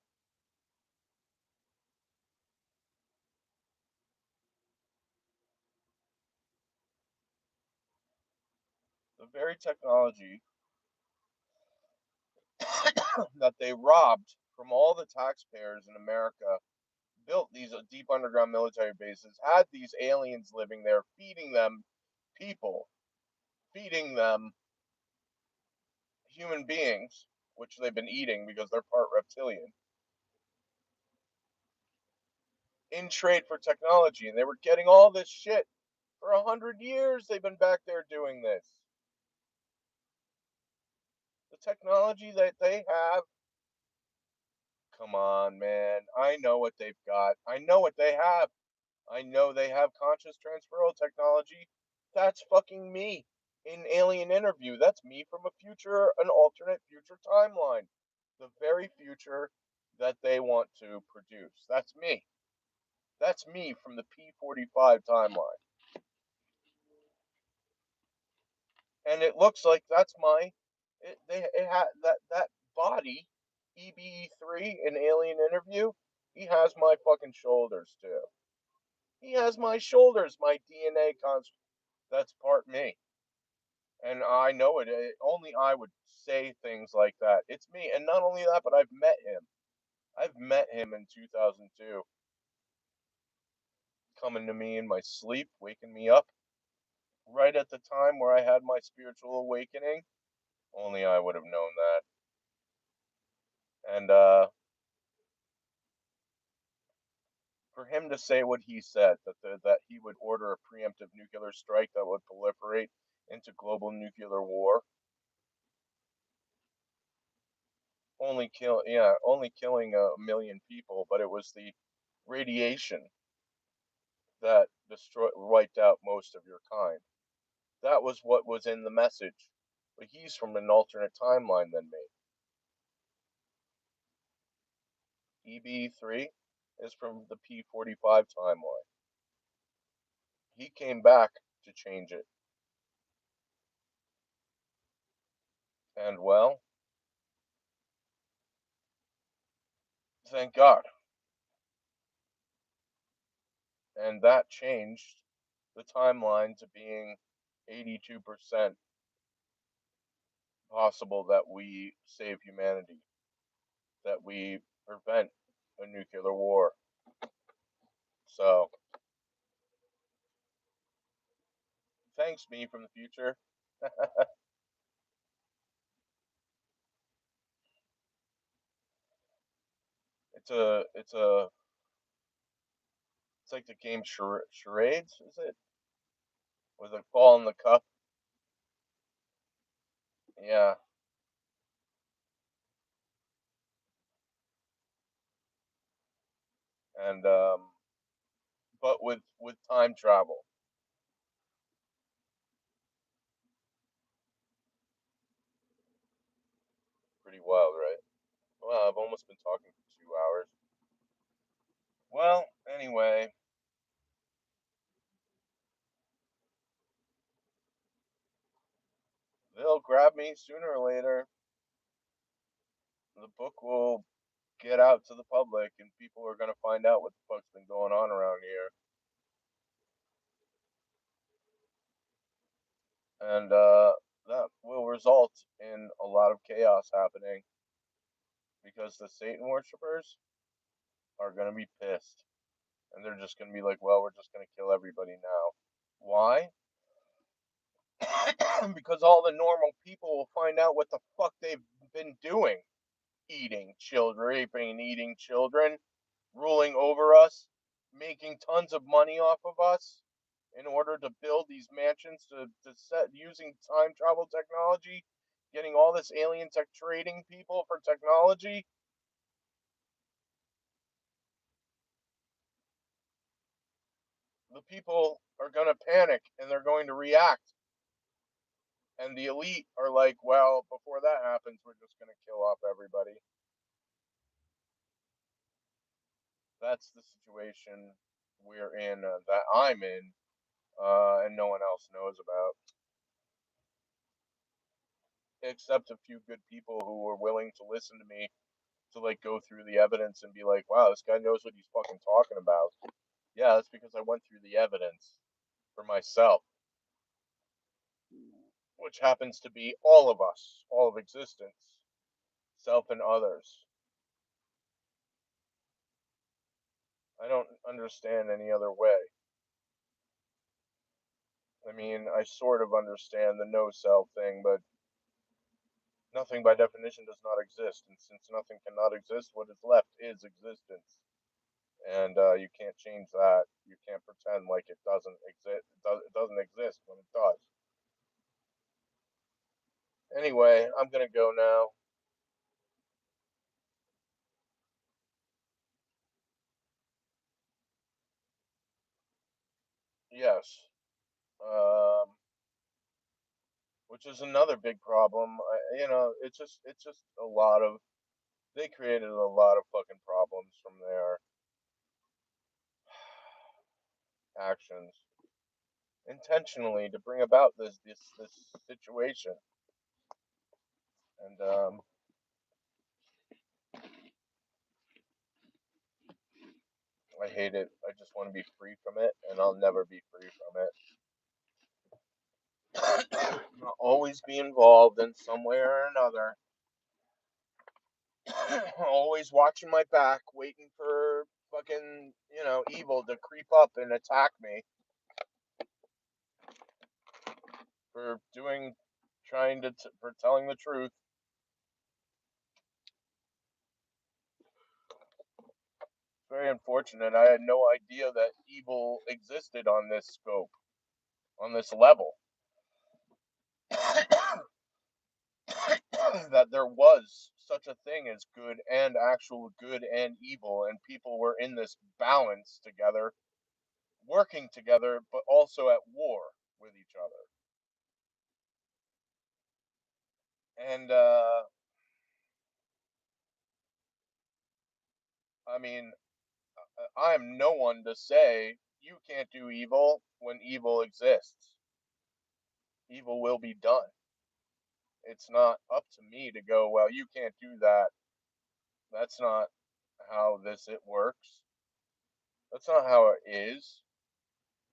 [SPEAKER 1] The very technology that they robbed from all the taxpayers in America, built these deep underground military bases, had these aliens living there, feeding them people, feeding them human beings, which they've been eating because they're part reptilian, in trade for technology. And they were getting all this shit for 100 years. They've been back there doing this. The technology that they have, come on, man. I know what they've got. I know what they have. I know they have conscious transferal technology. That's fucking me in Alien Interview. That's me from an alternate future timeline. The very future that they want to produce. That's me. That's me from the P-45 timeline. And it looks like that's it had that body, EBE3 in Alien Interview. He has my fucking shoulders too. He has my shoulders, my DNA construct. That's part me. And I know it. Only I would say things like that. It's me. And not only that, but I've met him. I've met him in 2002, coming to me in my sleep, waking me up. right at the time where I had my spiritual awakening. Only I would have known that. And for him to say what he said, that he would order a preemptive nuclear strike that would proliferate into global nuclear war, only killing a million people, but it was the radiation that destroyed wiped out most of your kind. That was what was in the message. But he's from an alternate timeline than me. EB3 is from the P45 timeline. He came back to change it. And well, thank God. And that changed the timeline to being 82% possible that we save humanity, that we prevent a nuclear war. So, thanks, me from the future. It's like the game charades, is it? With a ball in the cup. Yeah, and but with time travel, pretty wild, right? Well, I've almost been talking for 2 hours. Well, anyway, they'll grab me sooner or later. The book will get out to the public, and people are gonna find out what the fuck's been going on around here, and that will result in a lot of chaos happening because the Satan worshippers are gonna be pissed, and they're just gonna be like, "Well, we're just gonna kill everybody now." Why? Because all the normal people will find out what the fuck they've been doing, eating children, raping and eating children, ruling over us, making tons of money off of us in order to build these mansions to set using time travel technology, getting all this alien tech trading people for technology. The people are going to panic and they're going to react. And the elite are like, well, before that happens, we're just going to kill off everybody. That's the situation we're in, that I'm in, and no one else knows about, except a few good people who were willing to listen to me to like go through the evidence and be like, wow, this guy knows what he's fucking talking about. Yeah, that's because I went through the evidence for myself, which happens to be all of us, all of existence, self and others. I don't understand any other way. I mean, I sort of understand the no self thing, but nothing by definition does not exist. And since nothing cannot exist, what is left is existence. And you can't change that. You can't pretend like it doesn't exist. It doesn't exist when it does. Anyway, I'm gonna go now. Yes, um, which is another big problem. It's just a lot of they created a lot of fucking problems from their actions intentionally to bring about this situation. And I hate it. I just want to be free from it, and I'll never be free from it. I'll always be involved in some way or another. Always watching my back, waiting for fucking evil to creep up and attack me. for for telling the truth. Very unfortunate. I had no idea that evil existed on this scope, on this level. That there was such a thing as good and actual good and evil, and people were in this balance together, working together, but also at war with each other. And I mean, I am no one to say you can't do evil when evil exists. Evil will be done. It's not up to me to go, well, you can't do that. That's not how this it works. That's not how it is.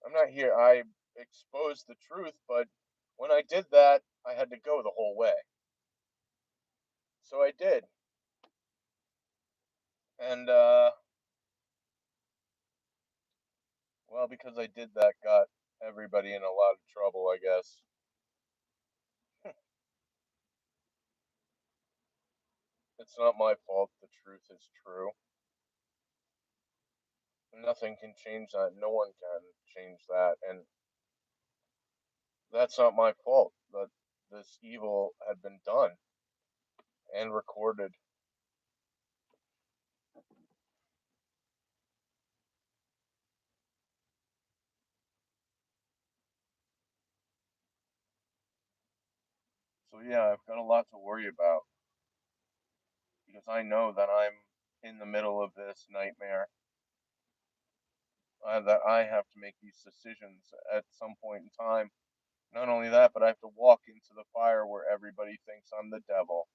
[SPEAKER 1] I'm not here. I exposed the truth, but when I did that, I had to go the whole way. So I did. And, well, because I did that, got everybody in a lot of trouble, I guess. It's not my fault. The truth is true. Nothing can change that. No one can change that. And that's not my fault that this evil had been done and recorded. So, yeah, I've got a lot to worry about because I know that I'm in the middle of this nightmare. That I have to make these decisions at some point in time. Not only that, but I have to walk into the fire where everybody thinks I'm the devil.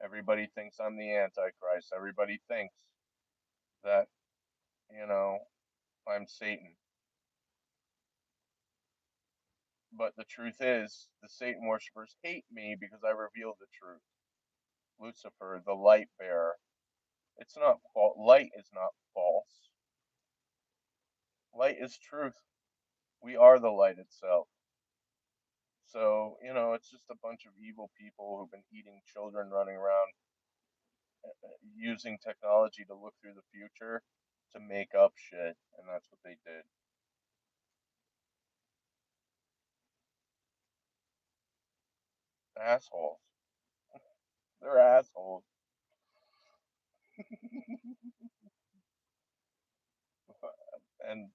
[SPEAKER 1] Everybody thinks I'm the Antichrist. Everybody thinks that, you know, I'm Satan. But the truth is, the Satan worshippers hate me because I reveal the truth. Lucifer, the light bearer. It's not false. Light is not false. Light is truth. We are the light itself. So, it's just a bunch of evil people who've been eating children running around using technology to look through the future to make up shit, and that's what they did. Assholes. They're assholes. And,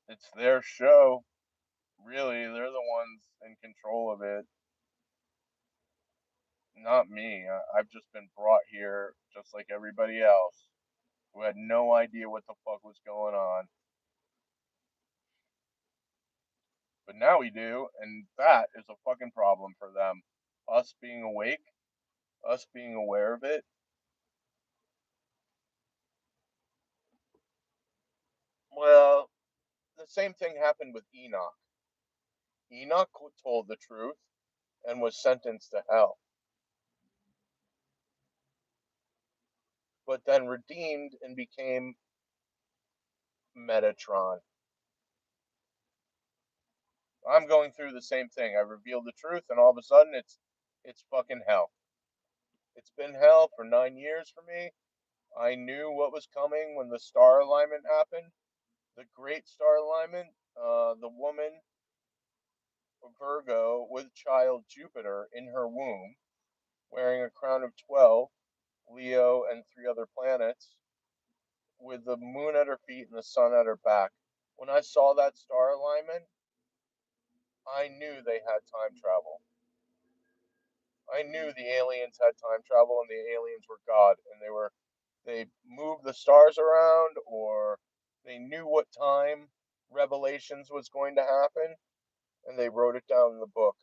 [SPEAKER 1] it's their show. Really, they're the ones in control of it, not me. I've just been brought here just like everybody else who had no idea what the fuck was going on. But now we do, and that is a fucking problem for them. Us being awake, us being aware of it. Well, the same thing happened with Enoch. Enoch told the truth and was sentenced to hell, but then redeemed and became Metatron. I'm going through the same thing. I revealed the truth, and all of a sudden, it's fucking hell. It's been hell for 9 years for me. I knew what was coming when the star alignment happened, the great star alignment. The woman Virgo with child Jupiter in her womb, wearing a crown of 12, Leo, and three other planets, with the moon at her feet and the sun at her back. When I saw that star alignment, I knew they had time travel. I knew the aliens had time travel and the aliens were God and they moved the stars around, or they knew what time Revelations was going to happen and they wrote it down in the book.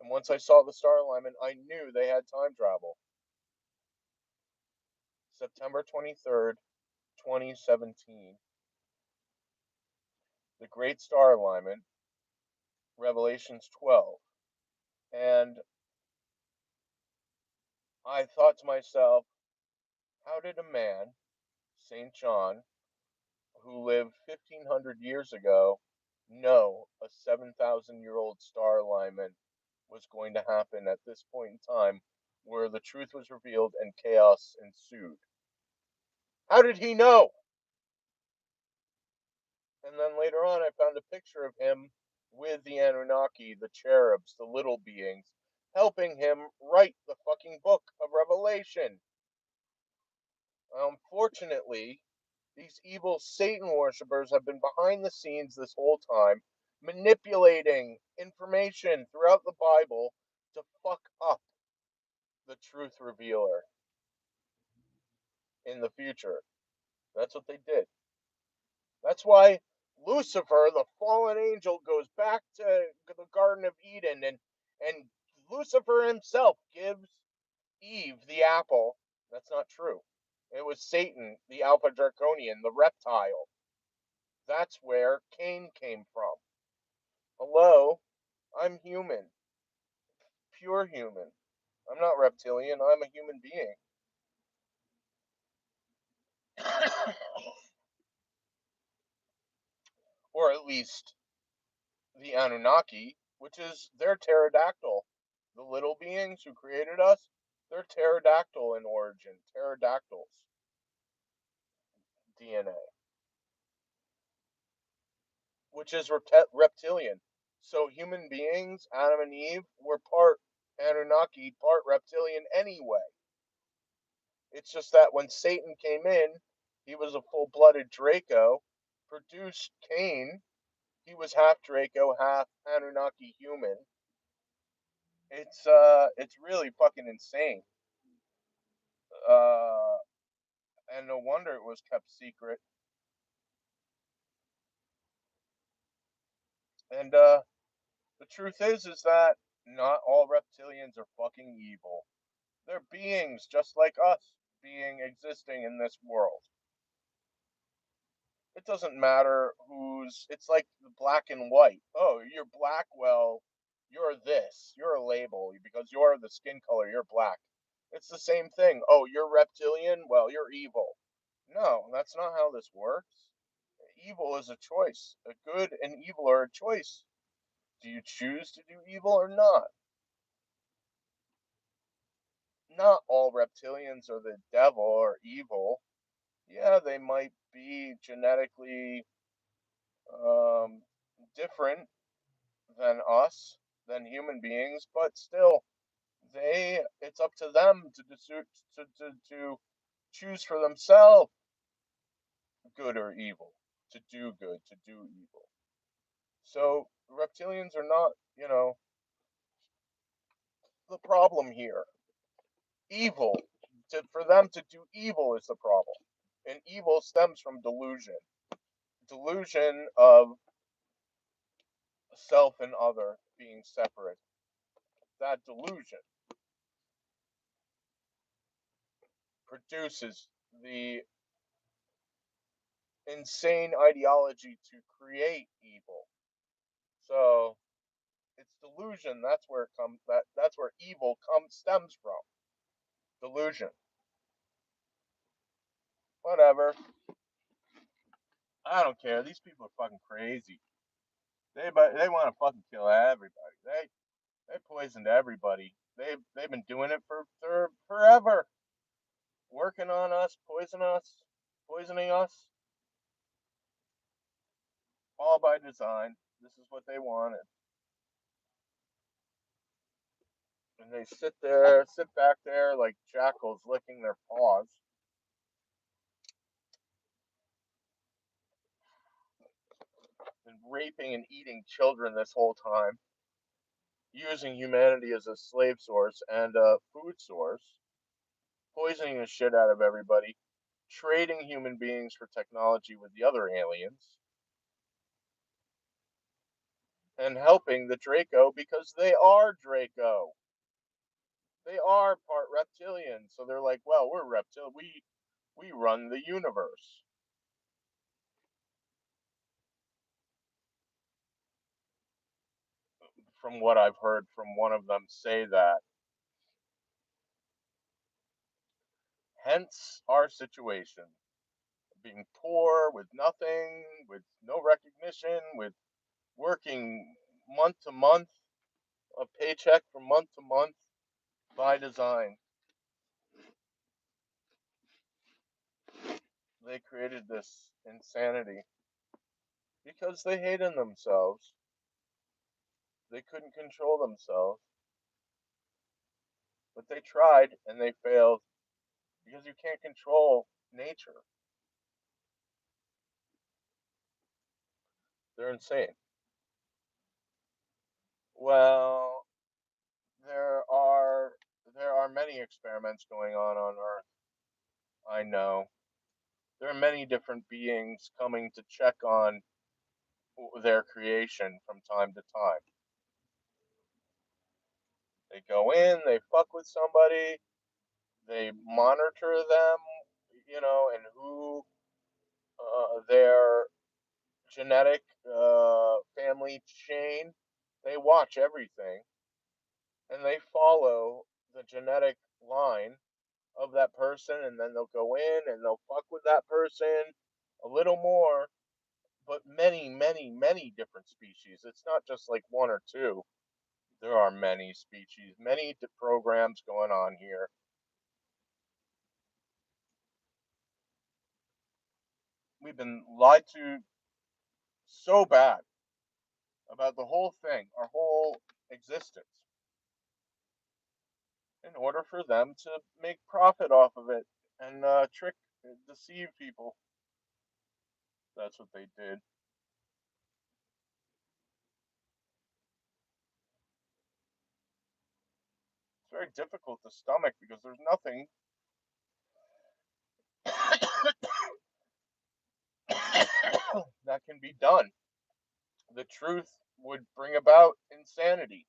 [SPEAKER 1] And once I saw the star alignment, I knew they had time travel. September 23rd, 2017. The Great Star Alignment, Revelations 12. And I thought to myself, how did a man, St. John, who lived 1500 years ago know a 7,000-year-old star alignment was going to happen at this point in time where the truth was revealed and chaos ensued. How did he know? And then later on, I found a picture of him with the Anunnaki, the cherubs, the little beings, helping him write the fucking book of Revelation. Unfortunately, these evil Satan worshippers have been behind the scenes this whole time, manipulating information throughout the Bible to fuck up the truth revealer in the future. That's what they did. That's why Lucifer, the fallen angel, goes back to the Garden of Eden, and Lucifer himself gives Eve the apple. That's not true. It was Satan, the Alpha Draconian, the reptile. That's where Cain came from. Hello, I'm human, pure human. I'm not reptilian. I'm a human being. Or at least the Anunnaki, which is their pterodactyl. The little beings who created us, they're pterodactyl in origin, pterodactyls DNA, which is reptilian. So human beings, Adam and Eve, were part Anunnaki, part reptilian anyway. It's just that when Satan came in, he was a full-blooded Draco, produced Cain. He was half Draco, half Anunnaki human. It's really fucking insane. Uh, and no wonder it was kept secret. And the truth is that not all reptilians are fucking evil. They're beings just like us, being existing in this world. It doesn't matter who's. It's like the black and white. Oh, you're black. Well, you're this. You're a label because you're the skin color. You're black. It's the same thing. Oh, you're reptilian. Well, you're evil. No, that's not how this works. Evil is a choice. A good and evil are a choice. Do you choose to do evil or not? Not all reptilians are the devil or evil. Yeah, they might be genetically um, different than us, than human beings, but still, it's up to them to choose for themselves good or evil, to do good, to do evil. So reptilians are not, the problem here. Evil, for them to do evil is the problem. And evil stems from delusion. Delusion of self and other being separate. That delusion produces the insane ideology to create evil. So it's delusion. That's where it comes. That's where evil stems from. Delusion. Whatever. I don't care. These people are fucking crazy. They want to fucking kill everybody. They poisoned everybody. They've been doing it for forever. Working on us, poisoning us, all by design. This is what they wanted. And they sit back there like jackals licking their paws and raping and eating children this whole time, using humanity as a slave source and a food source, poisoning the shit out of everybody, trading human beings for technology with the other aliens, and helping the Draco because they are Draco. They are part reptilian, so they're like, well, we're reptilian. We run the universe. From what I've heard from one of them say that. Hence our situation. being poor, with nothing, with no recognition, with working month to month, a paycheck from month to month by design. They created this insanity because they hated themselves. They couldn't control themselves, but they tried and they failed because you can't control nature. They're insane. Well, there are there are many experiments going on Earth. I know. There are many different beings coming to check on their creation from time to time. They go in, they fuck with somebody, they monitor them, and who their genetic family chain. They watch everything and they follow the genetic line of that person, and then they'll go in and they'll fuck with that person a little more, but many, many, many different species. It's not just like one or two. There are many species, many programs going on here. We've been lied to so bad about the whole thing, our whole existence, in order for them to make profit off of it and trick, deceive people. That's what they did. It's very difficult to stomach because there's nothing that can be done. The truth would bring about insanity.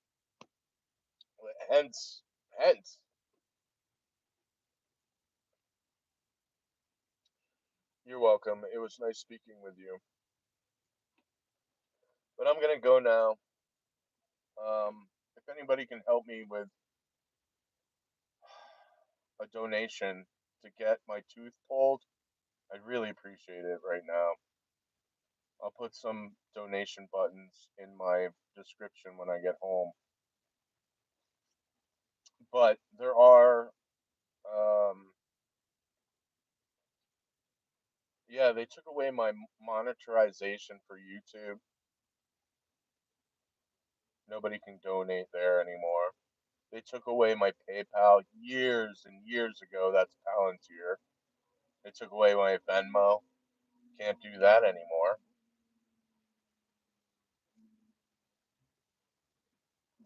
[SPEAKER 1] Hence. You're welcome. It was nice speaking with you. But I'm gonna go now. If anybody can help me with a donation to get my tooth pulled, I'd really appreciate it right now. I'll put some donation buttons in my description when I get home. But there are, yeah, they took away my monetization for YouTube. Nobody can donate there anymore. They took away my PayPal years and years ago. That's Palantir. They took away my Venmo. Can't do that anymore.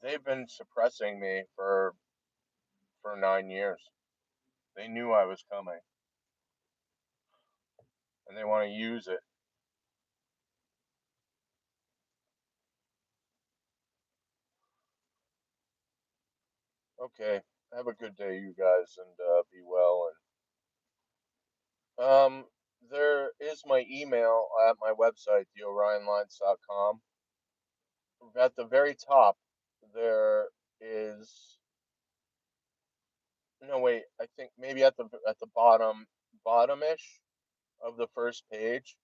[SPEAKER 1] They've been suppressing me for 9 years. They knew I was coming, and they want to use it. Okay, have a good day, you guys, and be well. And there is my email at my website, theorionlines.com. At the very top, there is no wait. I think maybe at the bottomish of the first page,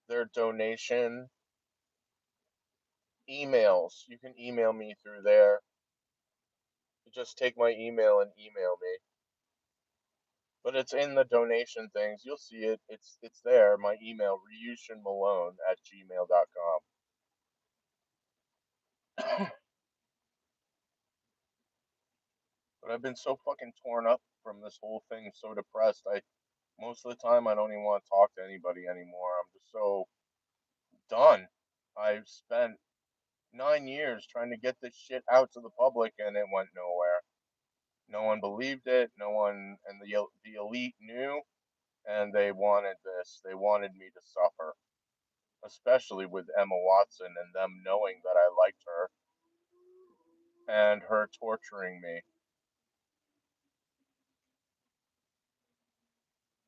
[SPEAKER 1] their donation emails. You can email me through there. You just take my email and email me. But it's in the donation things. You'll see it. It's there. My email, ryushinmalone@gmail.com. But I've been so fucking torn up from this whole thing, so depressed. I Most of the time I don't even want to talk to anybody anymore. I'm just so done. I've spent 9 years trying to get this shit out to the public, and it went nowhere. No one believed it. No one, and the elite knew, and they wanted this. They wanted me to suffer, especially with Emma Watson and them knowing that I liked her and her torturing me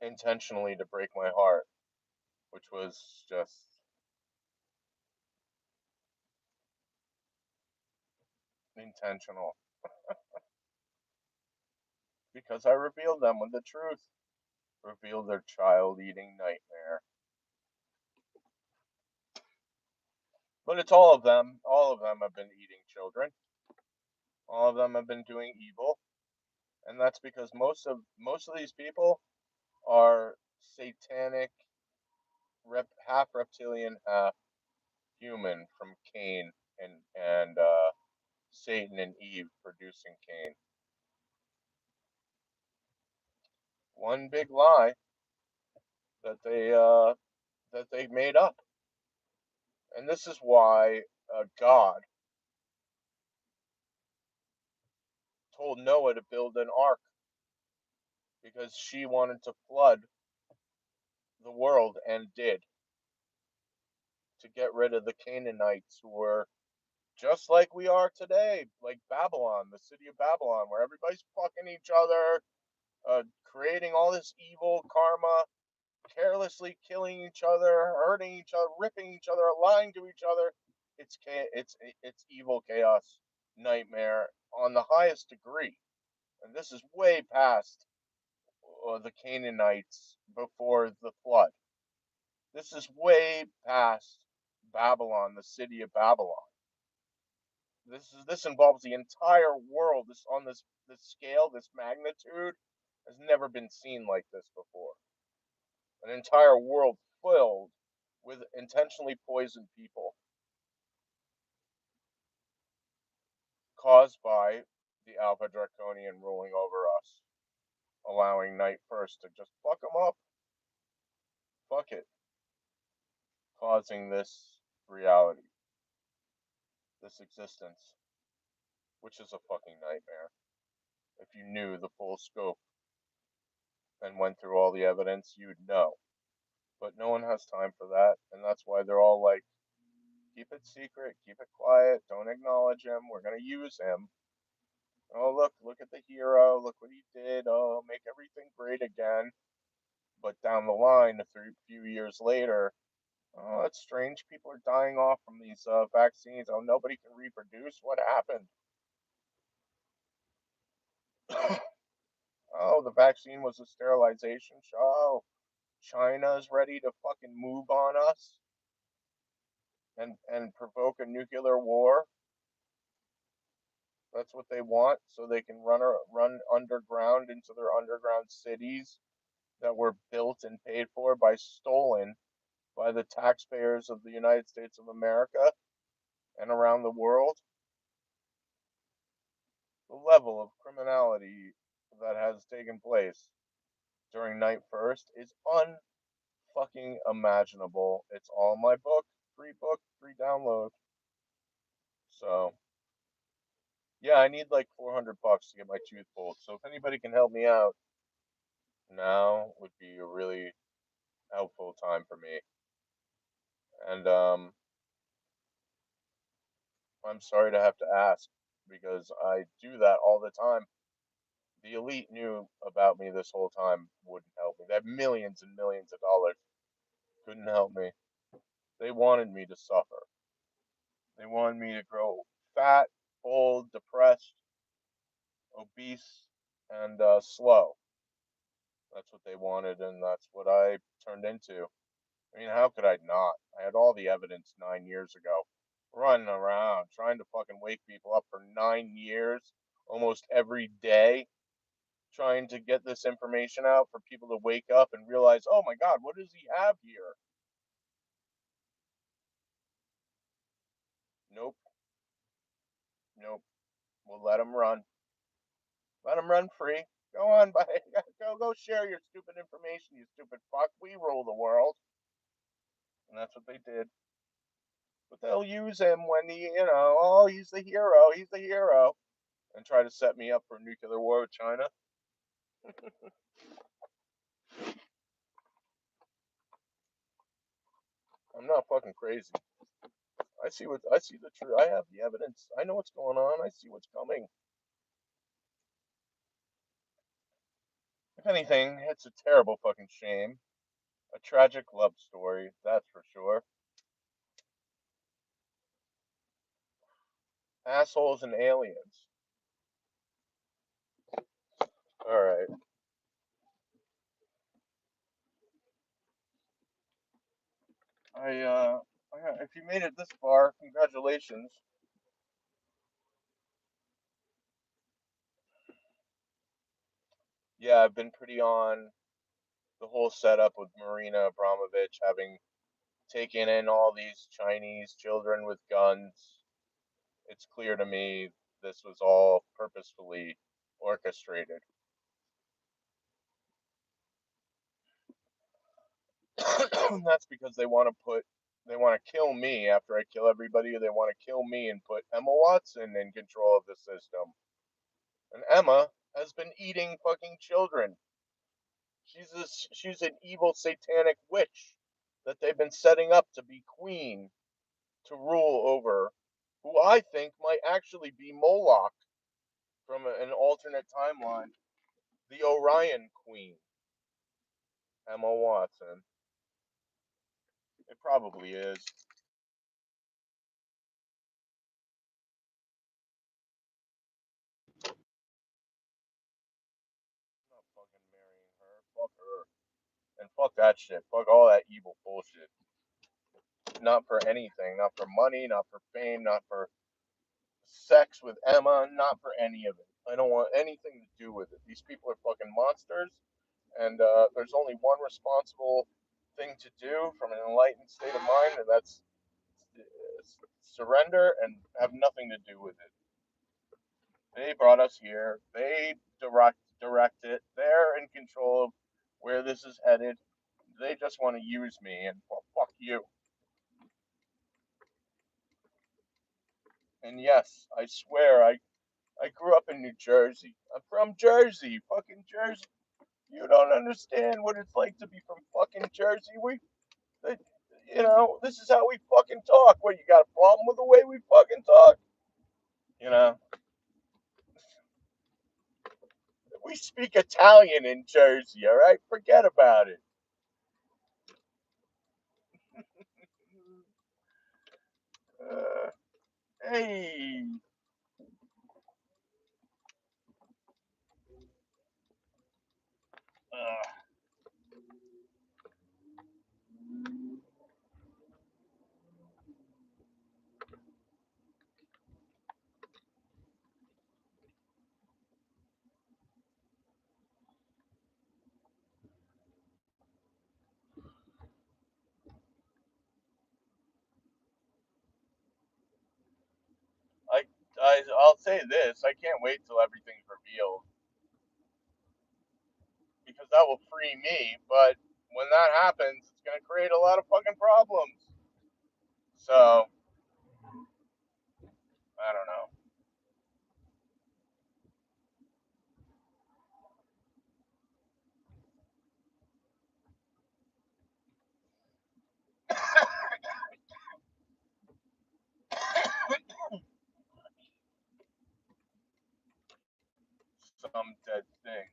[SPEAKER 1] intentionally to break my heart, which was just intentional because I revealed them with the truth. reveal their child-eating nightmare. But it's all of them. All of them have been eating children. All of them have been doing evil, and that's because most of these people are satanic, half reptilian, half human from Cain and Satan and Eve producing Cain. One big lie that they made up, and this is why God told Noah to build an ark because she wanted to flood the world and did, to get rid of the Canaanites who were just like we are today, like Babylon, the city of Babylon, where everybody's fucking each other, creating all this evil karma, carelessly killing each other, hurting each other, ripping each other, lying to each other. It's evil chaos nightmare on the highest degree, and this is way past the Canaanites before the flood. This is way past Babylon, the city of Babylon. This involves the entire world. This on this scale, this magnitude has never been seen like this before. An entire world filled with intentionally poisoned people caused by the Alpha Draconian ruling over us, allowing Night First to just fuck them up. Fuck it. Causing this reality, this existence, which is a fucking nightmare. If you knew the full scope and went through all the evidence, you'd know. But no one has time for that, and that's why they're all like, keep it secret, keep it quiet, don't acknowledge him, we're gonna use him. Oh, look at the hero, look what he did, oh, make everything great again. But down the line, a few years later, oh, it's strange, people are dying off from these vaccines, oh, nobody can reproduce, what happened? Oh, the vaccine was a sterilization show. Oh, China's ready to fucking move on us and provoke a nuclear war. That's what they want, so they can run underground into their underground cities that were built and paid for by stolen by the taxpayers of the United States of America and around the world. The level of criminality that has taken place during Night First is unfucking imaginable. It's all in my book, free download. So yeah, I need like $400 to get my tooth pulled. So if anybody can help me out, now would be a really helpful time for me. And I'm sorry to have to ask because I do that all the time. The elite knew about me this whole time, wouldn't help me. They had millions and millions of dollars, couldn't help me. They wanted me to suffer. They wanted me to grow fat, old, depressed, obese, and slow. That's what they wanted, and that's what I turned into. I mean, how could I not? I had all the evidence 9 years ago. Running around trying to fucking wake people up for 9 years, almost every day, trying to get this information out for people to wake up and realize, oh my God, what does he have here? Nope, nope. We'll let him run. Let him run free. Go on, by go share your stupid information, you stupid fuck. We rule the world, and that's what they did. But they'll use him when oh, he's the hero, and try to set me up for a nuclear war with China. I'm not fucking crazy. I see the truth. I have the evidence. I know what's going on. I see what's coming. If anything, it's a terrible fucking shame. A tragic love story, that's for sure. Assholes and aliens. All right. if you made it this far, congratulations. Yeah, I've been pretty on the whole setup with Marina Abramovich having taken in all these Chinese children with guns. It's clear to me this was all purposefully orchestrated. That's because they want to kill me after I kill everybody. They want to kill me and put Emma Watson in control of the system. And Emma has been eating fucking children. She's an evil satanic witch that they've been setting up to be queen to rule over, who I think might actually be Moloch from an alternate timeline, the Orion Queen, Emma Watson. It probably is. I'm not fucking marrying her. Fuck her. And fuck that shit. Fuck all that evil bullshit. Not for anything. Not for money. Not for fame. Not for sex with Emma. Not for any of it. I don't want anything to do with it. These people are fucking monsters. And there's only one responsible thing to do from an enlightened state of mind, and that's surrender and have nothing to do with it. They brought us here. They direct it. They're in control of where this is headed. They just want to use me, and well, fuck you. And yes, I swear, I grew up in New Jersey. I'm from Jersey, fucking Jersey. You don't understand what it's like to be from fucking Jersey. This is how we fucking talk. What, you got a problem with the way we fucking talk? You know, we speak Italian in Jersey, all right? Forget about it. Uh, hey, uh, I, I'll say this: I can't wait till everything's revealed because that will free me. But when that happens, it's gonna create a lot of fucking problems. So I don't know. Some dead thing.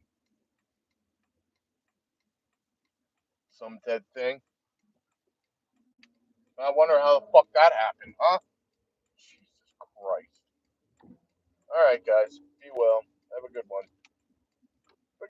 [SPEAKER 1] Some dead thing. I wonder how the fuck that happened, huh? Jesus Christ. All right, guys. Be well. Have a good one.